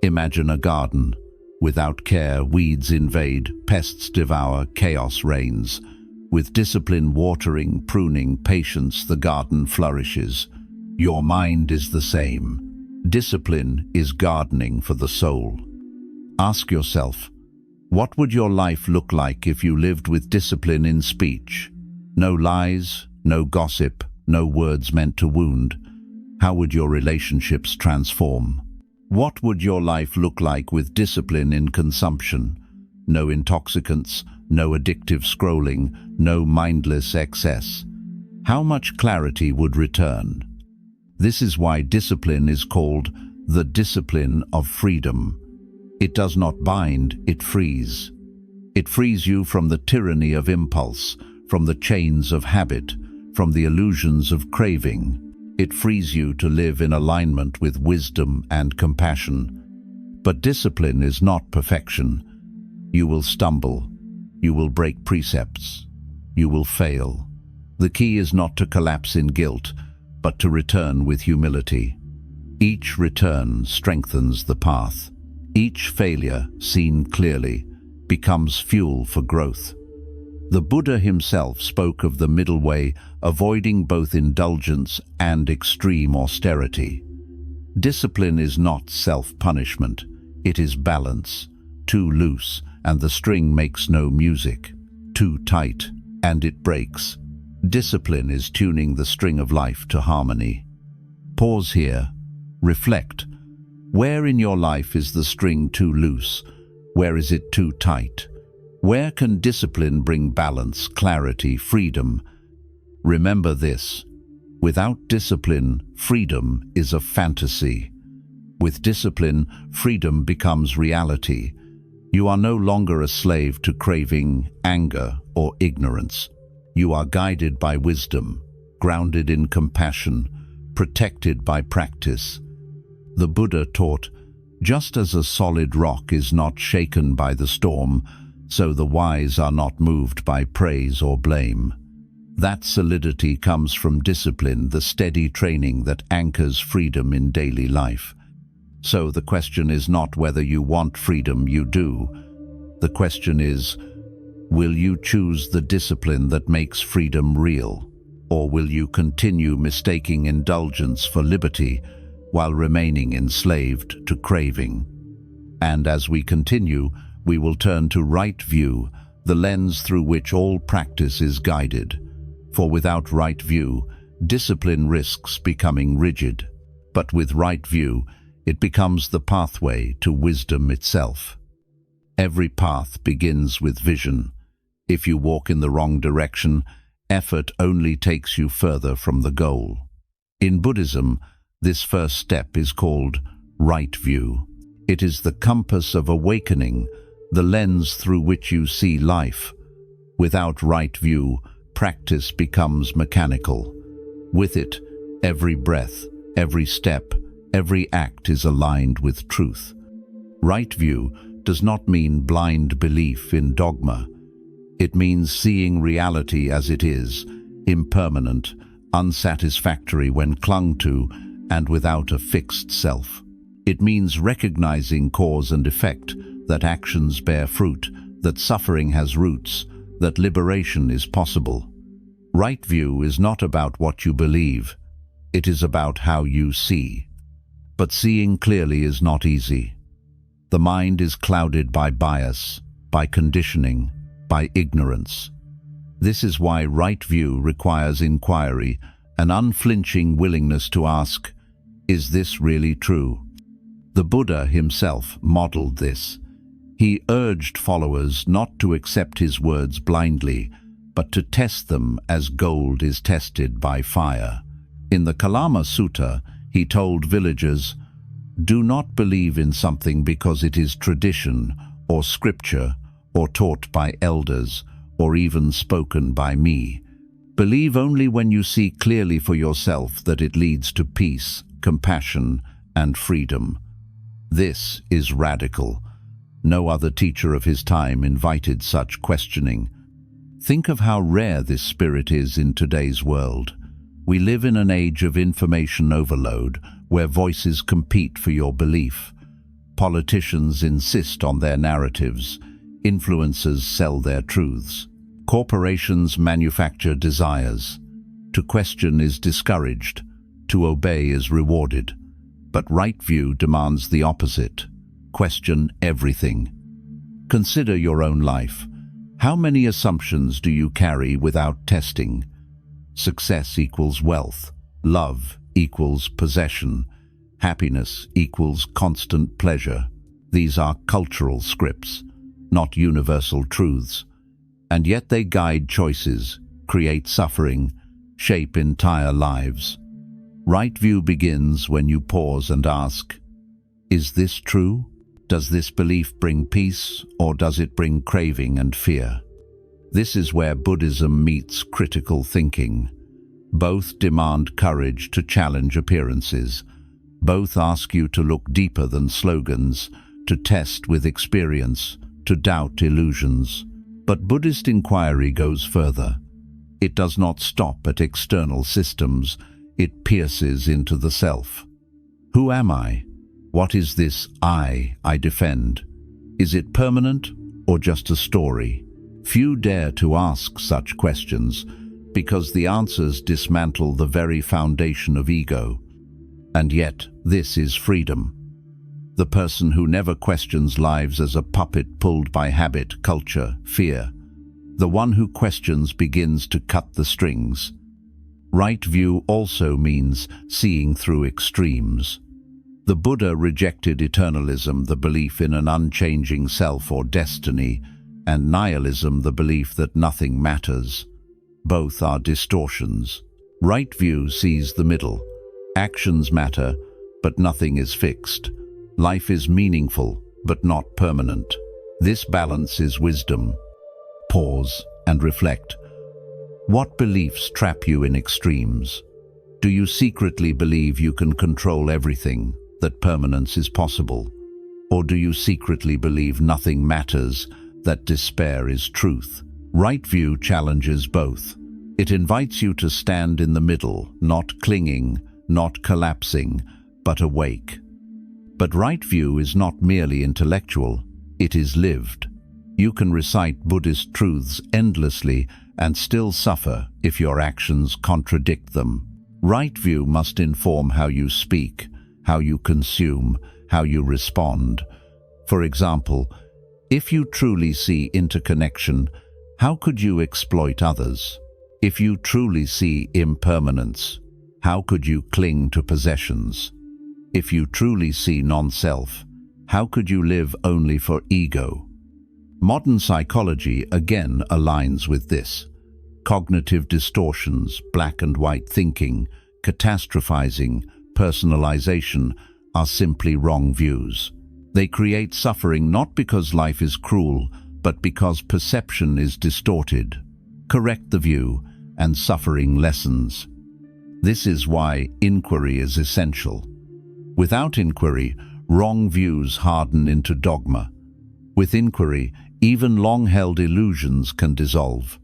Imagine a garden. Without care, weeds invade, pests devour, chaos reigns. With discipline, watering, pruning, patience, the garden flourishes. Your mind is the same. Discipline is gardening for the soul. Ask yourself, what would your life look like if you lived with discipline in speech? No lies, no gossip, no words meant to wound. How would your relationships transform? What would your life look like with discipline in consumption? No intoxicants, no addictive scrolling, no mindless excess. How much clarity would return? This is why discipline is called the discipline of freedom. It does not bind, it frees. It frees you from the tyranny of impulse, from the chains of habit, from the illusions of craving. It frees you to live in alignment with wisdom and compassion. But discipline is not perfection. You will stumble. You will break precepts. You will fail. The key is not to collapse in guilt, but to return with humility. Each return strengthens the path. Each failure, seen clearly, becomes fuel for growth. The Buddha himself spoke of the middle way, avoiding both indulgence and extreme austerity. Discipline is not self-punishment, it is balance. Too loose, and the string makes no music. Too tight, and it breaks. Discipline is tuning the string of life to harmony. Pause here. Reflect. Where in your life is the string too loose? Where is it too tight? Where can discipline bring balance, clarity, freedom? Remember this. Without discipline, freedom is a fantasy. With discipline, freedom becomes reality. You are no longer a slave to craving, anger, or ignorance. You are guided by wisdom, grounded in compassion, protected by practice. The Buddha taught, just as a solid rock is not shaken by the storm, so the wise are not moved by praise or blame. That solidity comes from discipline, the steady training that anchors freedom in daily life. So the question is not whether you want freedom, you do. The question is, will you choose the discipline that makes freedom real? Or will you continue mistaking indulgence for liberty while remaining enslaved to craving? And as we continue, we will turn to right view, the lens through which all practice is guided. For without right view, discipline risks becoming rigid. But with right view, it becomes the pathway to wisdom itself. Every path begins with vision. If you walk in the wrong direction, effort only takes you further from the goal. In Buddhism, this first step is called right view. It is the compass of awakening, the lens through which you see life. Without right view, practice becomes mechanical. With it, every breath, every step, every act is aligned with truth. Right view does not mean blind belief in dogma. It means seeing reality as it is, impermanent, unsatisfactory when clung to, and without a fixed self. It means recognizing cause and effect, that actions bear fruit, that suffering has roots, that liberation is possible. Right view is not about what you believe, it is about how you see. But seeing clearly is not easy. The mind is clouded by bias, by conditioning, by ignorance. This is why right view requires inquiry, an unflinching willingness to ask, is this really true? The Buddha himself modeled this. He urged followers not to accept his words blindly, but to test them as gold is tested by fire. In the Kalama Sutta, he told villagers, do not believe in something because it is tradition or scripture or taught by elders or even spoken by me. Believe only when you see clearly for yourself that it leads to peace, compassion, and freedom. This is radical. No other teacher of his time invited such questioning. Think of how rare this spirit is in today's world. We live in an age of information overload, where voices compete for your belief. Politicians insist on their narratives. Influencers sell their truths. Corporations manufacture desires. To question is discouraged. To obey is rewarded. But right view demands the opposite. Question everything. Consider your own life. How many assumptions do you carry without testing? Success equals wealth. Love equals possession. Happiness equals constant pleasure. These are cultural scripts, not universal truths. And yet they guide choices, create suffering, shape entire lives. Right view begins when you pause and ask, is this true? Does this belief bring peace, or does it bring craving and fear? This is where Buddhism meets critical thinking. Both demand courage to challenge appearances. Both ask you to look deeper than slogans, to test with experience, to doubt illusions. But Buddhist inquiry goes further. It does not stop at external systems, it pierces into the self. Who am I? What is this I defend? Is it permanent or just a story? Few dare to ask such questions because the answers dismantle the very foundation of ego. And yet, this is freedom. The person who never questions lives as a puppet pulled by habit, culture, fear. The one who questions begins to cut the strings. Right view also means seeing through extremes. The Buddha rejected eternalism, the belief in an unchanging self or destiny, and nihilism, the belief that nothing matters. Both are distortions. Right view sees the middle. Actions matter, but nothing is fixed. Life is meaningful, but not permanent. This balance is wisdom. Pause and reflect. What beliefs trap you in extremes? Do you secretly believe you can control everything, that permanence is possible? Or do you secretly believe nothing matters, that despair is truth? Right view challenges both. It invites you to stand in the middle, not clinging, not collapsing, but awake. But right view is not merely intellectual, it is lived. You can recite Buddhist truths endlessly and still suffer if your actions contradict them. Right view must inform how you speak, how you consume, how you respond. For example, if you truly see interconnection, how could you exploit others? If you truly see impermanence, how could you cling to possessions? If you truly see non-self, how could you live only for ego? Modern psychology again aligns with this. Cognitive distortions, black and white thinking, catastrophizing, personalization are simply wrong views. They create suffering not because life is cruel, but because perception is distorted. Correct the view, and suffering lessens. This is why inquiry is essential. Without inquiry, wrong views harden into dogma. With inquiry, even long-held illusions can dissolve.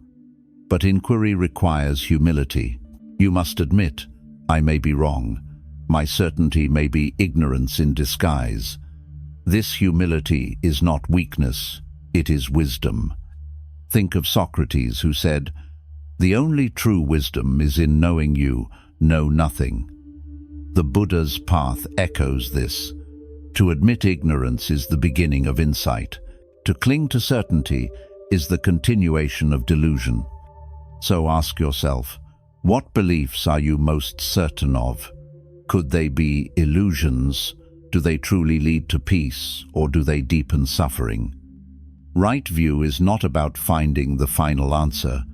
But inquiry requires humility. You must admit, I may be wrong. My certainty may be ignorance in disguise. This humility is not weakness, it is wisdom. Think of Socrates, who said, "The only true wisdom is in knowing you know nothing." The Buddha's path echoes this. To admit ignorance is the beginning of insight. To cling to certainty is the continuation of delusion. So ask yourself, what beliefs are you most certain of? Could they be illusions? Do they truly lead to peace, or do they deepen suffering? Right view is not about finding the final answer.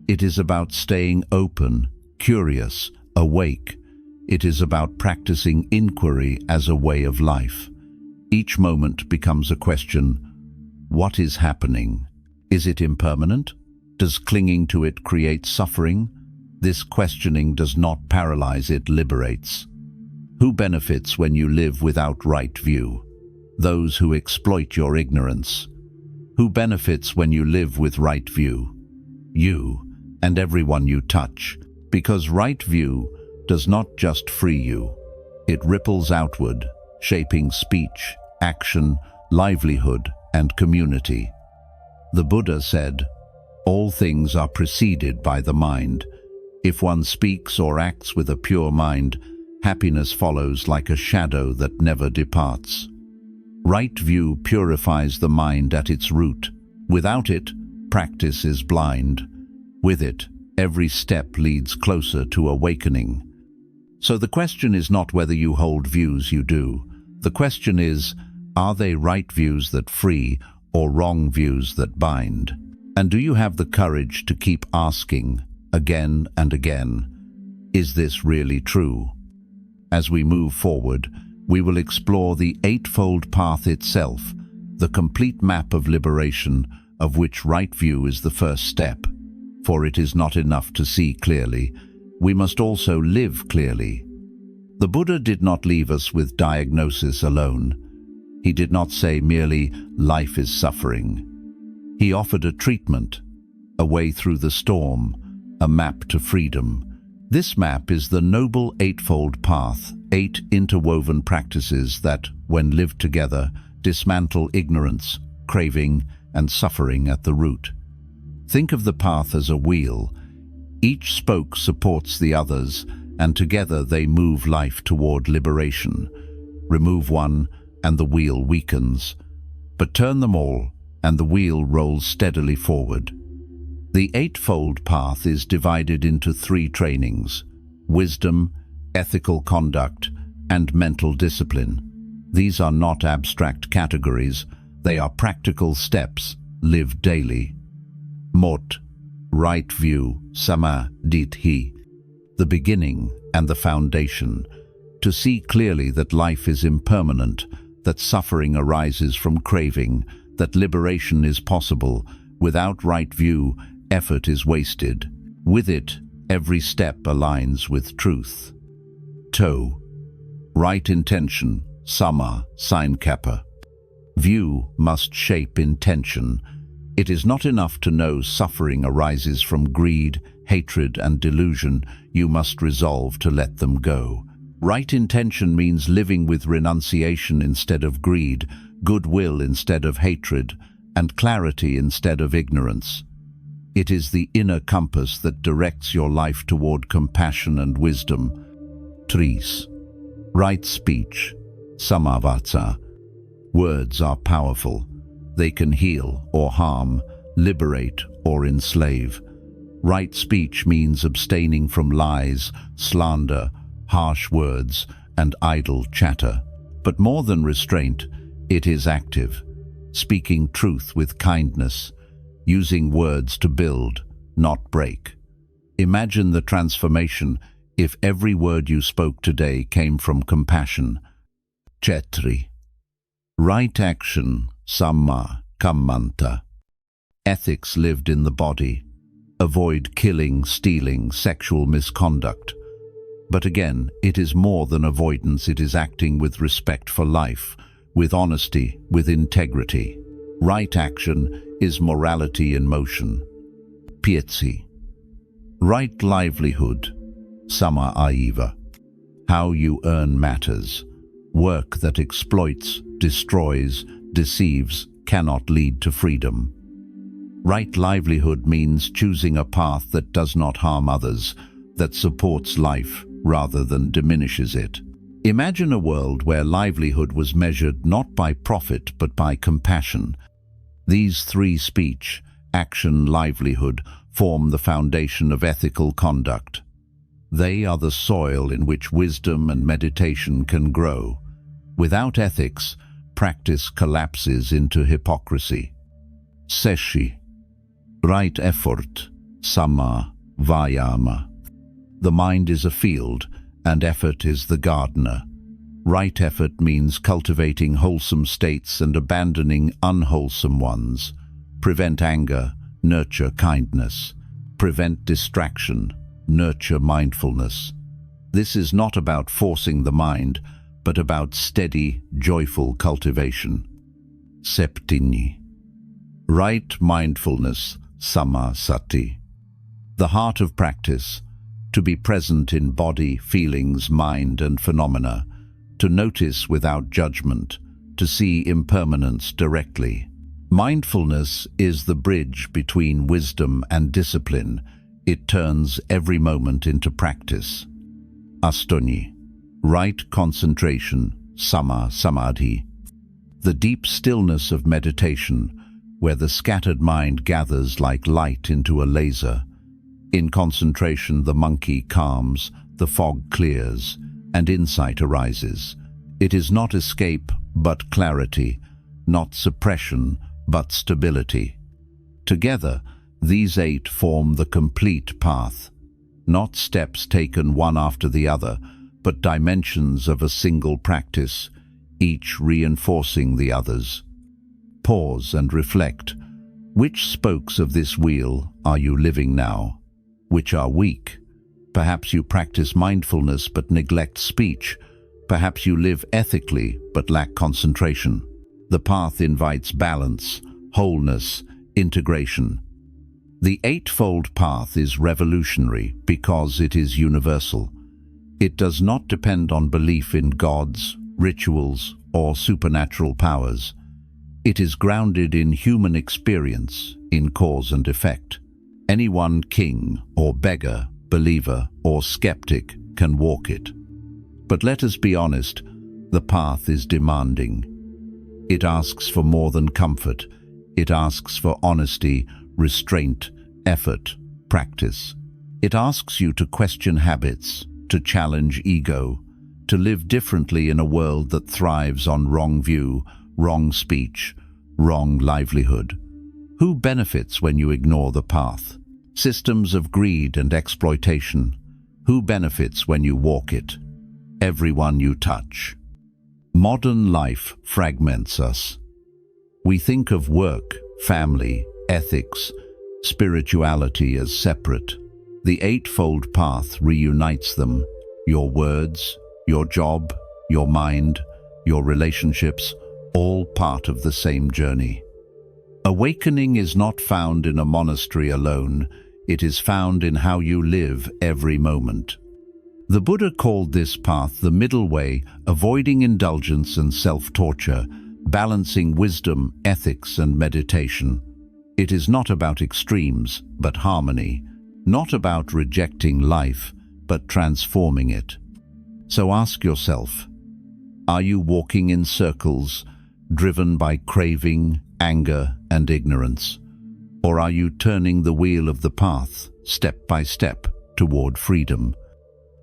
It is about staying open, curious, awake. It is about practicing inquiry as a way of life. Each moment becomes a question. What is happening? Is it impermanent? Does clinging to it create suffering? This questioning does not paralyze, it liberates. Who benefits when you live without right view? Those who exploit your ignorance. Who benefits when you live with right view? You and everyone you touch, because right view does not just free you. It ripples outward, shaping speech, action, livelihood, and community. The Buddha said, "All things are preceded by the mind. If one speaks or acts with a pure mind, happiness follows like a shadow that never departs." Right view purifies the mind at its root. Without it, practice is blind. With it, every step leads closer to awakening. So the question is not whether you hold views you do. The question is, are they right views that free or wrong views that bind? And do you have the courage to keep asking, again and again, is this really true? As we move forward, we will explore the Eightfold Path itself, the complete map of liberation, of which right view is the first step. For it is not enough to see clearly, we must also live clearly. The Buddha did not leave us with diagnosis alone. He did not say merely, life is suffering. He offered a treatment, a way through the storm, a map to freedom. This map is the Noble Eightfold Path, 8 interwoven practices that, when lived together, dismantle ignorance, craving, and suffering at the root. Think of the path as a wheel. Each spoke supports the others, and together they move life toward liberation. Remove one, and the wheel weakens. But turn them all, and the wheel rolls steadily forward. The Eightfold Path is divided into 3 trainings: wisdom, ethical conduct, and mental discipline. These are not abstract categories, they are practical steps lived daily. Mot, right view, samadhi, the beginning and the foundation, to see clearly that life is impermanent, that suffering arises from craving, that liberation is possible. Without right view, effort is wasted. With it, every step aligns with truth. To, right intention, sama, sankappa. View must shape intention. It is not enough to know suffering arises from greed, hatred, and delusion. You must resolve to let them go. Right intention means living with renunciation instead of greed, goodwill instead of hatred, and clarity instead of ignorance. It is the inner compass that directs your life toward compassion and wisdom. Tris. Right speech, samavata. Words are powerful. They can heal or harm, liberate or enslave. Right speech means abstaining from lies, slander, harsh words, and idle chatter. But more than restraint, it is active, speaking truth with kindness, using words to build, not break. Imagine the transformation if every word you spoke today came from compassion. Chetri. Right action, samma, kammanta. Ethics lived in the body. Avoid killing, stealing, sexual misconduct. But again, it is more than avoidance, it is acting with respect for life, with honesty, with integrity. Right action is morality in motion. Pietzi. Right livelihood, sama aiva. How you earn matters. Work that exploits, destroys, deceives cannot lead to freedom. Right livelihood means choosing a path that does not harm others, that supports life rather than diminishes it. Imagine a world where livelihood was measured not by profit but by compassion. These 3 speech, action, livelihood form the foundation of ethical conduct. They are the soil in which wisdom and meditation can grow. Without ethics, practice collapses into hypocrisy. Seshi. Right effort, sama, vayama. The mind is a field, and effort is the gardener. Right effort means cultivating wholesome states and abandoning unwholesome ones. Prevent anger, nurture kindness. Prevent distraction, nurture mindfulness. This is not about forcing the mind, but about steady, joyful cultivation. Septini. Right mindfulness, sama sati. The heart of practice, to be present in body, feelings, mind, and phenomena, to notice without judgment, to see impermanence directly. Mindfulness is the bridge between wisdom and discipline. It turns every moment into practice. Astoni. Right concentration, sama samadhi. The deep stillness of meditation, where the scattered mind gathers like light into a laser. In concentration, the monkey calms, the fog clears, and insight arises. It is not escape, but clarity, not suppression, but stability. Together, these 8 form the complete path, not steps taken one after the other, but dimensions of a single practice, each reinforcing the others. Pause and reflect. Which spokes of this wheel are you living now? Which are weak? Perhaps you practice mindfulness but neglect speech. Perhaps you live ethically but lack concentration. The path invites balance, wholeness, integration. The Eightfold Path is revolutionary because it is universal. It does not depend on belief in gods, rituals, or supernatural powers. It is grounded in human experience, in cause and effect. Any one king or beggar, believer or skeptic can walk it. But let us be honest, the path is demanding. It asks for more than comfort. It asks for honesty, restraint, effort, practice. It asks you to question habits, to challenge ego, to live differently in a world that thrives on wrong view, wrong speech, wrong livelihood. Who benefits when you ignore the path? Systems of greed and exploitation. Who benefits when you walk it? Everyone you touch. Modern life fragments us. We think of work, family, ethics, spirituality as separate. The Eightfold Path reunites them. Your words, your job, your mind, your relationships, all part of the same journey. Awakening is not found in a monastery alone. It is found in how you live every moment. The Buddha called this path the middle way, avoiding indulgence and self-torture, balancing wisdom, ethics, and meditation. It is not about extremes, but harmony. Not about rejecting life, but transforming it. So ask yourself, are you walking in circles, driven by craving, anger, and ignorance? Or are you turning the wheel of the path, step by step, toward freedom?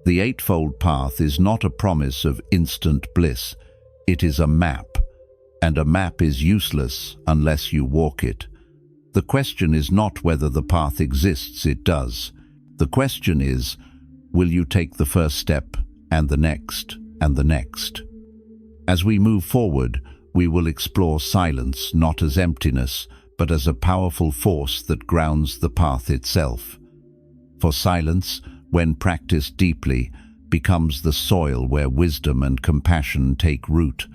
The Eightfold Path is not a promise of instant bliss. It is a map, and a map is useless unless you walk it. The question is not whether the path exists, it does. The question is, will you take the first step, and the next, and the next? As we move forward, we will explore silence not as emptiness, but as a powerful force that grounds the path itself. For silence, when practiced deeply, becomes the soil where wisdom and compassion take root.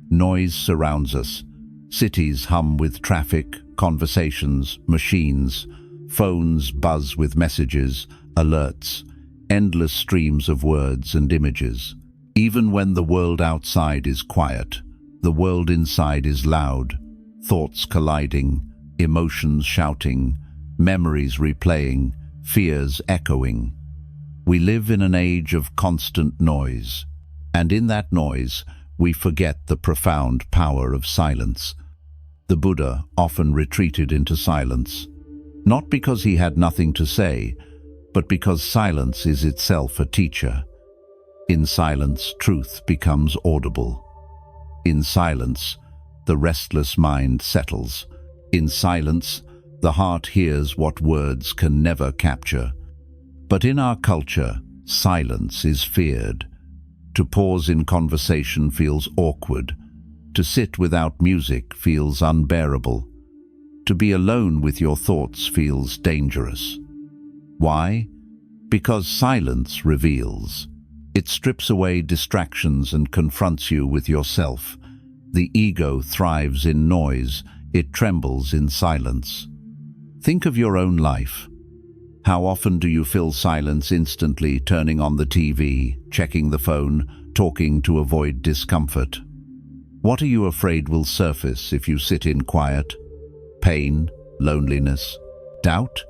Noise surrounds us. Cities hum with traffic, conversations, machines. Phones buzz with messages, alerts, endless streams of words and images. Even when the world outside is quiet, the world inside is loud, thoughts colliding, emotions shouting, memories replaying, fears echoing. We live in an age of constant noise, and in that noise, we forget the profound power of silence. The Buddha often retreated into silence, not because he had nothing to say, but because silence is itself a teacher. In silence, truth becomes audible. In silence, the restless mind settles. In silence, the heart hears what words can never capture. But in our culture, silence is feared. To pause in conversation feels awkward. To sit without music feels unbearable. To be alone with your thoughts feels dangerous. Why? Because silence reveals. It strips away distractions and confronts you with yourself. The ego thrives in noise. It trembles in silence. Think of your own life. How often do you fill silence instantly, turning on the TV, checking the phone, talking to avoid discomfort? What are you afraid will surface if you sit in quiet? Pain, loneliness, doubt?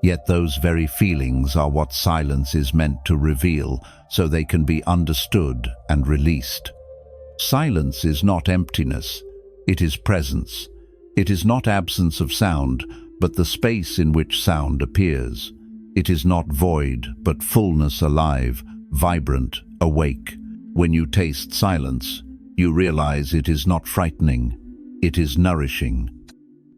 Yet those very feelings are what silence is meant to reveal, so they can be understood and released. Silence is not emptiness, it is presence. It is not absence of sound, but the space in which sound appears. It is not void, but fullness alive, vibrant, awake. When you taste silence, you realize it is not frightening, it is nourishing.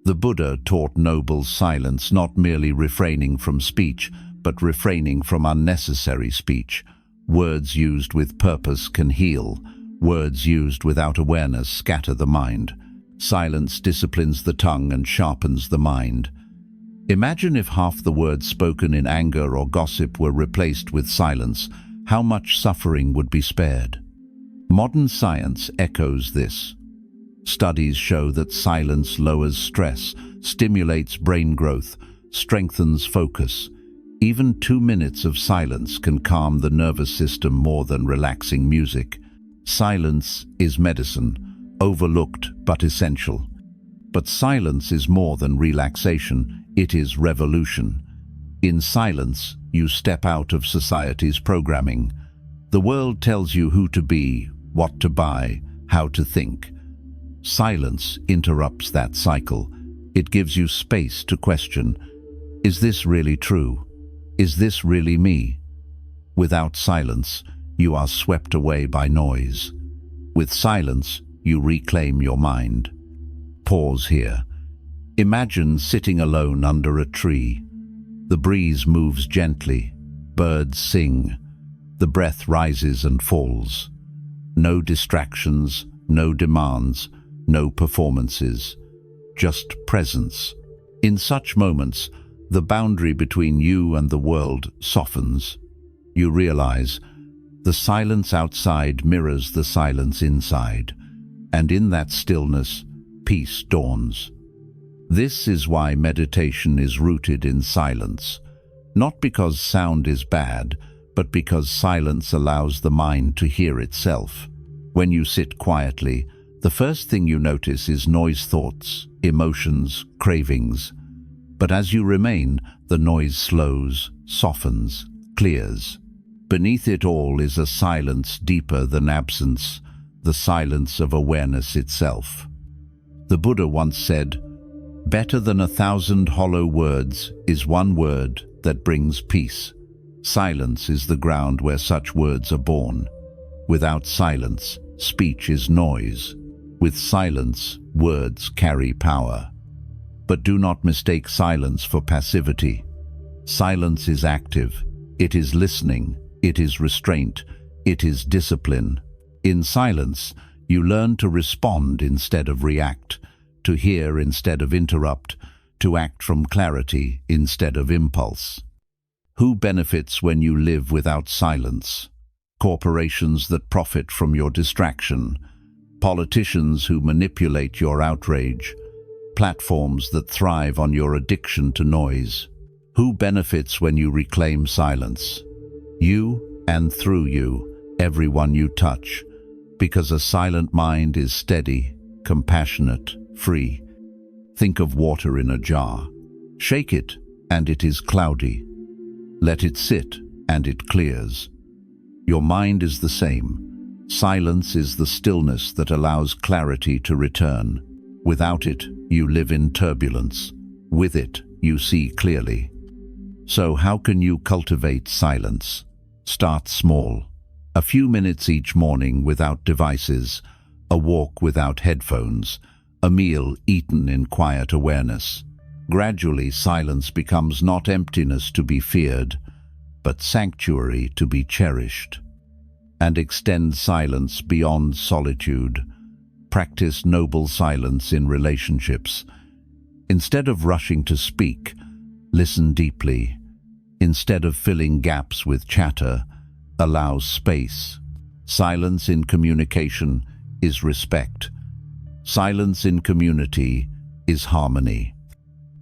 The Buddha taught noble silence, not merely refraining from speech, but refraining from unnecessary speech. Words used with purpose can heal. Words used without awareness scatter the mind. Silence disciplines the tongue and sharpens the mind. Imagine if half the words spoken in anger or gossip were replaced with silence, how much suffering would be spared? Modern science echoes this. Studies show that silence lowers stress, stimulates brain growth, strengthens focus. Even 2 minutes of silence can calm the nervous system more than relaxing music. Silence is medicine. overlooked but essential. But silence is more than relaxation, it is revolution. In silence, you step out of society's programming. The world tells you who to be, what to buy, how to think. Silence interrupts that cycle. It gives you space to question, is this really true? Is this really me? Without silence, you are swept away by noise. With silence, you reclaim your mind. Pause here. Imagine sitting alone under a tree. The breeze moves gently, birds sing, the breath rises and falls. No distractions, no demands, no performances, just presence. In such moments, the boundary between you and the world softens. You realize the silence outside mirrors the silence inside, and in that stillness, peace dawns. This is why meditation is rooted in silence, not because sound is bad, but because silence allows the mind to hear itself. When you sit quietly, the first thing you notice is noise thoughts, emotions, cravings. But as you remain, the noise slows, softens, clears. Beneath it all is a silence deeper than absence, the silence of awareness itself. The Buddha once said, "Better than 1,000 hollow words is one word that brings peace." Silence is the ground where such words are born. Without silence, speech is noise. With silence, words carry power. But do not mistake silence for passivity. Silence is active. It is listening. It is restraint. It is discipline. In silence, you learn to respond instead of react, to hear instead of interrupt, to act from clarity instead of impulse. Who benefits when you live without silence? Corporations that profit from your distraction, politicians who manipulate your outrage, platforms that thrive on your addiction to noise. Who benefits when you reclaim silence? You, and through you, everyone you touch, because a silent mind is steady, compassionate, free. Think of water in a jar. Shake it, and it is cloudy. Let it sit, and it clears. Your mind is the same. Silence is the stillness that allows clarity to return. Without it, you live in turbulence. With it, you see clearly. So how can you cultivate silence? Start small. A few minutes each morning without devices, a walk without headphones, a meal eaten in quiet awareness. Gradually, silence becomes not emptiness to be feared, but sanctuary to be cherished. And extend silence beyond solitude. Practice noble silence in relationships. Instead of rushing to speak, listen deeply. Instead of filling gaps with chatter, allow space. Silence in communication is respect. Silence in community is harmony.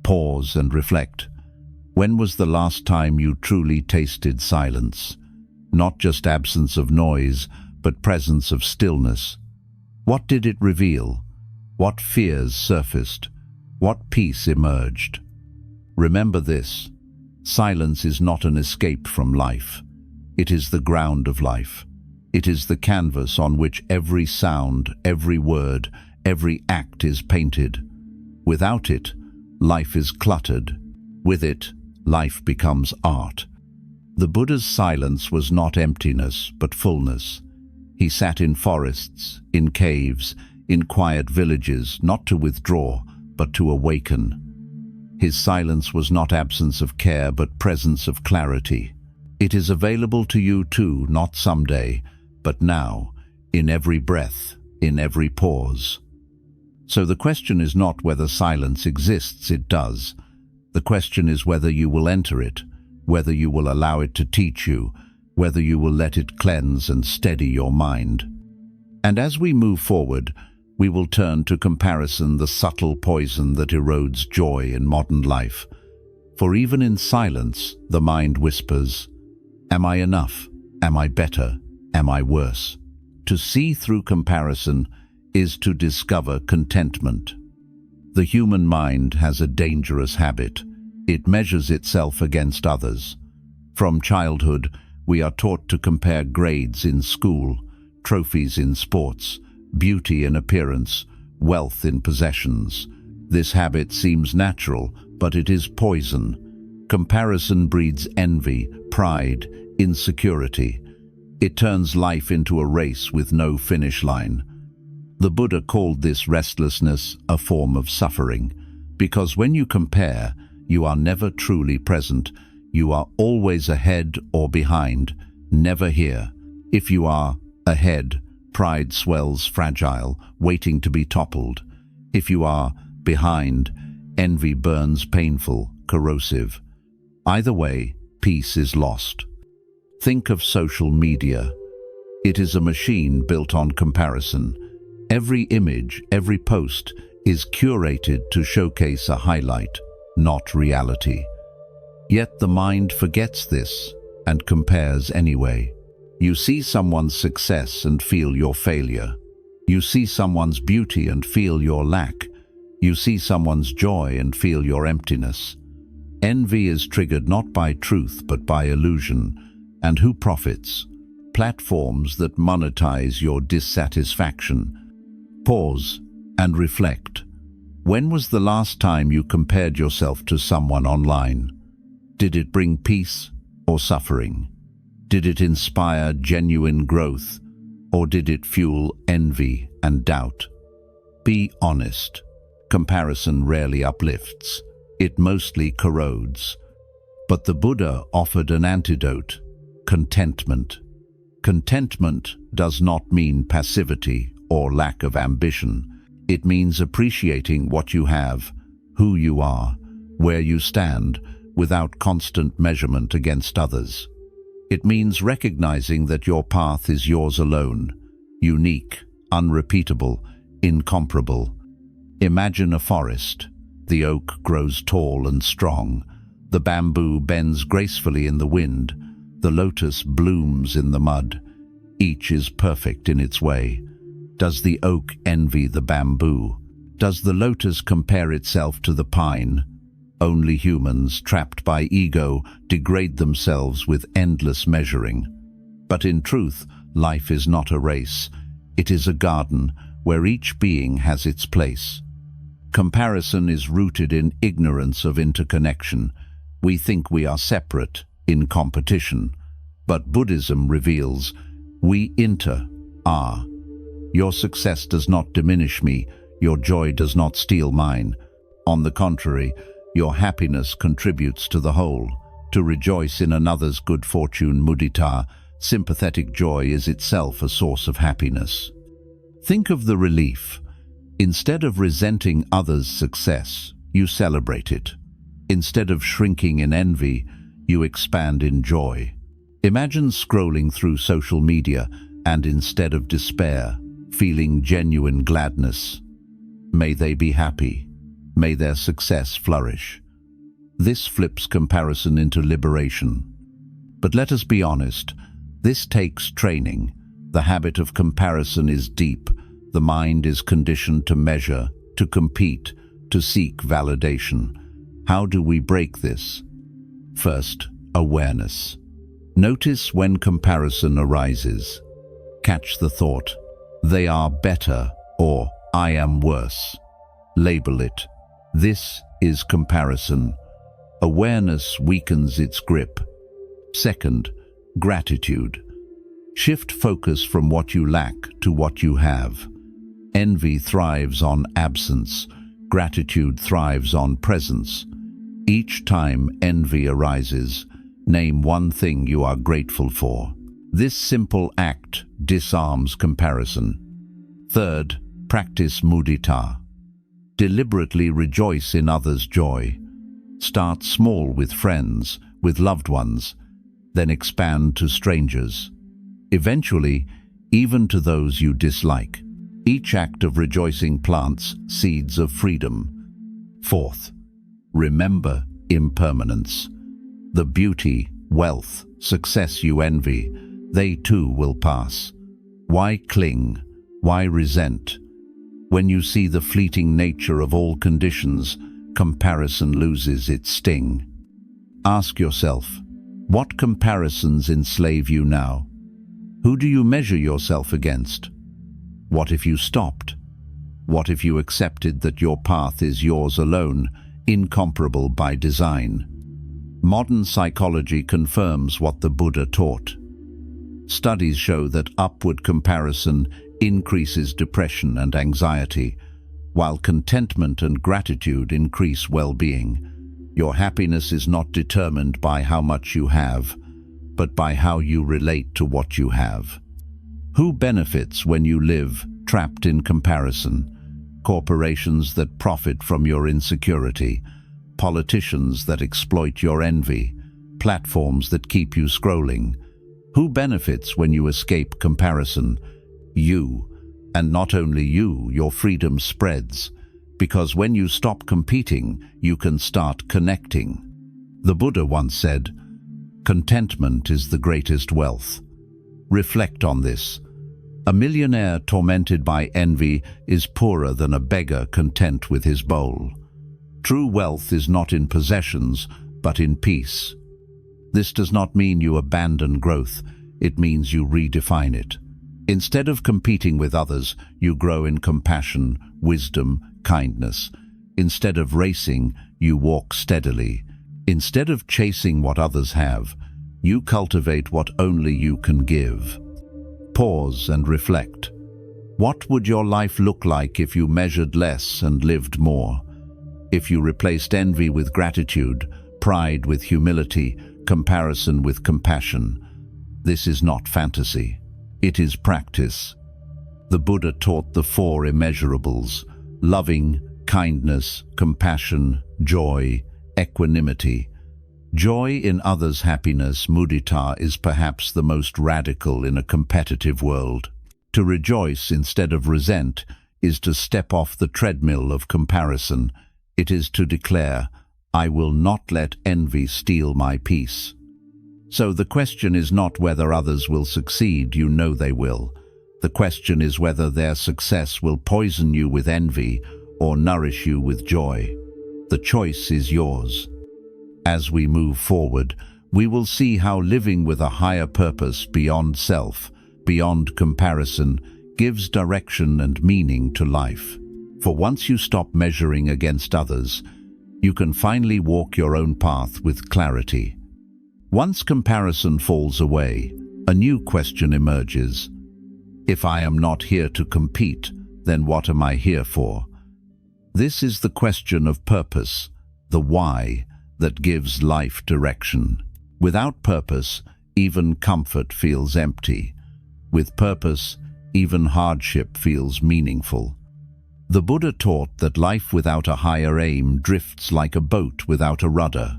Pause and reflect. When was the last time you truly tasted silence? Not just absence of noise, but presence of stillness. What did it reveal? What fears surfaced? What peace emerged? Remember this: silence is not an escape from life. It is the ground of life. It is the canvas on which every sound, every word, every act is painted. Without it, life is cluttered. With it, life becomes art. The Buddha's silence was not emptiness, but fullness. He sat in forests, in caves, in quiet villages, not to withdraw, but to awaken. His silence was not absence of care, but presence of clarity. It is available to you too, not someday, but now, in every breath, in every pause. So the question is not whether silence exists, it does. The question is whether you will enter it, whether you will allow it to teach you, whether you will let it cleanse and steady your mind. And as we move forward, we will turn to comparison, the subtle poison that erodes joy in modern life. For even in silence, the mind whispers, "Am I enough? Am I better? Am I worse?" To see through comparison is to discover contentment. The human mind has a dangerous habit. It measures itself against others. From childhood, we are taught to compare grades in school, trophies in sports, beauty in appearance, wealth in possessions. This habit seems natural, but it is poison. Comparison breeds envy, pride, insecurity. It turns life into a race with no finish line. The Buddha called this restlessness a form of suffering, because when you compare, you are never truly present. You are always ahead or behind, never here. If you are ahead, pride swells fragile, waiting to be toppled. If you are behind, envy burns painful, corrosive. Either way, peace is lost. Think of social media. It is a machine built on comparison. Every image, every post is curated to showcase a highlight, not reality. Yet the mind forgets this and compares anyway. You see someone's success and feel your failure. You see someone's beauty and feel your lack. You see someone's joy and feel your emptiness. Envy is triggered not by truth but by illusion. And who profits? Platforms that monetize your dissatisfaction. Pause and reflect. When was the last time you compared yourself to someone online? Did it bring peace or suffering? Did it inspire genuine growth, or did it fuel envy and doubt? Be honest. Comparison rarely uplifts. It mostly corrodes. But the Buddha offered an antidote: contentment. Contentment does not mean passivity or lack of ambition. It means appreciating what you have, who you are, where you stand, without constant measurement against others. It means recognizing that your path is yours alone, unique, unrepeatable, incomparable. Imagine a forest. The oak grows tall and strong. The bamboo bends gracefully in the wind. The lotus blooms in the mud. Each is perfect in its way. Does the oak envy the bamboo? Does the lotus compare itself to the pine? Only humans, trapped by ego, degrade themselves with endless measuring. But in truth, life is not a race. It is a garden where each being has its place. Comparison is rooted in ignorance of interconnection. We think we are separate, in competition. But Buddhism reveals, we are. Your success does not diminish me. Your joy does not steal mine. On the contrary, your happiness contributes to the whole. To rejoice in another's good fortune, mudita, sympathetic joy, is itself a source of happiness. Think of the relief. Instead of resenting others' success, you celebrate it. Instead of shrinking in envy, you expand in joy. Imagine scrolling through social media and instead of despair, feeling genuine gladness. May they be happy. May their success flourish. This flips comparison into liberation. But let us be honest, this takes training. The habit of comparison is deep. The mind is conditioned to measure, to compete, to seek validation. How do we break this? First, awareness. Notice when comparison arises. Catch the thought, they are better, or I am worse. Label it. This is comparison. Awareness weakens its grip. Second, gratitude. Shift focus from what you lack to what you have. Envy thrives on absence. Gratitude thrives on presence. Each time envy arises, name one thing you are grateful for. This simple act disarms comparison. Third, practice mudita. Deliberately rejoice in others' joy. Start small with friends, with loved ones, then expand to strangers. Eventually, even to those you dislike. Each act of rejoicing plants seeds of freedom. Fourth, remember impermanence. The beauty, wealth, success you envy, they too will pass. Why cling? Why resent? When you see the fleeting nature of all conditions, comparison loses its sting. Ask yourself, what comparisons enslave you now? Who do you measure yourself against? What if you stopped? What if you accepted that your path is yours alone, incomparable by design? Modern psychology confirms what the Buddha taught. Studies show that upward comparison increases depression and anxiety, while contentment and gratitude increase well-being. Your happiness is not determined by how much you have, but by how you relate to what you have. Who benefits when you live trapped in comparison? Corporations that profit from your insecurity, politicians that exploit your envy, platforms that keep you scrolling. Who benefits when you escape comparison? You. And not only you, your freedom spreads. Because when you stop competing, you can start connecting. The Buddha once said, "Contentment is the greatest wealth." Reflect on this. A millionaire tormented by envy is poorer than a beggar content with his bowl. True wealth is not in possessions, but in peace. This does not mean you abandon growth, it means you redefine it. Instead of competing with others, you grow in compassion, wisdom, kindness. Instead of racing, you walk steadily. Instead of chasing what others have, you cultivate what only you can give. Pause and reflect. What would your life look like if you measured less and lived more? If you replaced envy with gratitude, pride with humility, comparison with compassion? This is not fantasy. It is practice. The Buddha taught the four immeasurables: loving, kindness, compassion, joy, equanimity. Joy in others' happiness, mudita, is perhaps the most radical in a competitive world. To rejoice instead of resent is to step off the treadmill of comparison. It is to declare, "I will not let envy steal my peace." So the question is not whether others will succeed, you know they will. The question is whether their success will poison you with envy or nourish you with joy. The choice is yours. As we move forward, we will see how living with a higher purpose beyond self, beyond comparison, gives direction and meaning to life. For once you stop measuring against others, you can finally walk your own path with clarity. Once comparison falls away, a new question emerges. If I am not here to compete, then what am I here for? This is the question of purpose, the why, that gives life direction. Without purpose, even comfort feels empty. With purpose, even hardship feels meaningful. The Buddha taught that life without a higher aim drifts like a boat without a rudder.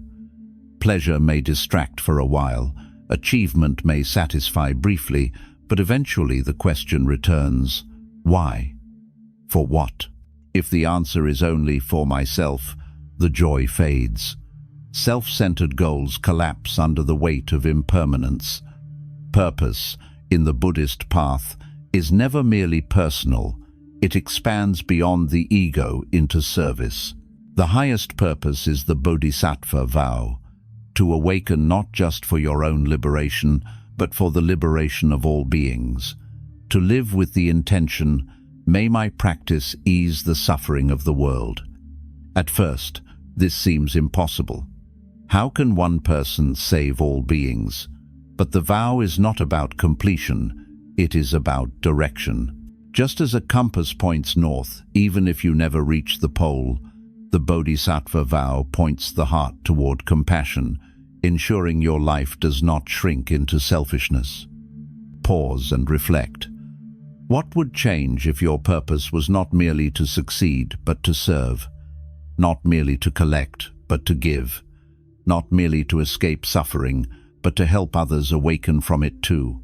Pleasure may distract for a while, achievement may satisfy briefly, but eventually the question returns, why? For what? If the answer is only for myself, the joy fades. Self-centered goals collapse under the weight of impermanence. Purpose, in the Buddhist path, is never merely personal. It expands beyond the ego into service. The highest purpose is the bodhicattva vow, to awaken not just for your own liberation, but for the liberation of all beings. To live with the intention, may my practice ease the suffering of the world. At first, this seems impossible. How can one person save all beings? But the vow is not about completion, it is about direction. Just as a compass points north, even if you never reach the pole, the bodhisattva vow points the heart toward compassion, ensuring your life does not shrink into selfishness. Pause and reflect. What would change if your purpose was not merely to succeed, but to serve? Not merely to collect, but to give? Not merely to escape suffering, but to help others awaken from it too?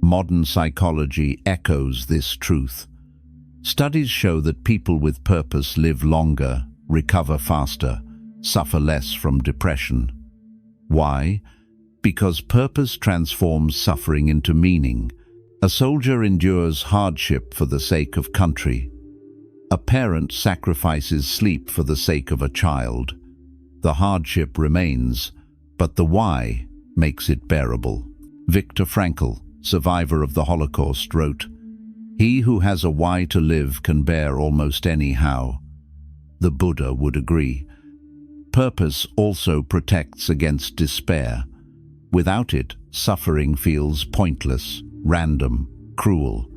Modern psychology echoes this truth. Studies show that people with purpose live longer, recover faster, suffer less from depression. Why? Because purpose transforms suffering into meaning. A soldier endures hardship for the sake of country. A parent sacrifices sleep for the sake of a child. The hardship remains, but the why makes it bearable. Viktor Frankl, survivor of the Holocaust, wrote, "He who has a why to live can bear almost any how." The Buddha would agree. Purpose also protects against despair. Without it, suffering feels pointless, random, cruel.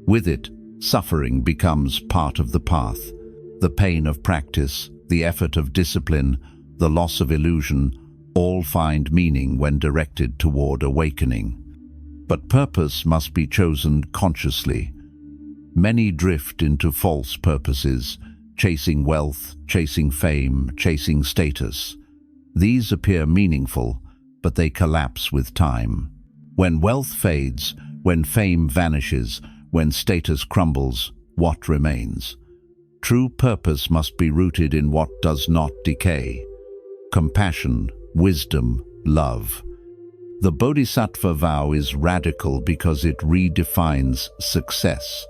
With it, suffering becomes part of the path. The pain of practice, the effort of discipline, the loss of illusion, all find meaning when directed toward awakening. But purpose must be chosen consciously. Many drift into false purposes, chasing wealth, chasing fame, chasing status. These appear meaningful, but they collapse with time. When wealth fades, when fame vanishes, when status crumbles, what remains? True purpose must be rooted in what does not decay. Compassion, wisdom, love. The bodhisattva vow is radical because it redefines success.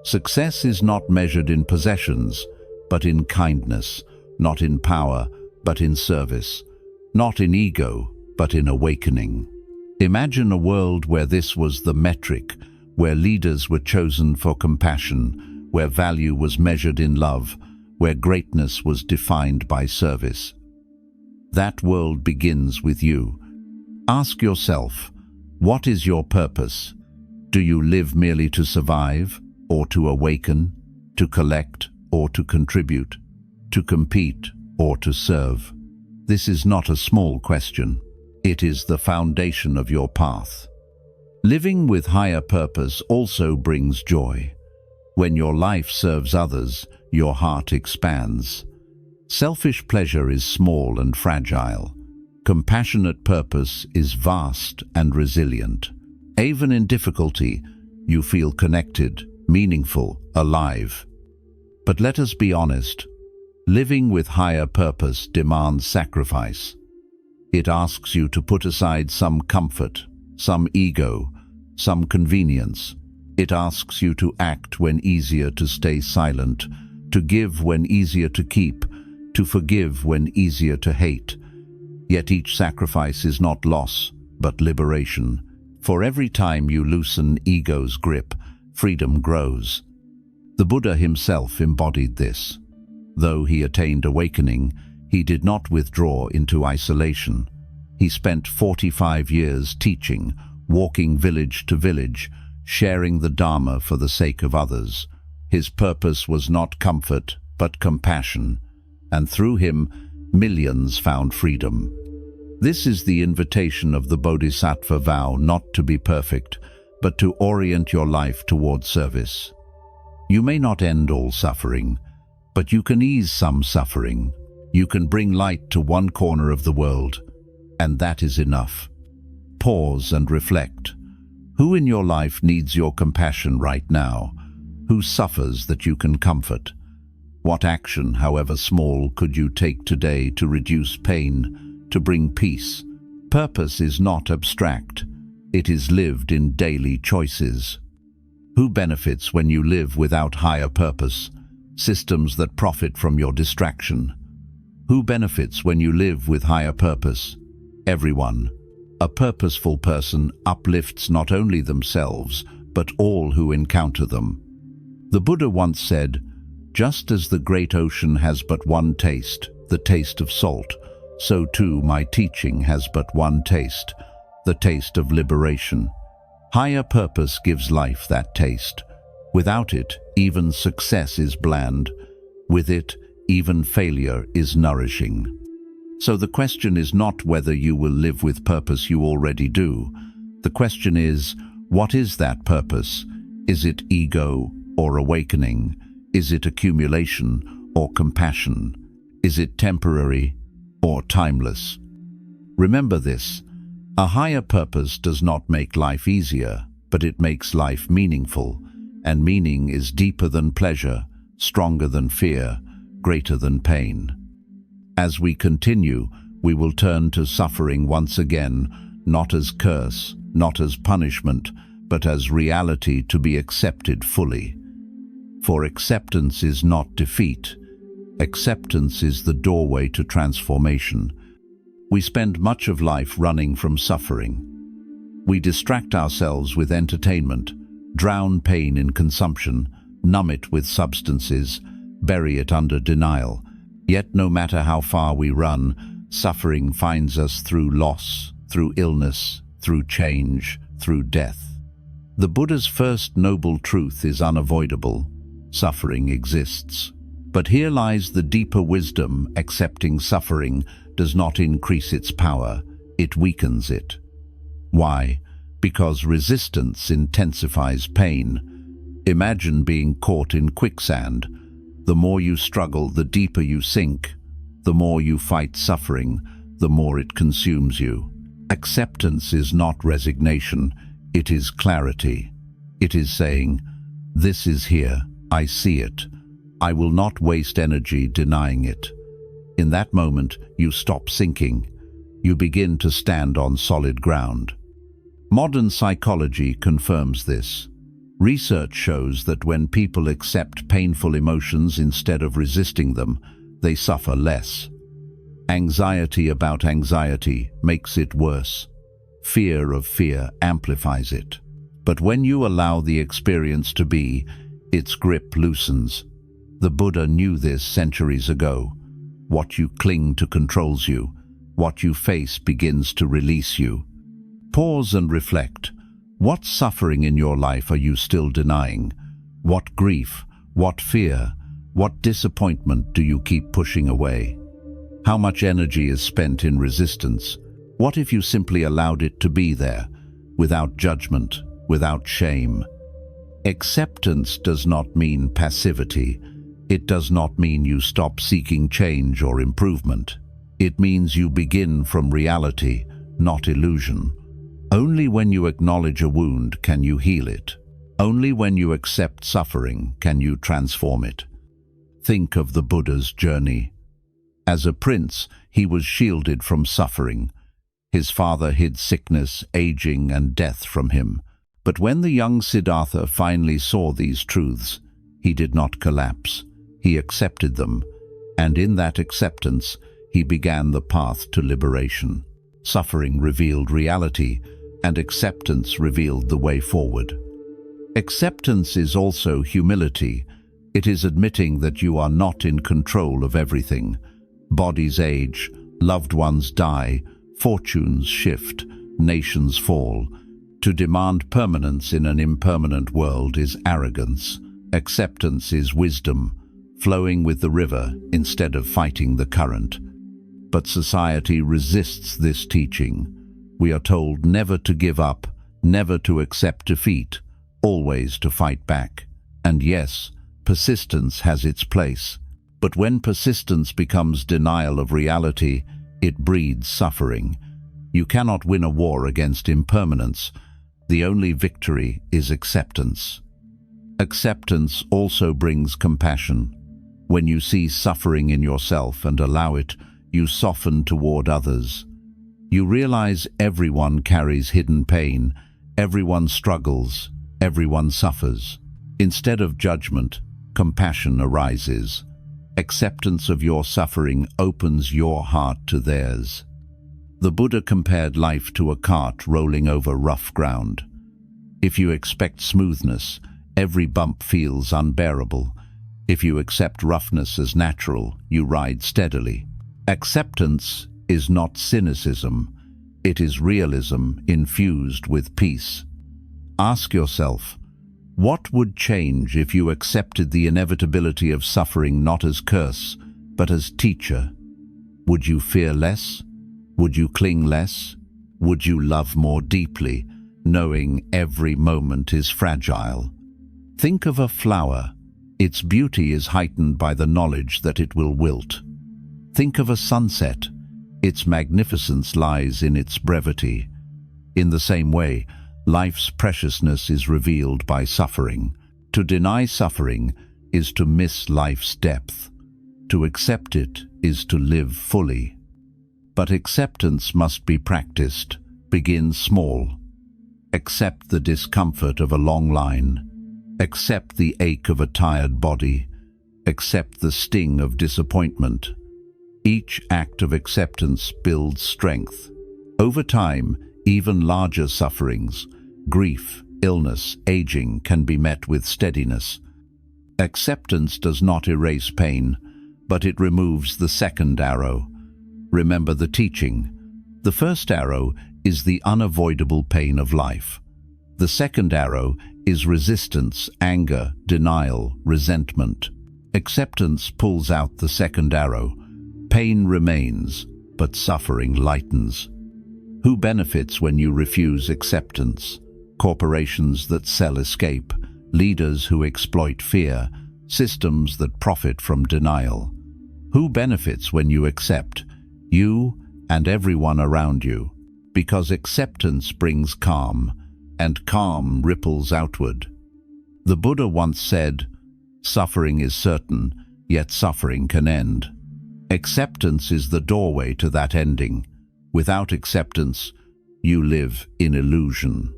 Success is not measured in possessions, but in kindness, not in power, but in service, not in ego, but in awakening. Imagine a world where this was the metric, where leaders were chosen for compassion, where value was measured in love, where greatness was defined by service. That world begins with you. Ask yourself, what is your purpose? Do you live merely to survive, or to awaken, to collect, or to contribute, to compete, or to serve? This is not a small question. It is the foundation of your path. Living with higher purpose also brings joy. When your life serves others, your heart expands. Selfish pleasure is small and fragile. Compassionate purpose is vast and resilient. Even in difficulty, you feel connected, meaningful, alive. But let us be honest, living with higher purpose demands sacrifice. It asks you to put aside some comfort, some ego, some convenience. It asks you to act when easier to stay silent, to give when easier to keep, to forgive when easier to hate. Yet each sacrifice is not loss, but liberation. For every time you loosen ego's grip, freedom grows. The Buddha himself embodied this. Though he attained awakening, he did not withdraw into isolation. He spent 45 years teaching, walking village to village, sharing the Dharma for the sake of others. His purpose was not comfort, but compassion, and through him, millions found freedom. This is the invitation of the Bodhisattva vow, not to be perfect, but to orient your life toward service. You may not end all suffering, but you can ease some suffering. You can bring light to one corner of the world, and that is enough. Pause and reflect. Who in your life needs your compassion right now? Who suffers that you can comfort? What action, however small, could you take today to reduce pain, to bring peace? Purpose is not abstract. It is lived in daily choices. Who benefits when you live without higher purpose? Systems that profit from your distraction. Who benefits when you live with higher purpose? Everyone. A purposeful person uplifts not only themselves, but all who encounter them. The Buddha once said, "Just as the great ocean has but one taste, the taste of salt, so too my teaching has but one taste, the taste of liberation." Higher purpose gives life that taste. Without it, even success is bland. With it, even failure is nourishing. So the question is not whether you will live with purpose, you already do. The question is, what is that purpose? Is it ego or awakening? Is it accumulation or compassion? Is it temporary or timeless? Remember this, a higher purpose does not make life easier, but it makes life meaningful, and meaning is deeper than pleasure, stronger than fear, greater than pain. As we continue, we will turn to suffering once again, not as curse, not as punishment, but as reality to be accepted fully. For acceptance is not defeat. Acceptance is the doorway to transformation. We spend much of life running from suffering. We distract ourselves with entertainment, drown pain in consumption, numb it with substances, bury it under denial. Yet no matter how far we run, suffering finds us through loss, through illness, through change, through death. The Buddha's first noble truth is unavoidable. Suffering exists. But here lies the deeper wisdom: accepting suffering does not increase its power, it weakens it. Why? Because resistance intensifies pain. Imagine being caught in quicksand. The more you struggle, the deeper you sink. The more you fight suffering, the more it consumes you. Acceptance is not resignation, it is clarity. It is saying, "This is here, I see it. I will not waste energy denying it." In that moment, you stop sinking. You begin to stand on solid ground. Modern psychology confirms this. Research shows that when people accept painful emotions instead of resisting them, they suffer less. Anxiety about anxiety makes it worse. Fear of fear amplifies it. But when you allow the experience to be, its grip loosens. The Buddha knew this centuries ago. What you cling to controls you. What you face begins to release you. Pause and reflect. What suffering in your life are you still denying? What grief, what fear, what disappointment do you keep pushing away? How much energy is spent in resistance? What if you simply allowed it to be there, without judgment, without shame? Acceptance does not mean passivity. It does not mean you stop seeking change or improvement. It means you begin from reality, not illusion. Only when you acknowledge a wound can you heal it. Only when you accept suffering can you transform it. Think of the Buddha's journey. As a prince, he was shielded from suffering. His father hid sickness, aging, and death from him. But when the young Siddhartha finally saw these truths, he did not collapse. He accepted them, and in that acceptance, he began the path to liberation. Suffering revealed reality, and acceptance revealed the way forward. Acceptance is also humility. It is admitting that you are not in control of everything. Bodies age, loved ones die, fortunes shift, nations fall. To demand permanence in an impermanent world is arrogance. Acceptance is wisdom, flowing with the river instead of fighting the current. But society resists this teaching. We are told never to give up, never to accept defeat, always to fight back. And yes, persistence has its place. But when persistence becomes denial of reality, it breeds suffering. You cannot win a war against impermanence. The only victory is acceptance. Acceptance also brings compassion. When you see suffering in yourself and allow it, you soften toward others. You realize everyone carries hidden pain, everyone struggles, everyone suffers. Instead of judgment, compassion arises. Acceptance of your suffering opens your heart to theirs. The Buddha compared life to a cart rolling over rough ground. If you expect smoothness, every bump feels unbearable. If you accept roughness as natural, you ride steadily. Acceptance is not cynicism. It is realism infused with peace. Ask yourself, what would change if you accepted the inevitability of suffering not as curse, but as teacher? Would you fear less? Would you cling less? Would you love more deeply, knowing every moment is fragile? Think of a flower. Its beauty is heightened by the knowledge that it will wilt. Think of a sunset. Its magnificence lies in its brevity. In the same way, life's preciousness is revealed by suffering. To deny suffering is to miss life's depth. To accept it is to live fully. But acceptance must be practiced. Begin small. Accept the discomfort of a long line. Accept the ache of a tired body. Accept the sting of disappointment. Each act of acceptance builds strength. Over time, even larger sufferings, grief, illness, aging, can be met with steadiness. Acceptance does not erase pain, but it removes the second arrow. Remember the teaching. The first arrow is the unavoidable pain of life. The second arrow is resistance, anger, denial, resentment. Acceptance pulls out the second arrow. Pain remains, but suffering lightens. Who benefits when you refuse acceptance? Corporations that sell escape, leaders who exploit fear, systems that profit from denial. Who benefits when you accept? You and everyone around you. Because acceptance brings calm, and calm ripples outward. The Buddha once said, "Suffering is certain, yet suffering can end." Acceptance is the doorway to that ending. Without acceptance, you live in illusion.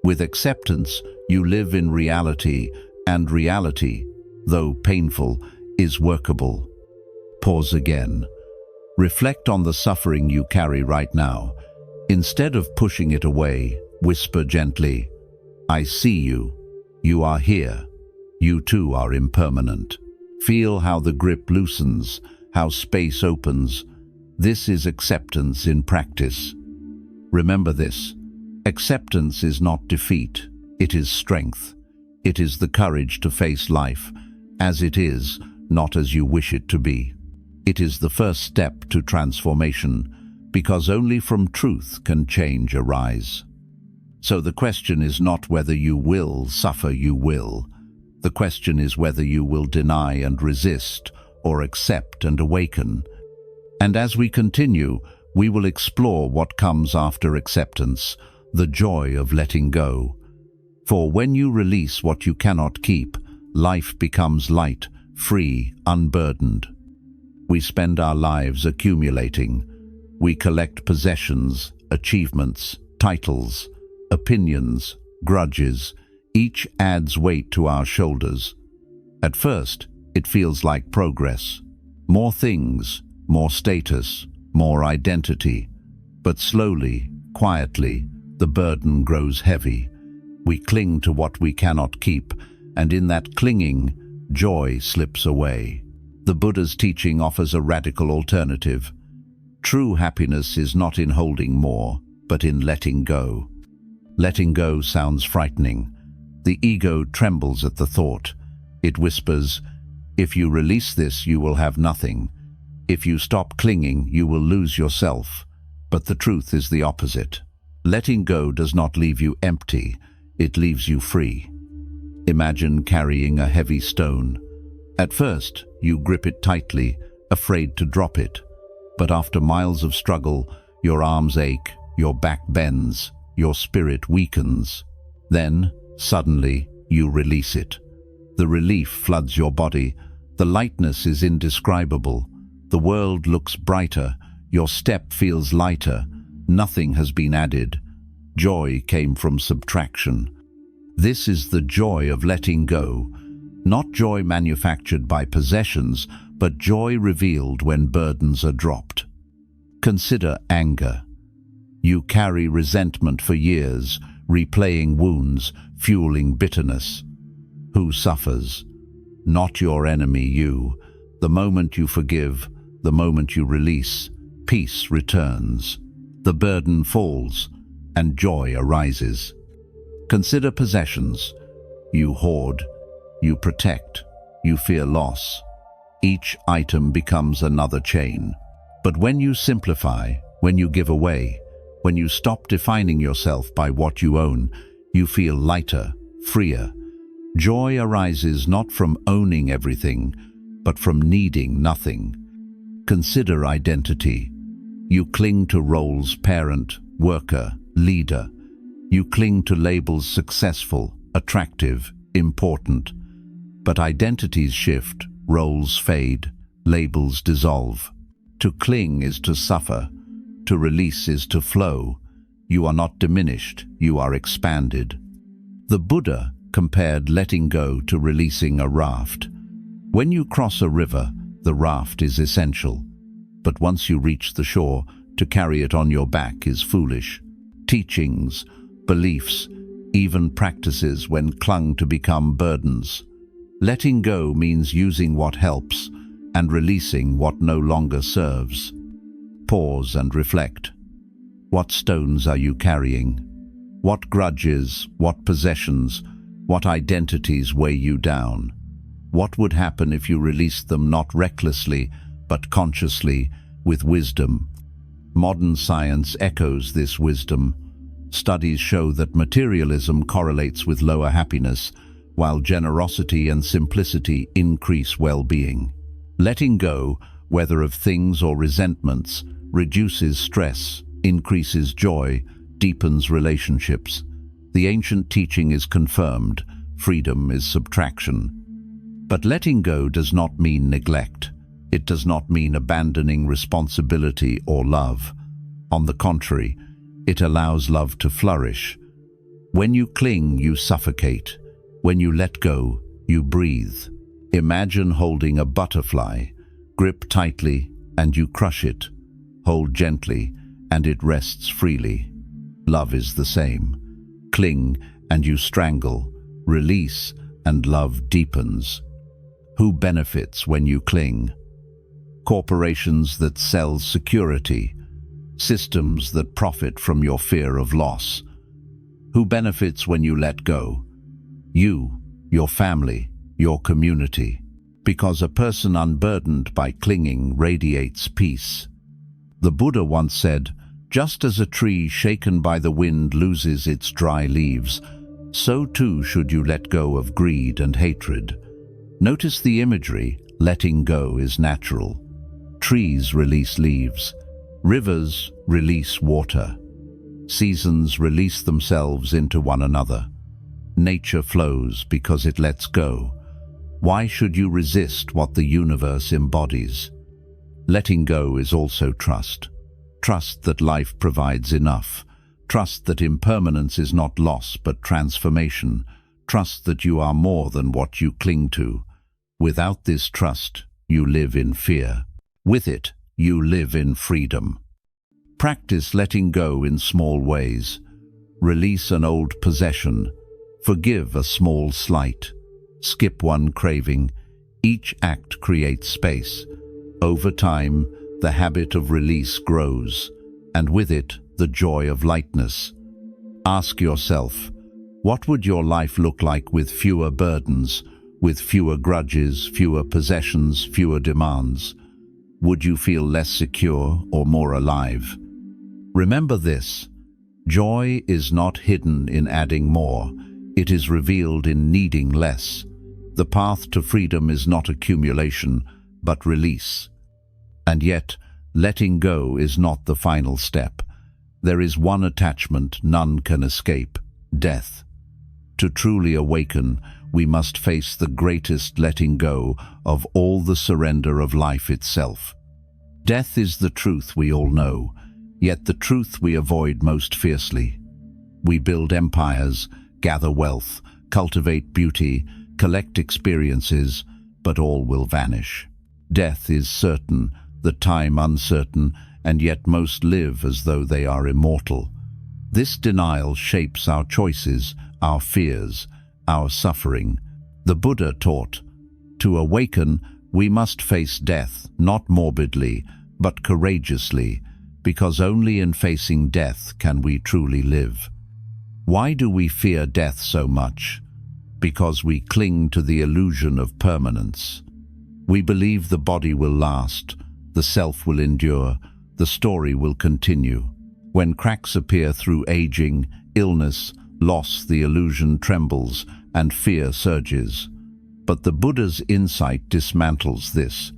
With acceptance, you live in reality, and reality, though painful, is workable. Pause again. Reflect on the suffering you carry right now. Instead of pushing it away, whisper gently, "I see you. You are here. You too are impermanent." Feel how the grip loosens, how space opens. This is acceptance in practice. Remember this. Acceptance is not defeat. It is strength. It is the courage to face life as it is, not as you wish it to be. It is the first step to transformation, because only from truth can change arise. So the question is not whether you will suffer, you will. The question is whether you will deny and resist, or accept and awaken. And as we continue, we will explore what comes after acceptance, the joy of letting go. For when you release what you cannot keep, life becomes light, free, unburdened. We spend our lives accumulating. We collect possessions, achievements, titles, opinions, grudges. Each adds weight to our shoulders. At first, it feels like progress. More things, more status, more identity. But slowly, quietly, the burden grows heavy. We cling to what we cannot keep, and in that clinging, joy slips away. The Buddha's teaching offers a radical alternative. True happiness is not in holding more, but in letting go. Letting go sounds frightening. The ego trembles at the thought. It whispers, "If you release this, you will have nothing. If you stop clinging, you will lose yourself." But the truth is the opposite. Letting go does not leave you empty, it leaves you free. Imagine carrying a heavy stone. At first, you grip it tightly, afraid to drop it. But after miles of struggle, your arms ache, your back bends, your spirit weakens. Then, suddenly, you release it. The relief floods your body. The lightness is indescribable. The world looks brighter. Your step feels lighter. Nothing has been added. Joy came from subtraction. This is the joy of letting go. Not joy manufactured by possessions, but joy revealed when burdens are dropped. Consider anger. You carry resentment for years, replaying wounds, fueling bitterness. Who suffers? Not your enemy, you. The moment you forgive, the moment you release, peace returns. The burden falls, and joy arises. Consider possessions. You hoard, you protect, you fear loss. Each item becomes another chain. But when you simplify, when you give away, when you stop defining yourself by what you own, you feel lighter, freer. Joy arises not from owning everything, but from needing nothing. Consider identity. You cling to roles: parent, worker, leader. You cling to labels: successful, attractive, important. But identities shift, roles fade, labels dissolve. To cling is to suffer. To release is to flow. You are not diminished, you are expanded. The Buddha, compared letting go to releasing a raft. When you cross a river, the raft is essential. But once you reach the shore, to carry it on your back is foolish. Teachings, beliefs, even practices when clung to become burdens. Letting go means using what helps and releasing what no longer serves. Pause and reflect. What stones are you carrying? What grudges, what possessions, what identities weigh you down? What would happen if you released them not recklessly, but consciously, with wisdom? Modern science echoes this wisdom. Studies show that materialism correlates with lower happiness, while generosity and simplicity increase well-being. Letting go, whether of things or resentments, reduces stress, increases joy, deepens relationships. The ancient teaching is confirmed, freedom is subtraction. But letting go does not mean neglect. It does not mean abandoning responsibility or love. On the contrary, it allows love to flourish. When you cling, you suffocate. When you let go, you breathe. Imagine holding a butterfly. Grip tightly and you crush it. Hold gently and it rests freely. Love is the same. Cling and you strangle. Release and love deepens. Who benefits when you cling? Corporations that sell security. Systems that profit from your fear of loss. Who benefits when you let go? You, your family, your community. Because a person unburdened by clinging radiates peace. The Buddha once said, "Just as a tree shaken by the wind loses its dry leaves, so too should you let go of greed and hatred." Notice the imagery. Letting go is natural. Trees release leaves. Rivers release water. Seasons release themselves into one another. Nature flows because it lets go. Why should you resist what the universe embodies? Letting go is also trust. Trust that life provides enough. Trust that impermanence is not loss but transformation. Trust that you are more than what you cling to. Without this trust, you live in fear. With it, you live in freedom. Practice letting go in small ways. Release an old possession. Forgive a small slight. Skip one craving. Each act creates space. Over time, the habit of release grows, and with it, the joy of lightness. Ask yourself, what would your life look like with fewer burdens, with fewer grudges, fewer possessions, fewer demands? Would you feel less secure or more alive? Remember this, joy is not hidden in adding more, it is revealed in needing less. The path to freedom is not accumulation, but release. And yet, letting go is not the final step. There is one attachment none can escape, death. To truly awaken, we must face the greatest letting go of all, the surrender of life itself. Death is the truth we all know, yet the truth we avoid most fiercely. We build empires, gather wealth, cultivate beauty, collect experiences, but all will vanish. Death is certain, the time uncertain, and yet most live as though they are immortal. This denial shapes our choices, our fears, our suffering. The Buddha taught, to awaken, we must face death, not morbidly, but courageously, because only in facing death can we truly live. Why do we fear death so much? Because we cling to the illusion of permanence. We believe the body will last, the self will endure, the story will continue. When cracks appear through aging, illness, loss, the illusion trembles and fear surges. But the Buddha's insight dismantles this.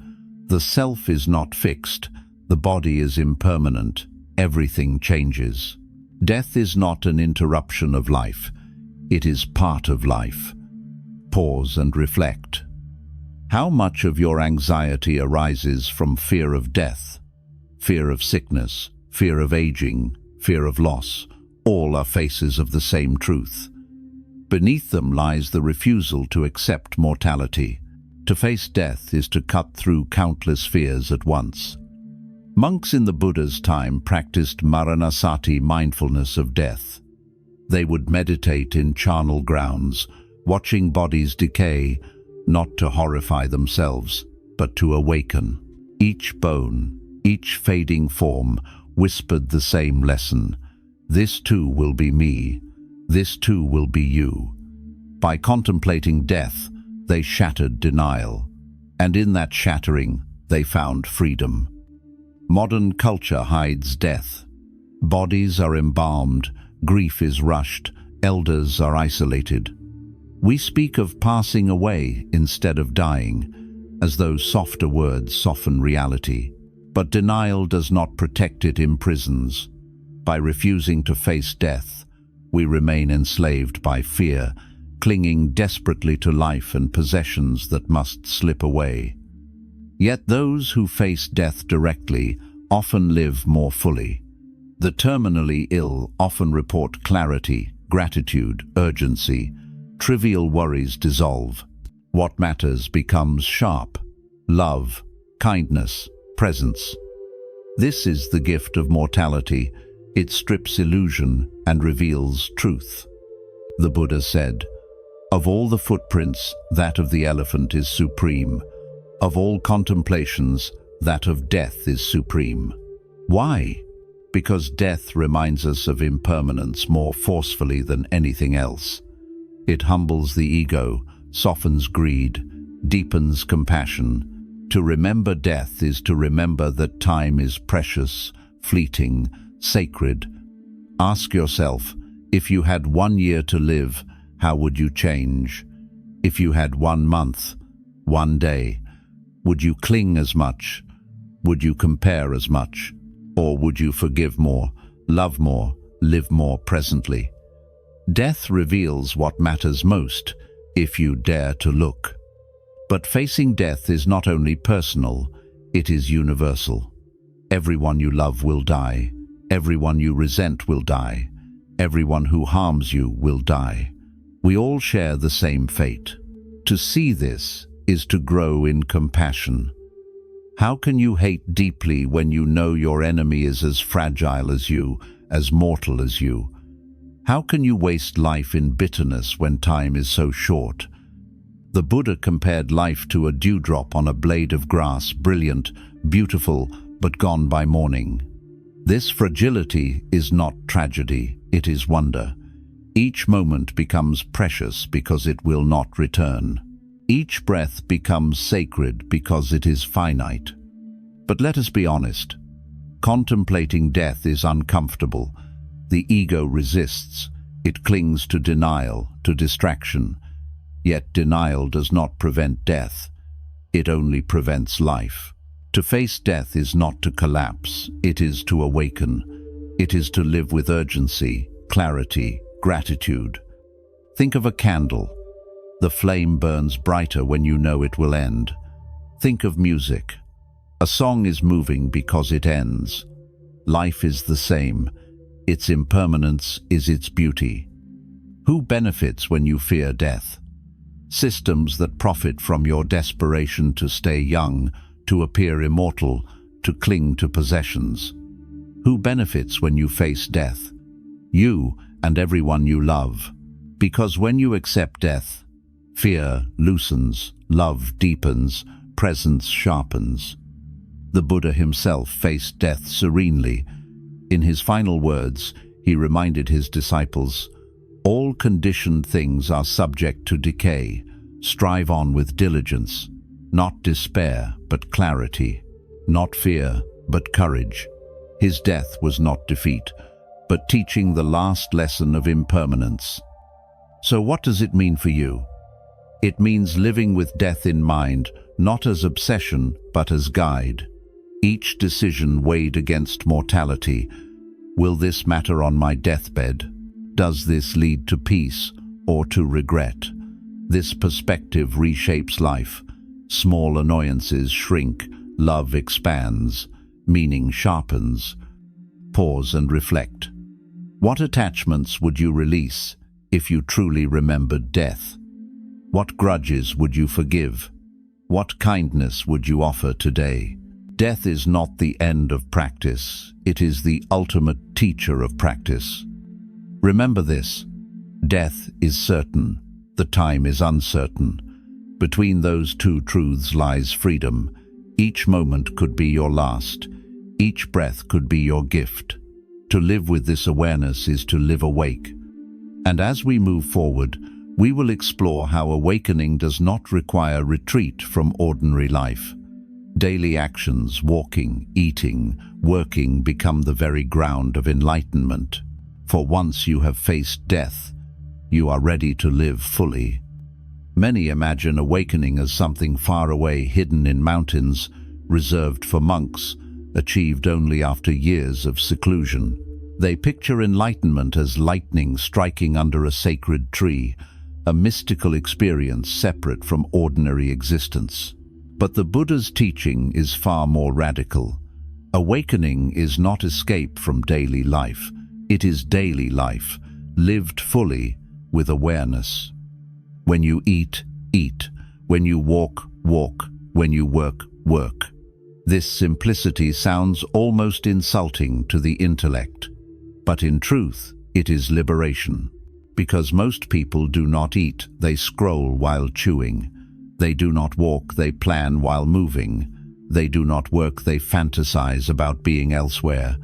The self is not fixed, the body is impermanent, everything changes. Death is not an interruption of life, it is part of life. Pause and reflect. How much of your anxiety arises from fear of death? Fear of sickness, fear of aging, fear of loss, all are faces of the same truth. Beneath them lies the refusal to accept mortality. To face death is to cut through countless fears at once. Monks in the Buddha's time practiced maranasati, mindfulness of death. They would meditate in charnel grounds, watching bodies decay, not to horrify themselves, but to awaken. Each bone, each fading form, whispered the same lesson. This too will be me. This too will be you. By contemplating death, they shattered denial, and in that shattering, they found freedom. Modern culture hides death. Bodies are embalmed, grief is rushed, elders are isolated. We speak of passing away instead of dying, as though softer words soften reality. But denial does not protect, it imprisons. By refusing to face death, we remain enslaved by fear, clinging desperately to life and possessions that must slip away. Yet those who face death directly often live more fully. The terminally ill often report clarity, gratitude, urgency. Trivial worries dissolve. What matters becomes sharp. Love, kindness, presence. This is the gift of mortality. It strips illusion and reveals truth. The Buddha said, "Of all the footprints, that of the elephant is supreme. Of all contemplations, that of death is supreme." Why? Because death reminds us of impermanence more forcefully than anything else. It humbles the ego, softens greed, deepens compassion. To remember death is to remember that time is precious, fleeting, sacred. Ask yourself, if you had 1 year to live, how would you change? If you had 1 month, 1 day, would you cling as much? Would you compare as much? Or would you forgive more, love more, live more presently? Death reveals what matters most, if you dare to look. But facing death is not only personal, it is universal. Everyone you love will die. Everyone you resent will die. Everyone who harms you will die. We all share the same fate. To see this is to grow in compassion. How can you hate deeply when you know your enemy is as fragile as you, as mortal as you? How can you waste life in bitterness when time is so short? The Buddha compared life to a dewdrop on a blade of grass, brilliant, beautiful, but gone by morning. This fragility is not tragedy, it is wonder. Each moment becomes precious because it will not return. Each breath becomes sacred because it is finite. But let us be honest. Contemplating death is uncomfortable. The ego resists. It clings to denial, to distraction. Yet denial does not prevent death. It only prevents life. To face death is not to collapse. It is to awaken. It is to live with urgency, clarity, gratitude. Think of a candle. The flame burns brighter when you know it will end. Think of music. A song is moving because it ends. Life is the same. Its impermanence is its beauty. Who benefits when you fear death? Systems that profit from your desperation to stay young, to appear immortal, to cling to possessions. Who benefits when you face death? You and everyone you love. Because when you accept death, fear loosens, love deepens, presence sharpens. The Buddha himself faced death serenely. In his final words, he reminded his disciples, "All conditioned things are subject to decay. Strive on with diligence, not despair, but clarity, not fear, but courage." His death was not defeat, but teaching the last lesson of impermanence. So what does it mean for you? It means living with death in mind, not as obsession, but as guide. Each decision weighed against mortality. Will this matter on my deathbed? Does this lead to peace or to regret? This perspective reshapes life. Small annoyances shrink, love expands, meaning sharpens. Pause and reflect. What attachments would you release? if you truly remembered death? What grudges would you forgive? What kindness would you offer today? Death is not the end of practice, it is the ultimate teacher of practice. Remember this: death is certain, the time is uncertain. Between those two truths lies freedom. Each moment could be your last. Each breath could be your gift. To live with this awareness is to live awake. And as we move forward, we will explore how awakening does not require retreat from ordinary life. Daily actions, walking, eating, working, become the very ground of enlightenment. For once you have faced death, you are ready to live fully. Many imagine awakening as something far away, hidden in mountains, reserved for monks, achieved only after years of seclusion. They picture enlightenment as lightning striking under a sacred tree, a mystical experience separate from ordinary existence. But the Buddha's teaching is far more radical. Awakening is not escape from daily life. It is daily life, lived fully with awareness. When you eat, eat. When you walk, walk. When you work, work. This simplicity sounds almost insulting to the intellect. But in truth, it is liberation. Because most people do not eat, they scroll while chewing. They do not walk, they plan while moving. They do not work, they fantasize about being elsewhere.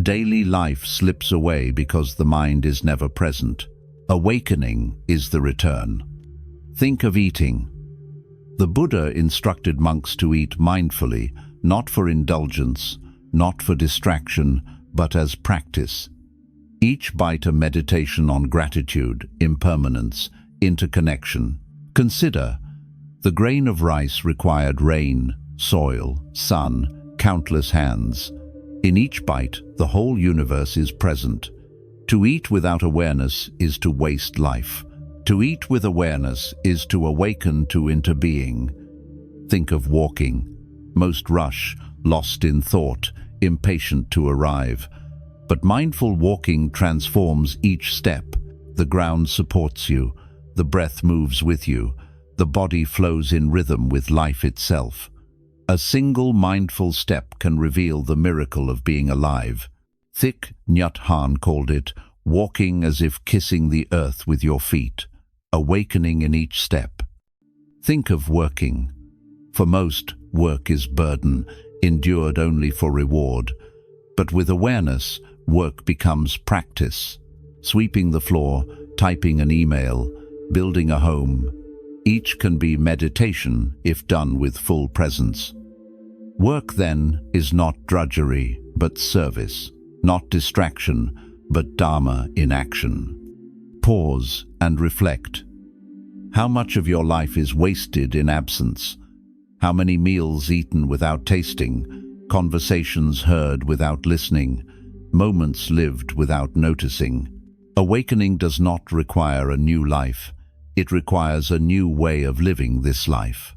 Daily life slips away because the mind is never present. Awakening is the return. Think of eating. The Buddha instructed monks to eat mindfully, not for indulgence, not for distraction, but as practice. Each bite a meditation on gratitude, impermanence, interconnection. Consider, the grain of rice required rain, soil, sun, countless hands. In each bite, the whole universe is present. To eat without awareness is to waste life. To eat with awareness is to awaken into being. Think of walking. Most rush, lost in thought, impatient to arrive. But mindful walking transforms each step. The ground supports you, the breath moves with you, the body flows in rhythm with life itself. A single mindful step can reveal the miracle of being alive. Thich Nhat Hanh called it walking as if kissing the earth with your feet, awakening in each step. Think of working. For most, work is burden, endured only for reward. But with awareness, work becomes practice. Sweeping the floor, typing an email, building a home. Each can be meditation if done with full presence. Work, then, is not drudgery, but service. Not distraction, but Dharma in action. Pause and reflect. How much of your life is wasted in absence? How many meals eaten without tasting? Conversations heard without listening? Moments lived without noticing? Awakening does not require a new life. It requires a new way of living this life.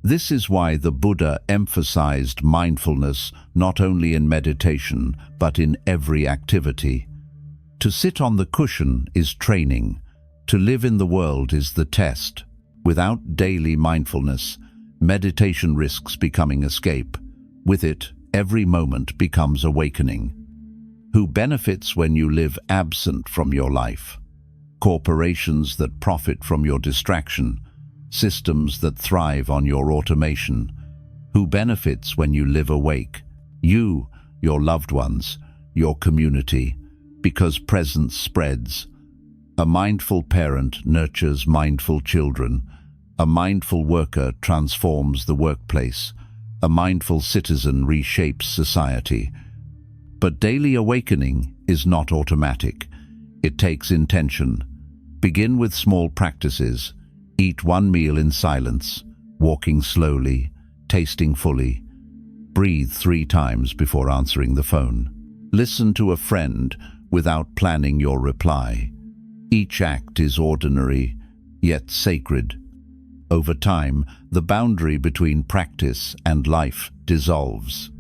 This is why the Buddha emphasized mindfulness not only in meditation, but in every activity. To sit on the cushion is training. To live in the world is the test. Without daily mindfulness, meditation risks becoming escape. With it, every moment becomes awakening. Who benefits when you live absent from your life? Corporations that profit from your distraction. Systems that thrive on your automation. Who benefits when you live awake? You, your loved ones, your community, because presence spreads. A mindful parent nurtures mindful children. A mindful worker transforms the workplace. A mindful citizen reshapes society. But daily awakening is not automatic. It takes intention. Begin with small practices. Eat one meal in silence, walking slowly, tasting fully. Breathe 3 times before answering the phone. Listen to a friend without planning your reply. Each act is ordinary, yet sacred. Over time, the boundary between practice and life dissolves.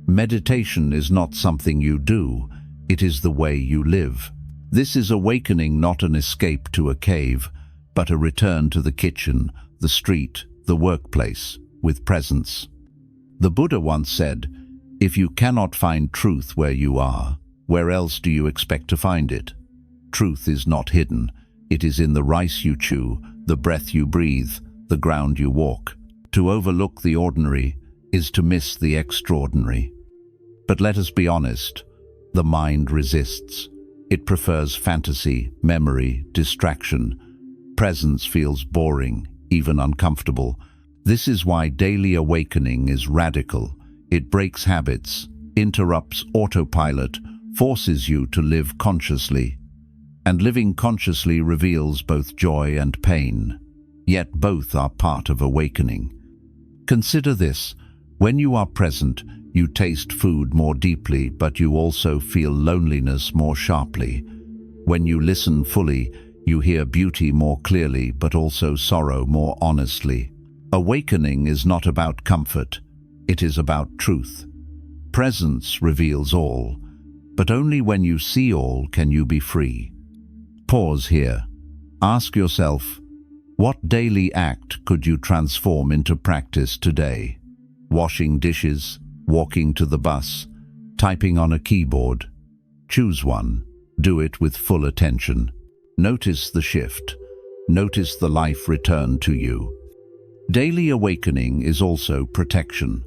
Meditation is not something you do, it is the way you live. This is awakening, not an escape to a cave, but a return to the kitchen, the street, the workplace, with presence. The Buddha once said, "If you cannot find truth where you are, where else do you expect to find it?" Truth is not hidden. It is in the rice you chew, the breath you breathe, the ground you walk. To overlook the ordinary is to miss the extraordinary. But let us be honest, the mind resists. It prefers fantasy, memory, distraction. Presence feels boring, even uncomfortable. This is why daily awakening is radical. It breaks habits, interrupts autopilot, forces you to live consciously. And living consciously reveals both joy and pain. Yet both are part of awakening. Consider this: when you are present, you taste food more deeply, but you also feel loneliness more sharply. When you listen fully, you hear beauty more clearly, but also sorrow more honestly. Awakening is not about comfort, it is about truth. Presence reveals all, but only when you see all can you be free. Pause here. Ask yourself, what daily act could you transform into practice today? Washing dishes, walking to the bus, typing on a keyboard. Choose one. Do it with full attention. Notice the shift. Notice the life return to you. Daily awakening is also protection.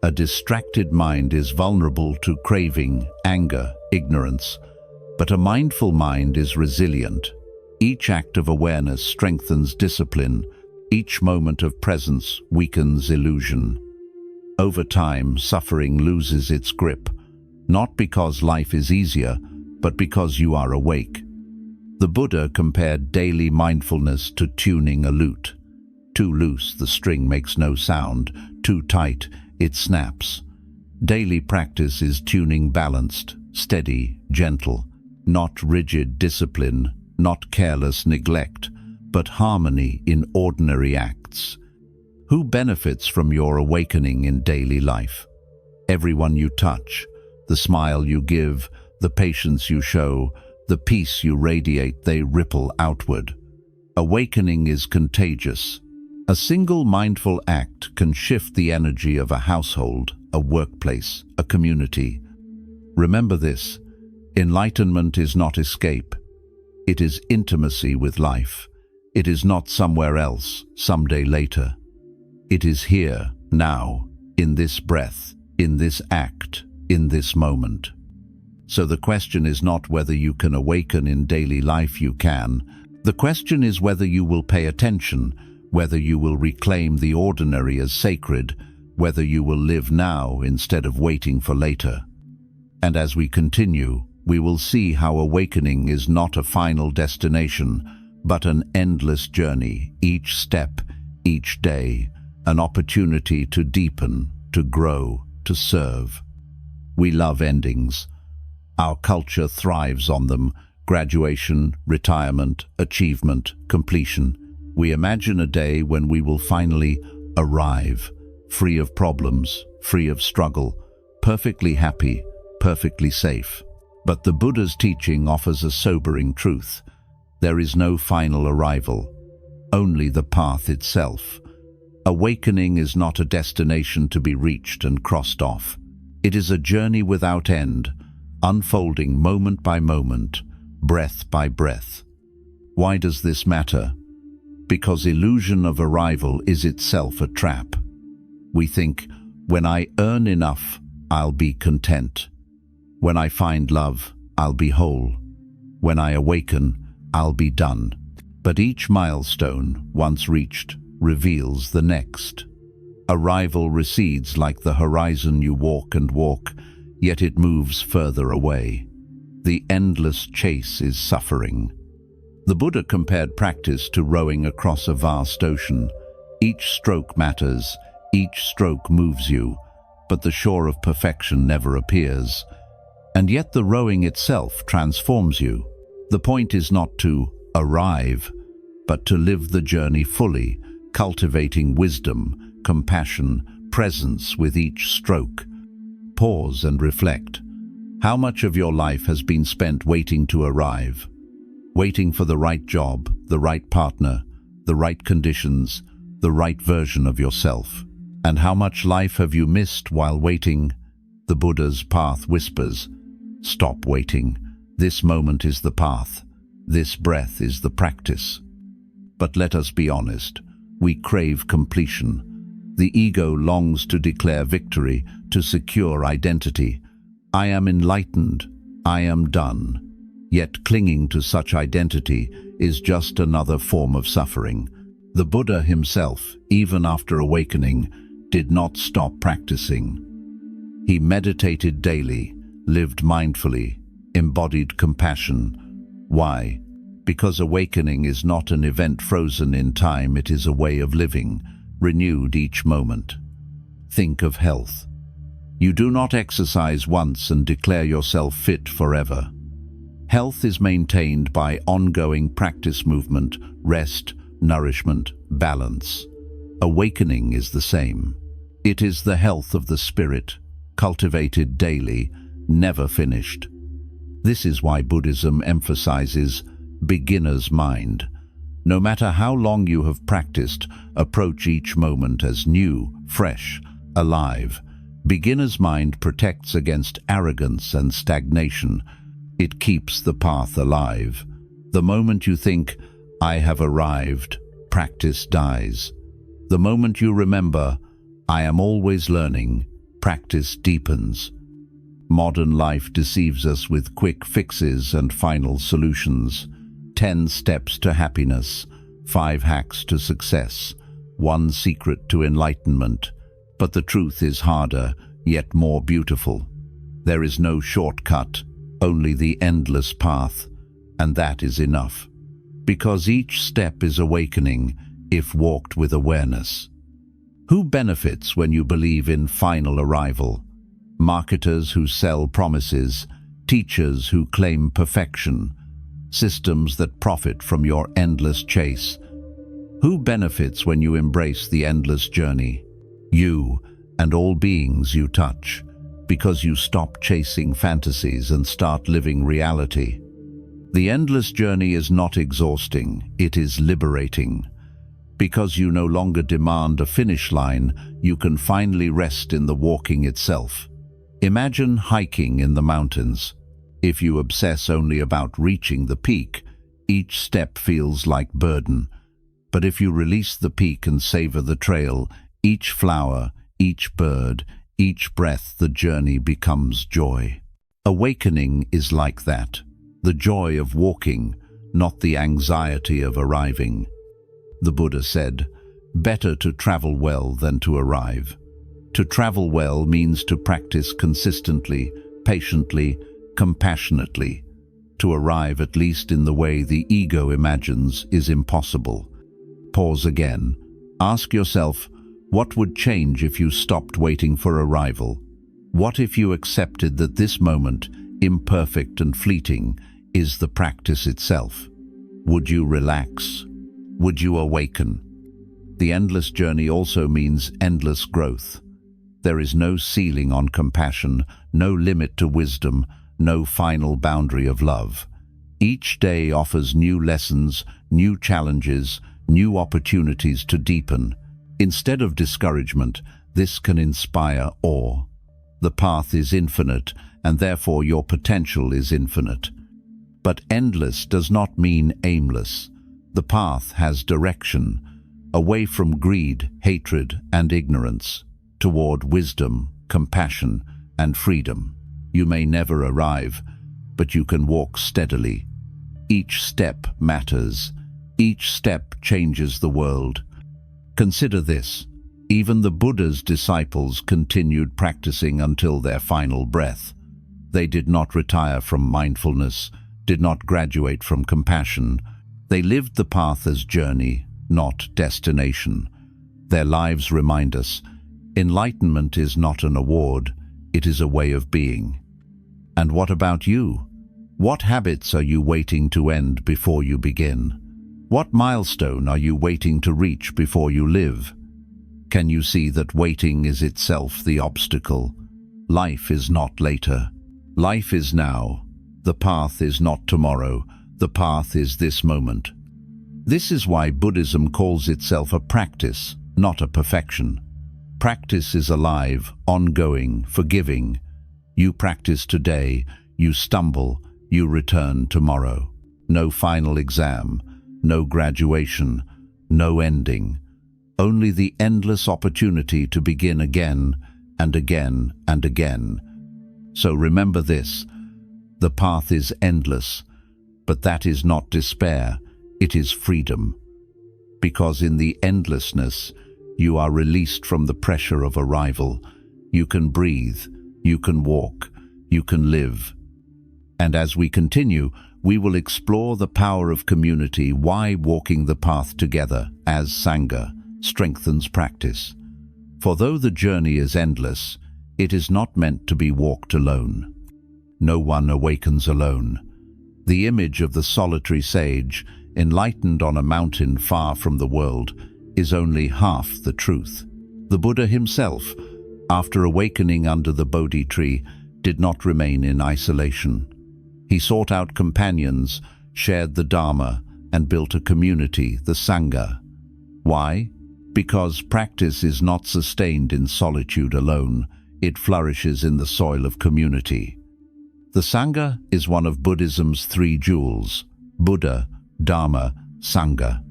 A distracted mind is vulnerable to craving, anger, ignorance, but a mindful mind is resilient. Each act of awareness strengthens discipline. Each moment of presence weakens illusion. Over time, suffering loses its grip, not because life is easier, but because you are awake. The Buddha compared daily mindfulness to tuning a lute. Too loose, the string makes no sound. Too tight, it snaps. Daily practice is tuning balanced, steady, gentle. Not rigid discipline, not careless neglect, but harmony in ordinary acts. Who benefits from your awakening in daily life? Everyone you touch, the smile you give, the patience you show, the peace you radiate, they ripple outward. Awakening is contagious. A single mindful act can shift the energy of a household, a workplace, a community. Remember this: enlightenment is not escape. It is intimacy with life. It is not somewhere else, someday later. It is here, now, in this breath, in this act, in this moment. So the question is not whether you can awaken in daily life. You can. The question is whether you will pay attention, whether you will reclaim the ordinary as sacred, whether you will live now instead of waiting for later. And as we continue, we will see how awakening is not a final destination, but an endless journey, each step, each day, an opportunity to deepen, to grow, to serve. We love endings. Our culture thrives on them: graduation, retirement, achievement, completion. We imagine a day when we will finally arrive, free of problems, free of struggle, perfectly happy, perfectly safe. But the Buddha's teaching offers a sobering truth. There is no final arrival, only the path itself. Awakening is not a destination to be reached and crossed off. It is a journey without end, unfolding moment by moment, breath by breath. Why does this matter? Because illusion of arrival is itself a trap. We think, when I earn enough, I'll be content. When I find love, I'll be whole. When I awaken, I'll be done. But each milestone, once reached, reveals the next. Arrival recedes like the horizon. You walk and walk, yet it moves further away. The endless chase is suffering. The Buddha compared practice to rowing across a vast ocean. Each stroke matters, each stroke moves you, but the shore of perfection never appears. And yet the rowing itself transforms you. The point is not to arrive, but to live the journey fully, cultivating wisdom, compassion, presence with each stroke. Pause and reflect. How much of your life has been spent waiting to arrive? Waiting for the right job, the right partner, the right conditions, the right version of yourself. And how much life have you missed while waiting? The Buddha's path whispers, stop waiting. This moment is the path. This breath is the practice. But let us be honest, we crave completion. The ego longs to declare victory, to secure identity. I am enlightened, I am done. Yet clinging to such identity is just another form of suffering. The Buddha himself, even after awakening, did not stop practicing. He meditated daily, lived mindfully, embodied compassion. Why? Because awakening is not an event frozen in time, it is a way of living, renewed each moment. Think of health. You do not exercise once and declare yourself fit forever. Health is maintained by ongoing practice, movement, rest, nourishment, balance. Awakening is the same. It is the health of the spirit, cultivated daily, never finished. This is why Buddhism emphasizes beginner's mind. No matter how long you have practiced, approach each moment as new, fresh, alive. Beginner's mind protects against arrogance and stagnation. It keeps the path alive. The moment you think, I have arrived, practice dies. The moment you remember, I am always learning, practice deepens. Modern life deceives us with quick fixes and final solutions. 10 steps to happiness, 5 hacks to success, 1 secret to enlightenment. But the truth is harder, yet more beautiful. There is no shortcut, only the endless path, and that is enough. Because each step is awakening, if walked with awareness. Who benefits when you believe in final arrival? Marketers who sell promises, teachers who claim perfection, systems that profit from your endless chase. Who benefits when you embrace the endless journey? You and all beings you touch, because you stop chasing fantasies and start living reality. The endless journey is not exhausting, it is liberating. Because you no longer demand a finish line, you can finally rest in the walking itself. Imagine hiking in the mountains. If you obsess only about reaching the peak, each step feels like burden. But if you release the peak and savor the trail, each flower, each bird, each breath, the journey becomes joy. Awakening is like that. The joy of walking, not the anxiety of arriving. The Buddha said, better to travel well than to arrive. To travel well means to practice consistently, patiently, compassionately. To arrive, at least in the way the ego imagines, is impossible. Pause again. Ask yourself, what would change if you stopped waiting for arrival? What if you accepted that this moment, imperfect and fleeting, is the practice itself? Would you relax? Would you awaken? The endless journey also means endless growth. There is no ceiling on compassion, no limit to wisdom, no final boundary of love. Each day offers new lessons, new challenges, new opportunities to deepen. Instead of discouragement, this can inspire awe. The path is infinite, and therefore your potential is infinite. But endless does not mean aimless. The path has direction, away from greed, hatred, and ignorance, toward wisdom, compassion, and freedom. You may never arrive, but you can walk steadily. Each step matters. Each step changes the world. Consider this. Even the Buddha's disciples continued practicing until their final breath. They did not retire from mindfulness, did not graduate from compassion. They lived the path as journey, not destination. Their lives remind us, enlightenment is not an award, it is a way of being. And what about you? What habits are you waiting to end before you begin? What milestone are you waiting to reach before you live? Can you see that waiting is itself the obstacle? Life is not later. Life is now. The path is not tomorrow. The path is this moment. This is why Buddhism calls itself a practice, not a perfection. Practice is alive, ongoing, forgiving. You practice today, you stumble, you return tomorrow. No final exam, no graduation, no ending. Only the endless opportunity to begin again and again and again. So remember this, the path is endless, but that is not despair, it is freedom. Because in the endlessness, you are released from the pressure of arrival. You can breathe, you can walk, you can live. And as we continue, we will explore the power of community, why walking the path together as Sangha strengthens practice. For though the journey is endless, it is not meant to be walked alone. No one awakens alone. The image of the solitary sage, enlightened on a mountain far from the world, is only half the truth. The Buddha himself, after awakening under the Bodhi tree, did not remain in isolation. He sought out companions, shared the Dharma, and built a community, the Sangha. Why? Because practice is not sustained in solitude alone. It flourishes in the soil of community. The Sangha is one of Buddhism's three jewels: Buddha, Dharma, Sangha.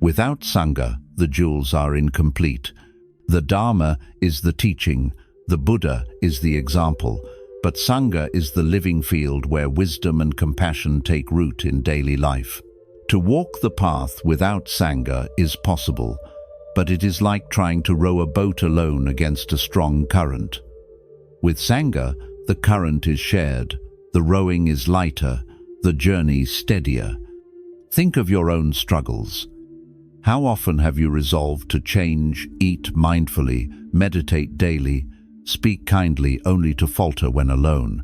Without Sangha, the jewels are incomplete. The Dharma is the teaching, the Buddha is the example, but Sangha is the living field where wisdom and compassion take root in daily life. To walk the path without Sangha is possible, but it is like trying to row a boat alone against a strong current. With Sangha, the current is shared, the rowing is lighter, the journey steadier. Think of your own struggles. How often have you resolved to change, eat mindfully, meditate daily, speak kindly only to falter when alone?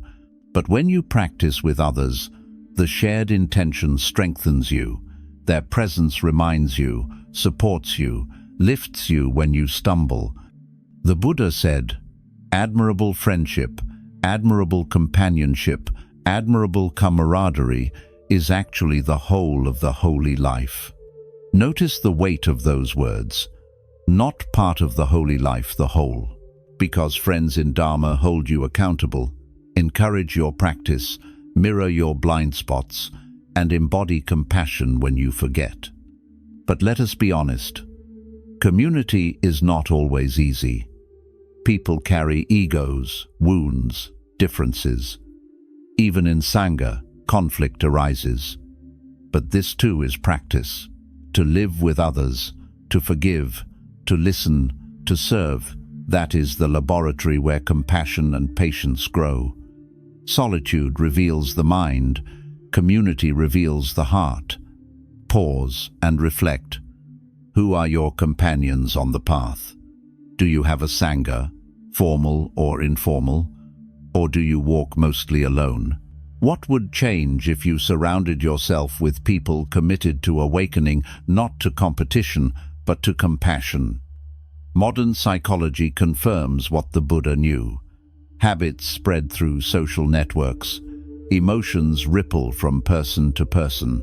But when you practice with others, the shared intention strengthens you. Their presence reminds you, supports you, lifts you when you stumble. The Buddha said, "Admirable friendship, admirable companionship, admirable camaraderie is actually the whole of the holy life." Notice the weight of those words. Not part of the holy life, the whole. Because friends in Dharma hold you accountable, encourage your practice, mirror your blind spots, and embody compassion when you forget. But let us be honest. Community is not always easy. People carry egos, wounds, differences. Even in Sangha, conflict arises. But this too is practice. To live with others, to forgive, to listen, to serve, that is the laboratory where compassion and patience grow. Solitude reveals the mind, community reveals the heart. Pause and reflect. Who are your companions on the path? Do you have a Sangha, formal or informal? Or do you walk mostly alone? What would change if you surrounded yourself with people committed to awakening, not to competition, but to compassion? Modern psychology confirms what the Buddha knew. Habits spread through social networks. Emotions ripple from person to person.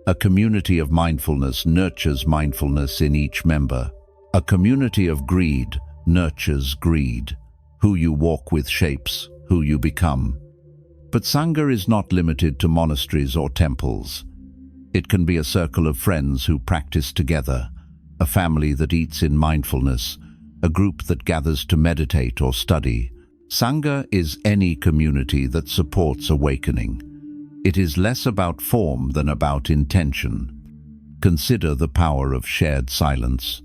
A community of mindfulness nurtures mindfulness in each member. A community of greed nurtures greed. Who you walk with shapes who you become. But Sangha is not limited to monasteries or temples. It can be a circle of friends who practice together, a family that eats in mindfulness, a group that gathers to meditate or study. Sangha is any community that supports awakening. It is less about form than about intention. Consider the power of shared silence.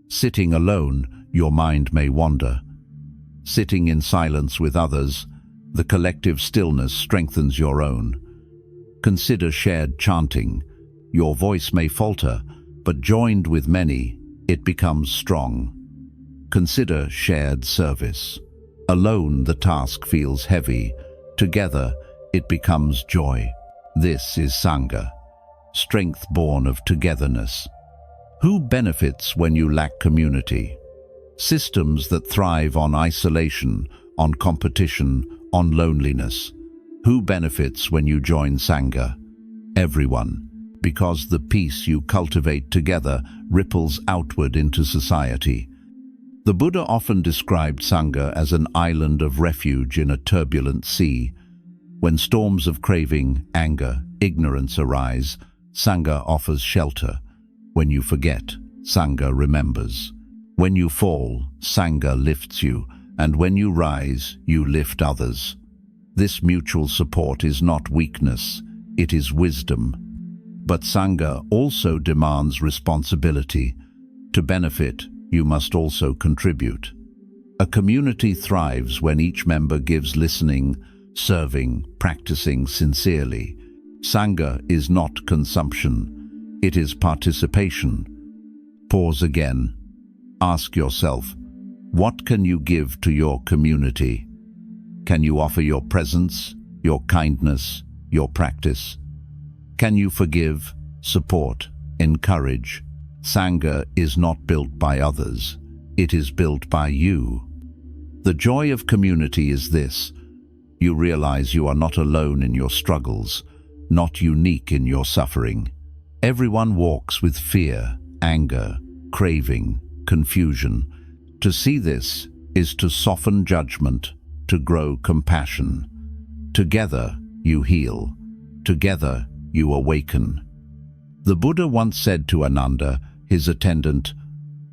Sitting alone, your mind may wander. Sitting in silence with others, the collective stillness strengthens your own. Consider shared chanting. Your voice may falter, but joined with many, it becomes strong. Consider shared service. Alone, the task feels heavy. Together, it becomes joy. This is Sangha, strength born of togetherness. Who benefits when you lack community? Systems that thrive on isolation, on competition, on loneliness. Who benefits when you join Sangha? Everyone, because the peace you cultivate together ripples outward into society. The Buddha often described Sangha as an island of refuge in a turbulent sea. When storms of craving, anger, ignorance arise, Sangha offers shelter. When you forget, Sangha remembers. When you fall, Sangha lifts you, and when you rise, you lift others. This mutual support is not weakness, it is wisdom. But Sangha also demands responsibility. To benefit, you must also contribute. A community thrives when each member gives, listening, serving, practicing sincerely. Sangha is not consumption, it is participation. Pause again. Ask yourself, what can you give to your community? Can you offer your presence, your kindness, your practice? Can you forgive, support, encourage? Sangha is not built by others, it is built by you. The joy of community is this: you realize you are not alone in your struggles, not unique in your suffering. Everyone walks with fear, anger, craving, confusion. To see this is to soften judgment, to grow compassion. Together you heal, together you awaken. The Buddha once said to Ananda, his attendant,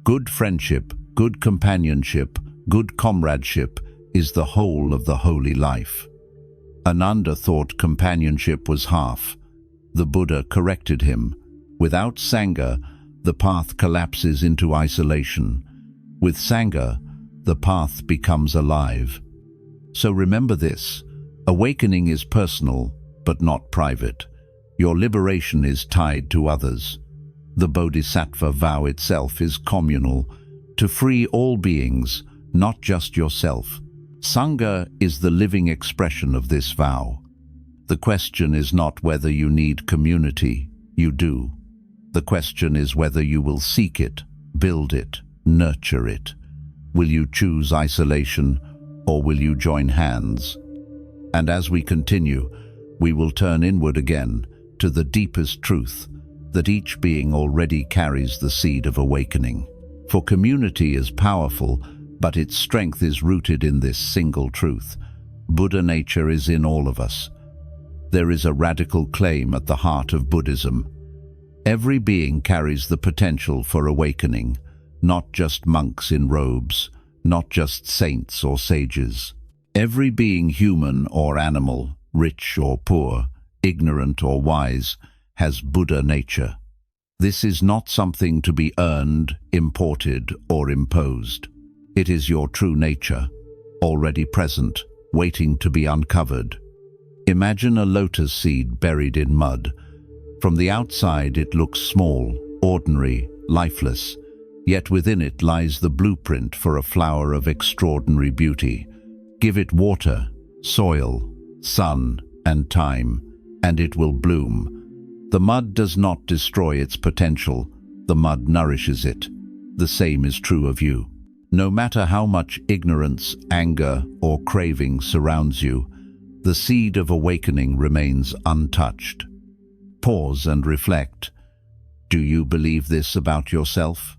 "Good friendship, good companionship, good comradeship is the whole of the holy life." Ananda thought companionship was half. The Buddha corrected him. Without Sangha, the path collapses into isolation. With Sangha, the path becomes alive. So remember this: awakening is personal, but not private. Your liberation is tied to others. The bodhisattva vow itself is communal, to free all beings, not just yourself. Sangha is the living expression of this vow. The question is not whether you need community, you do. The question is whether you will seek it, build it, nurture it. Will you choose isolation, or will you join hands? And as we continue, we will turn inward again to the deepest truth, that each being already carries the seed of awakening. For community is powerful, but its strength is rooted in this single truth. Buddha nature is in all of us. There is a radical claim at the heart of Buddhism. Every being carries the potential for awakening, not just monks in robes, not just saints or sages. Every being, human or animal, rich or poor, ignorant or wise, has Buddha nature. This is not something to be earned, imported, or imposed. It is your true nature, already present, waiting to be uncovered. Imagine a lotus seed buried in mud. From the outside it looks small, ordinary, lifeless, yet within it lies the blueprint for a flower of extraordinary beauty. Give it water, soil, sun, and time, and it will bloom. The mud does not destroy its potential, the mud nourishes it. The same is true of you. No matter how much ignorance, anger, or craving surrounds you, the seed of awakening remains untouched. Pause and reflect. Do you believe this about yourself?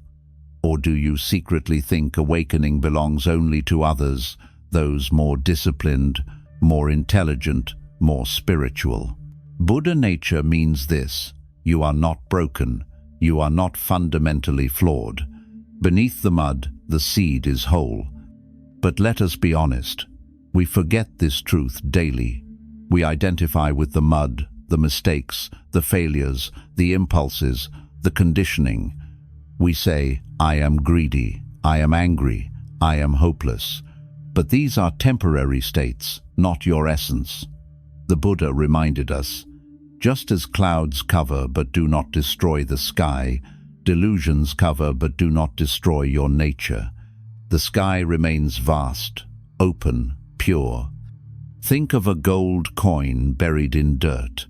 Or do you secretly think awakening belongs only to others, those more disciplined, more intelligent, more spiritual? Buddha nature means this: you are not broken, you are not fundamentally flawed. Beneath the mud, the seed is whole. But let us be honest, we forget this truth daily. We identify with the mud, the mistakes, the failures, the impulses, the conditioning. We say, I am greedy, I am angry, I am hopeless. But these are temporary states, not your essence. The Buddha reminded us, just as clouds cover but do not destroy the sky, delusions cover but do not destroy your nature. The sky remains vast, open, pure. Think of a gold coin buried in dirt.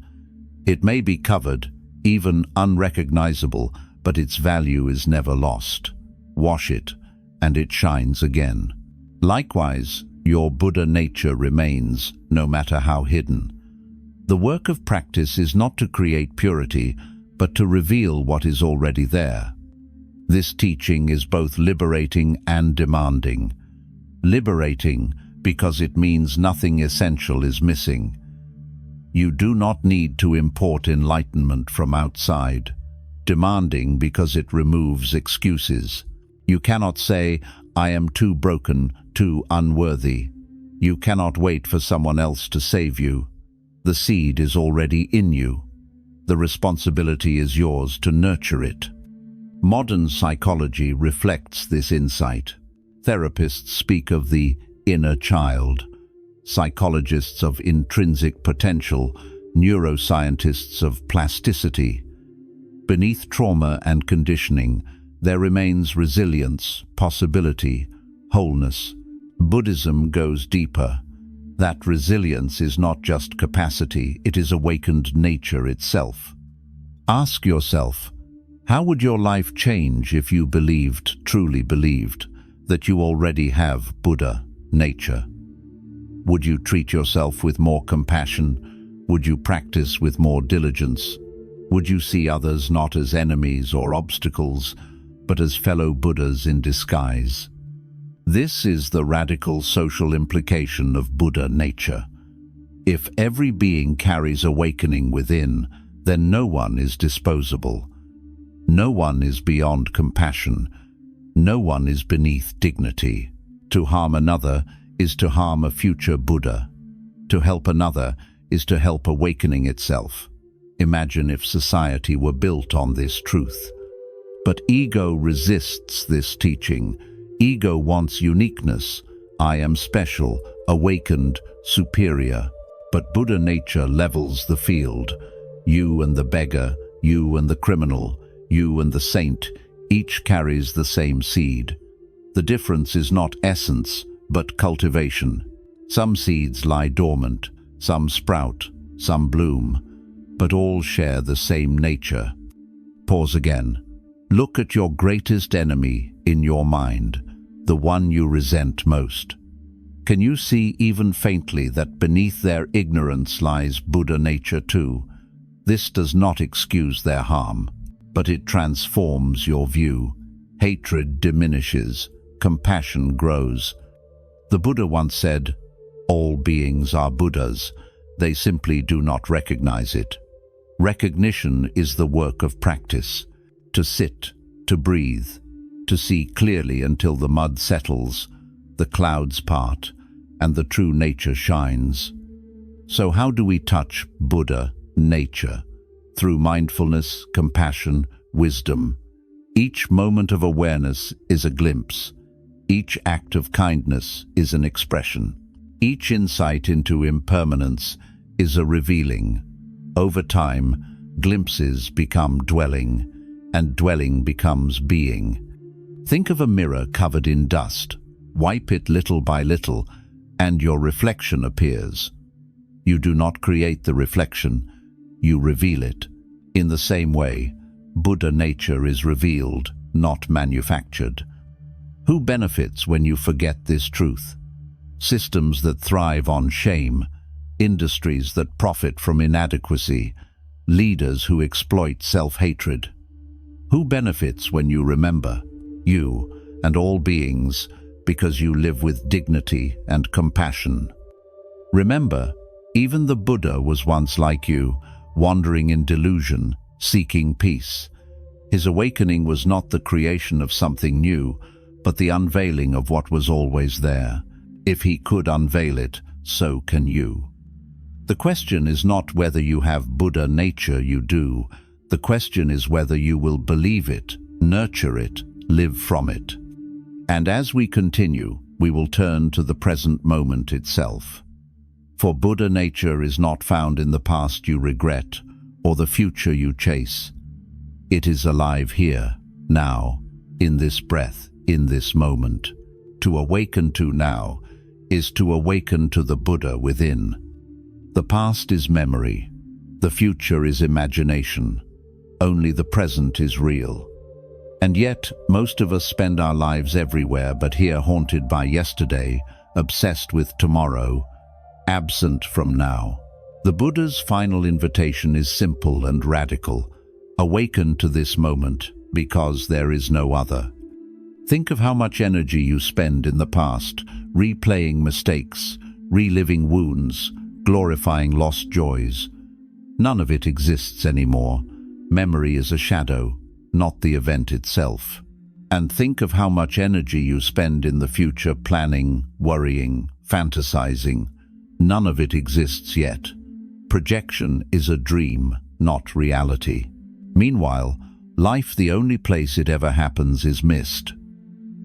It may be covered, even unrecognizable, but its value is never lost. Wash it, and it shines again. Likewise, Your Buddha nature remains, no matter how hidden. The work of practice is not to create purity, but to reveal what is already there. This teaching is both liberating and demanding. Liberating because it means nothing essential is missing. You do not need to import enlightenment from outside. Demanding because it removes excuses. You cannot say, "I am too broken, too unworthy." You cannot wait for someone else to save you. The seed is already in you. The responsibility is yours to nurture it. Modern psychology reflects this insight. Therapists speak of the inner child, psychologists of intrinsic potential, neuroscientists of plasticity. Beneath trauma and conditioning, there remains resilience, possibility, wholeness. Buddhism goes deeper. That resilience is not just capacity, it is awakened nature itself. Ask yourself, how would your life change if you truly believed, that you already have Buddha nature? Would you treat yourself with more compassion? Would you practice with more diligence? Would you see others not as enemies or obstacles, but as fellow Buddhas in disguise? This is the radical social implication of Buddha nature. If every being carries awakening within, then no one is disposable. No one is beyond compassion. No one is beneath dignity. To harm another is to harm a future Buddha. To help another is to help awakening itself. Imagine if society were built on this truth. But ego resists this teaching. Ego wants uniqueness. I am special, awakened, superior. But Buddha nature levels the field. You and the beggar, you and the criminal, you and the saint, each carries the same seed. The difference is not essence, but cultivation. Some seeds lie dormant, some sprout, some bloom, but all share the same nature. Pause again. Look at your greatest enemy in your mind, the one you resent most. Can you see even faintly that beneath their ignorance lies Buddha nature too? This does not excuse their harm, but it transforms your view. Hatred diminishes, compassion grows. The Buddha once said, "All beings are Buddhas. They simply do not recognize it." Recognition is the work of practice. To sit, to breathe, to see clearly until the mud settles, the clouds part, and the true nature shines. So how do we touch Buddha nature? Through mindfulness, compassion, wisdom. Each moment of awareness is a glimpse. Each act of kindness is an expression. Each insight into impermanence is a revealing. Over time, glimpses become dwelling, and dwelling becomes being. Think of a mirror covered in dust. Wipe it little by little, and your reflection appears. You do not create the reflection, you reveal it. In the same way, Buddha nature is revealed, not manufactured. Who benefits when you forget this truth? Systems that thrive on shame, industries that profit from inadequacy, leaders who exploit self-hatred. Who benefits when you remember? You and all beings, because you live with dignity and compassion. Remember, even the Buddha was once like you, wandering in delusion, seeking peace. His awakening was not the creation of something new, but the unveiling of what was always there. If he could unveil it, so can you. The question is not whether you have Buddha nature, you do. The question is whether you will believe it, nurture it, live from it. And as we continue, we will turn to the present moment itself. For Buddha nature is not found in the past you regret or the future you chase. It is alive here, now, in this breath, in this moment. To awaken to now is to awaken to the Buddha within. The past is memory. The future is imagination. Only the present is real. And yet, most of us spend our lives everywhere but here, haunted by yesterday, obsessed with tomorrow, absent from now. The Buddha's final invitation is simple and radical. Awaken to this moment, because there is no other. Think of how much energy you spend in the past, replaying mistakes, reliving wounds, glorifying lost joys. None of it exists anymore. Memory is a shadow, not the event itself. And think of how much energy you spend in the future planning, worrying, fantasizing. None of it exists yet. Projection is a dream, not reality. Meanwhile, life, the only place it ever happens, is missed.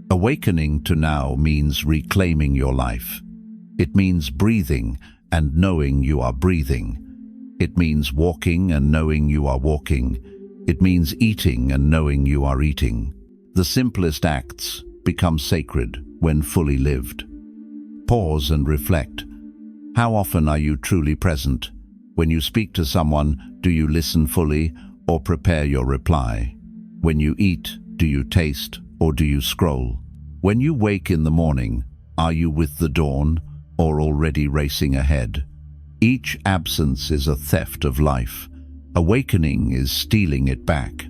Awakening to now means reclaiming your life. It means breathing and knowing you are breathing. It means walking and knowing you are walking. It means eating and knowing you are eating. The simplest acts become sacred when fully lived. Pause and reflect. How often are you truly present? When you speak to someone, do you listen fully or prepare your reply? When you eat, do you taste or do you scroll? When you wake in the morning, are you with the dawn or already racing ahead? Each absence is a theft of life. Awakening is stealing it back.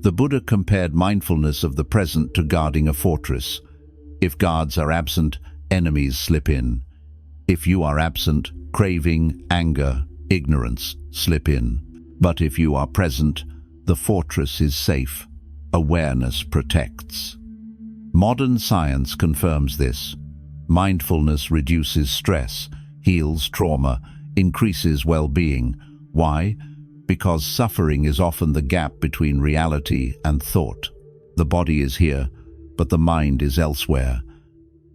The Buddha compared mindfulness of the present to guarding a fortress. If guards are absent, enemies slip in. If you are absent, craving, anger, ignorance slip in. But if you are present, the fortress is safe. Awareness protects. Modern science confirms this. Mindfulness reduces stress, heals trauma, increases well-being. Why? Because suffering is often the gap between reality and thought. The body is here, but the mind is elsewhere.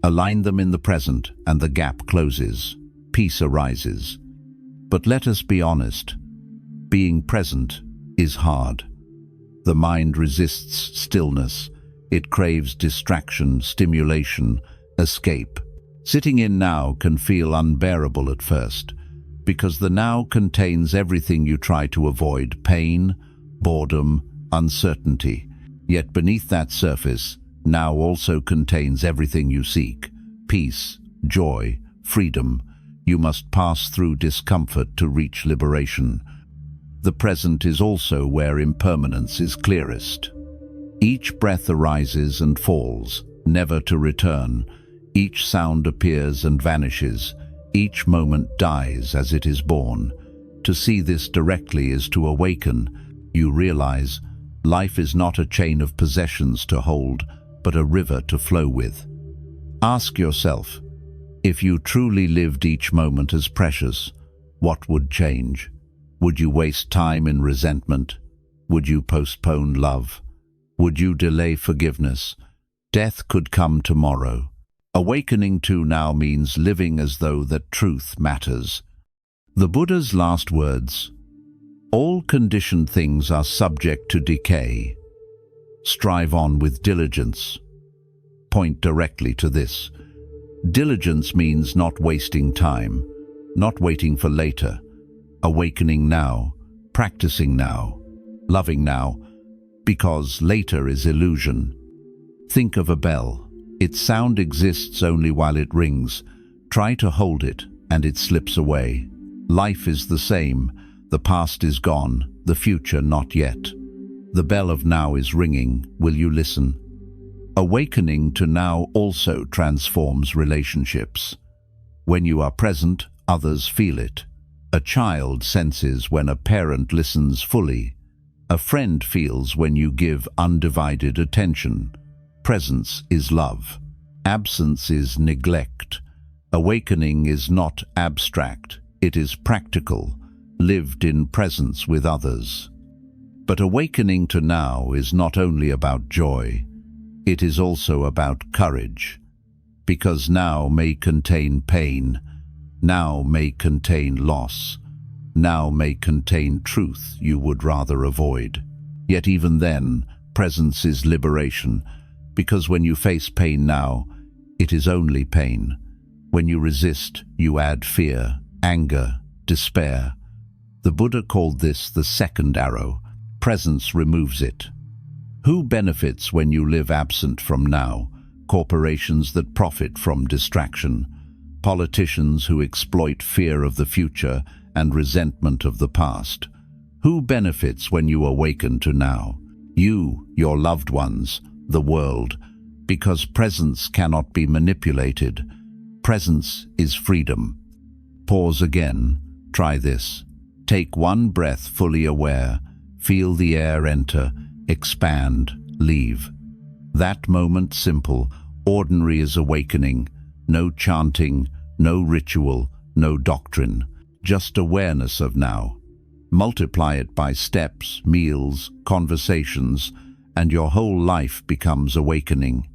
Align them in the present, and the gap closes. Peace arises. But let us be honest. Being present is hard. The mind resists stillness. It craves distraction, stimulation, escape. Sitting in now can feel unbearable at first, because the now contains everything you try to avoid: pain, boredom, uncertainty. Yet beneath that surface, now also contains everything you seek: peace, joy, freedom. You must pass through discomfort to reach liberation. The present is also where impermanence is clearest. Each breath arises and falls, never to return. Each sound appears and vanishes. Each moment dies as it is born. To see this directly is to awaken. You realize life is not a chain of possessions to hold, but a river to flow with. Ask yourself, if you truly lived each moment as precious, what would change? Would you waste time in resentment? Would you postpone love? Would you delay forgiveness? Death could come tomorrow. Awakening to now means living as though that truth matters. The Buddha's last words: all conditioned things are subject to decay. Strive on with diligence. Point directly to this. Diligence means not wasting time, not waiting for later. Awakening now, practicing now, loving now, because later is illusion. Think of a bell. Its sound exists only while it rings. Try to hold it, and it slips away. Life is the same. The past is gone, the future not yet. The bell of now is ringing. Will you listen? Awakening to now also transforms relationships. When you are present, others feel it. A child senses when a parent listens fully. A friend feels when you give undivided attention. Presence is love. Absence is neglect. Awakening is not abstract. It is practical, lived in presence with others. But awakening to now is not only about joy. It is also about courage. Because now may contain pain. Now may contain loss. Now may contain truth you would rather avoid. Yet even then, presence is liberation. Because when you face pain now, it is only pain. When you resist, you add fear, anger, despair. The Buddha called this the second arrow. Presence removes it. Who benefits when you live absent from now? corporations that profit from distraction, politicians who exploit fear of the future and resentment of the past. Who benefits when you awaken to now? You, your loved ones, the world, because presence cannot be manipulated. Presence is freedom. Pause again. Try this. Take one breath fully aware. Feel the air enter, expand, leave. That moment simple, ordinary as awakening. No chanting, no ritual, no doctrine. Just awareness of now. Multiply it by steps, meals, conversations, and your whole life becomes awakening.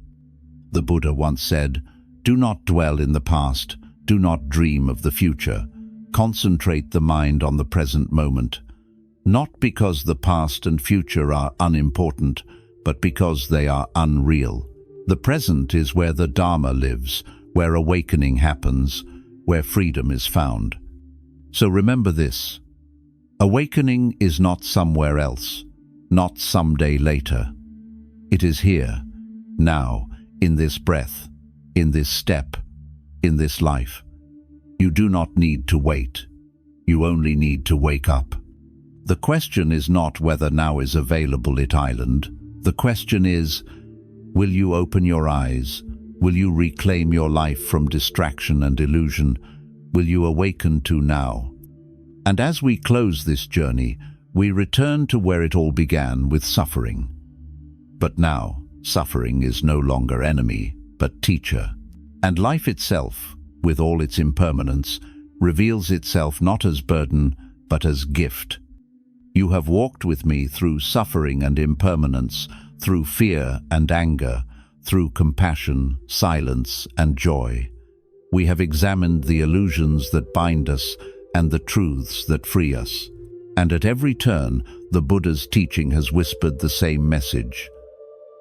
The Buddha once said, "Do not dwell in the past, do not dream of the future. Concentrate the mind on the present moment." Not because the past and future are unimportant, but because they are unreal. The present is where the Dharma lives, where awakening happens, where freedom is found. So remember this. Awakening is not somewhere else, not someday later. It is here, now, in this breath, in this step, in this life. You do not need to wait. You only need to wake up. The question is not whether now is available at Island. The question is, will you open your eyes? Will you reclaim your life from distraction and illusion? Will you awaken to now? And as we close this journey, we return to where it all began, with suffering. But now, suffering is no longer enemy, but teacher. And life itself, with all its impermanence, reveals itself not as burden, but as gift. You have walked with me through suffering and impermanence, through fear and anger, through compassion, silence, and joy. We have examined the illusions that bind us and the truths that free us. And at every turn, the Buddha's teaching has whispered the same message.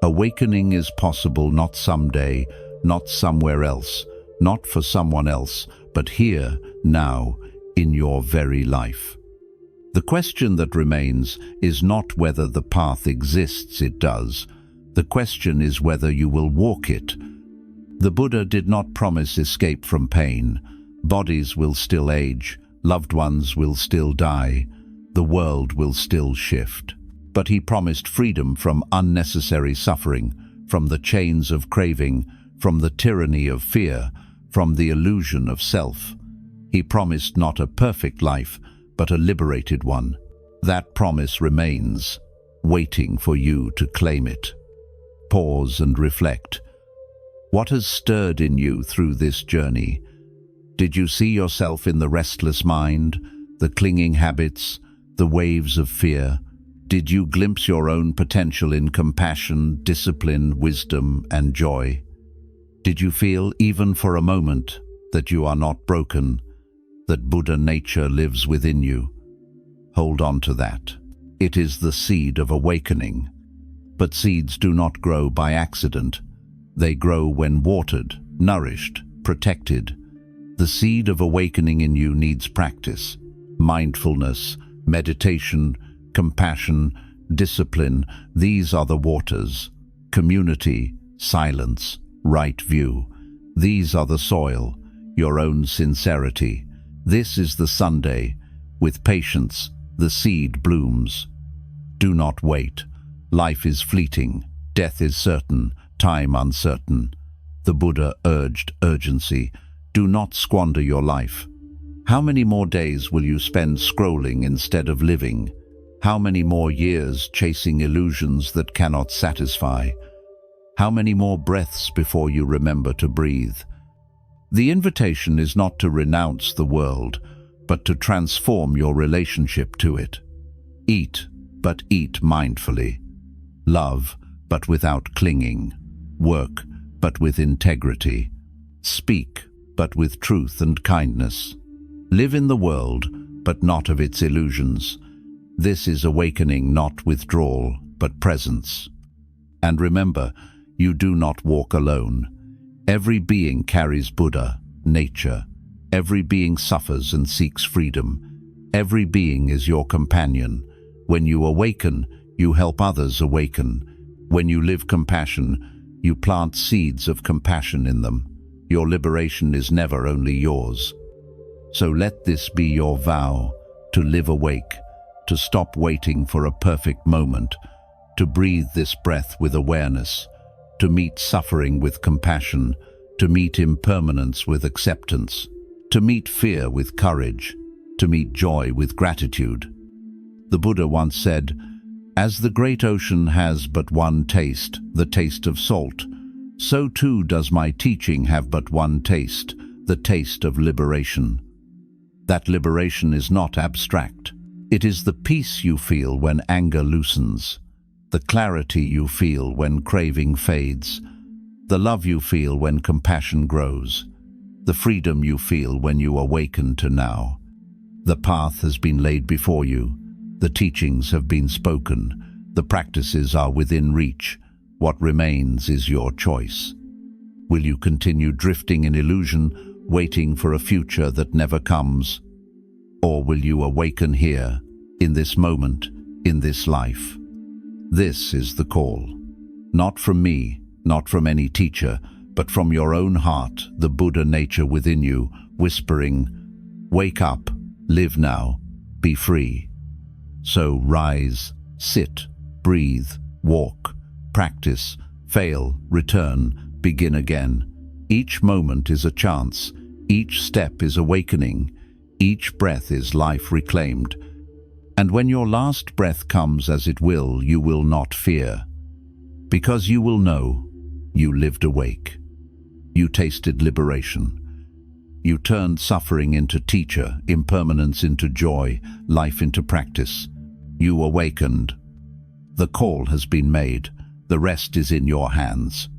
Awakening is possible not someday, not somewhere else, not for someone else, but here, now, in your very life. The question that remains is not whether the path exists, it does. The question is whether you will walk it. The Buddha did not promise escape from pain. Bodies will still age, loved ones will still die, the world will still shift. But he promised freedom from unnecessary suffering, from the chains of craving, from the tyranny of fear, from the illusion of self. He promised not a perfect life, but a liberated one. That promise remains, waiting for you to claim it. Pause and reflect. What has stirred in you through this journey? Did you see yourself in the restless mind, the clinging habits, the waves of fear? Did you glimpse your own potential in compassion, discipline, wisdom, and joy? Did you feel, even for a moment, that you are not broken, that Buddha nature lives within you? Hold on to that. It is the seed of awakening. But seeds do not grow by accident. They grow when watered, nourished, protected. The seed of awakening in you needs practice, mindfulness, meditation, compassion, discipline. These are the waters. Community, silence, right view. These are the soil, your own sincerity. This is the Sunday. With patience, the seed blooms. Do not wait. Life is fleeting. Death is certain. Time uncertain. The Buddha urged urgency. Do not squander your life. How many more days will you spend scrolling instead of living? How many more years chasing illusions that cannot satisfy? How many more breaths before you remember to breathe? The invitation is not to renounce the world, but to transform your relationship to it. Eat, but eat mindfully. Love, but without clinging. Work, but with integrity. Speak, but with truth and kindness. Live in the world, but not of its illusions. This is awakening, not withdrawal, but presence. And remember, you do not walk alone. Every being carries Buddha, nature. Every being suffers and seeks freedom. Every being is your companion. When you awaken, you help others awaken. When you live compassion, You plant seeds of compassion in them. Your liberation is never only yours. So let this be your vow, to live awake, to stop waiting for a perfect moment, to breathe this breath with awareness, to meet suffering with compassion, to meet impermanence with acceptance, to meet fear with courage, to meet joy with gratitude. The Buddha once said, "As the great ocean has but one taste, the taste of salt, so too does my teaching have but one taste, the taste of liberation." That liberation is not abstract. It is the peace you feel when anger loosens, the clarity you feel when craving fades, the love you feel when compassion grows, the freedom you feel when you awaken to now. The path has been laid before you. The teachings have been spoken. The practices are within reach. What remains is your choice. Will you continue drifting in illusion, waiting for a future that never comes? Or will you awaken here, in this moment, in this life? This is the call. Not from me, not from any teacher, but from your own heart, the Buddha nature within you, whispering, "Wake up, live now, be free." So rise, sit, breathe, walk, practice, fail, return, begin again. Each moment is a chance. Each step is awakening. Each breath is life reclaimed. And when your last breath comes, as it will, you will not fear. Because you will know you lived awake. You tasted liberation. You turned suffering into teacher, impermanence into joy, life into practice. You awakened. The call has been made. The rest is in your hands.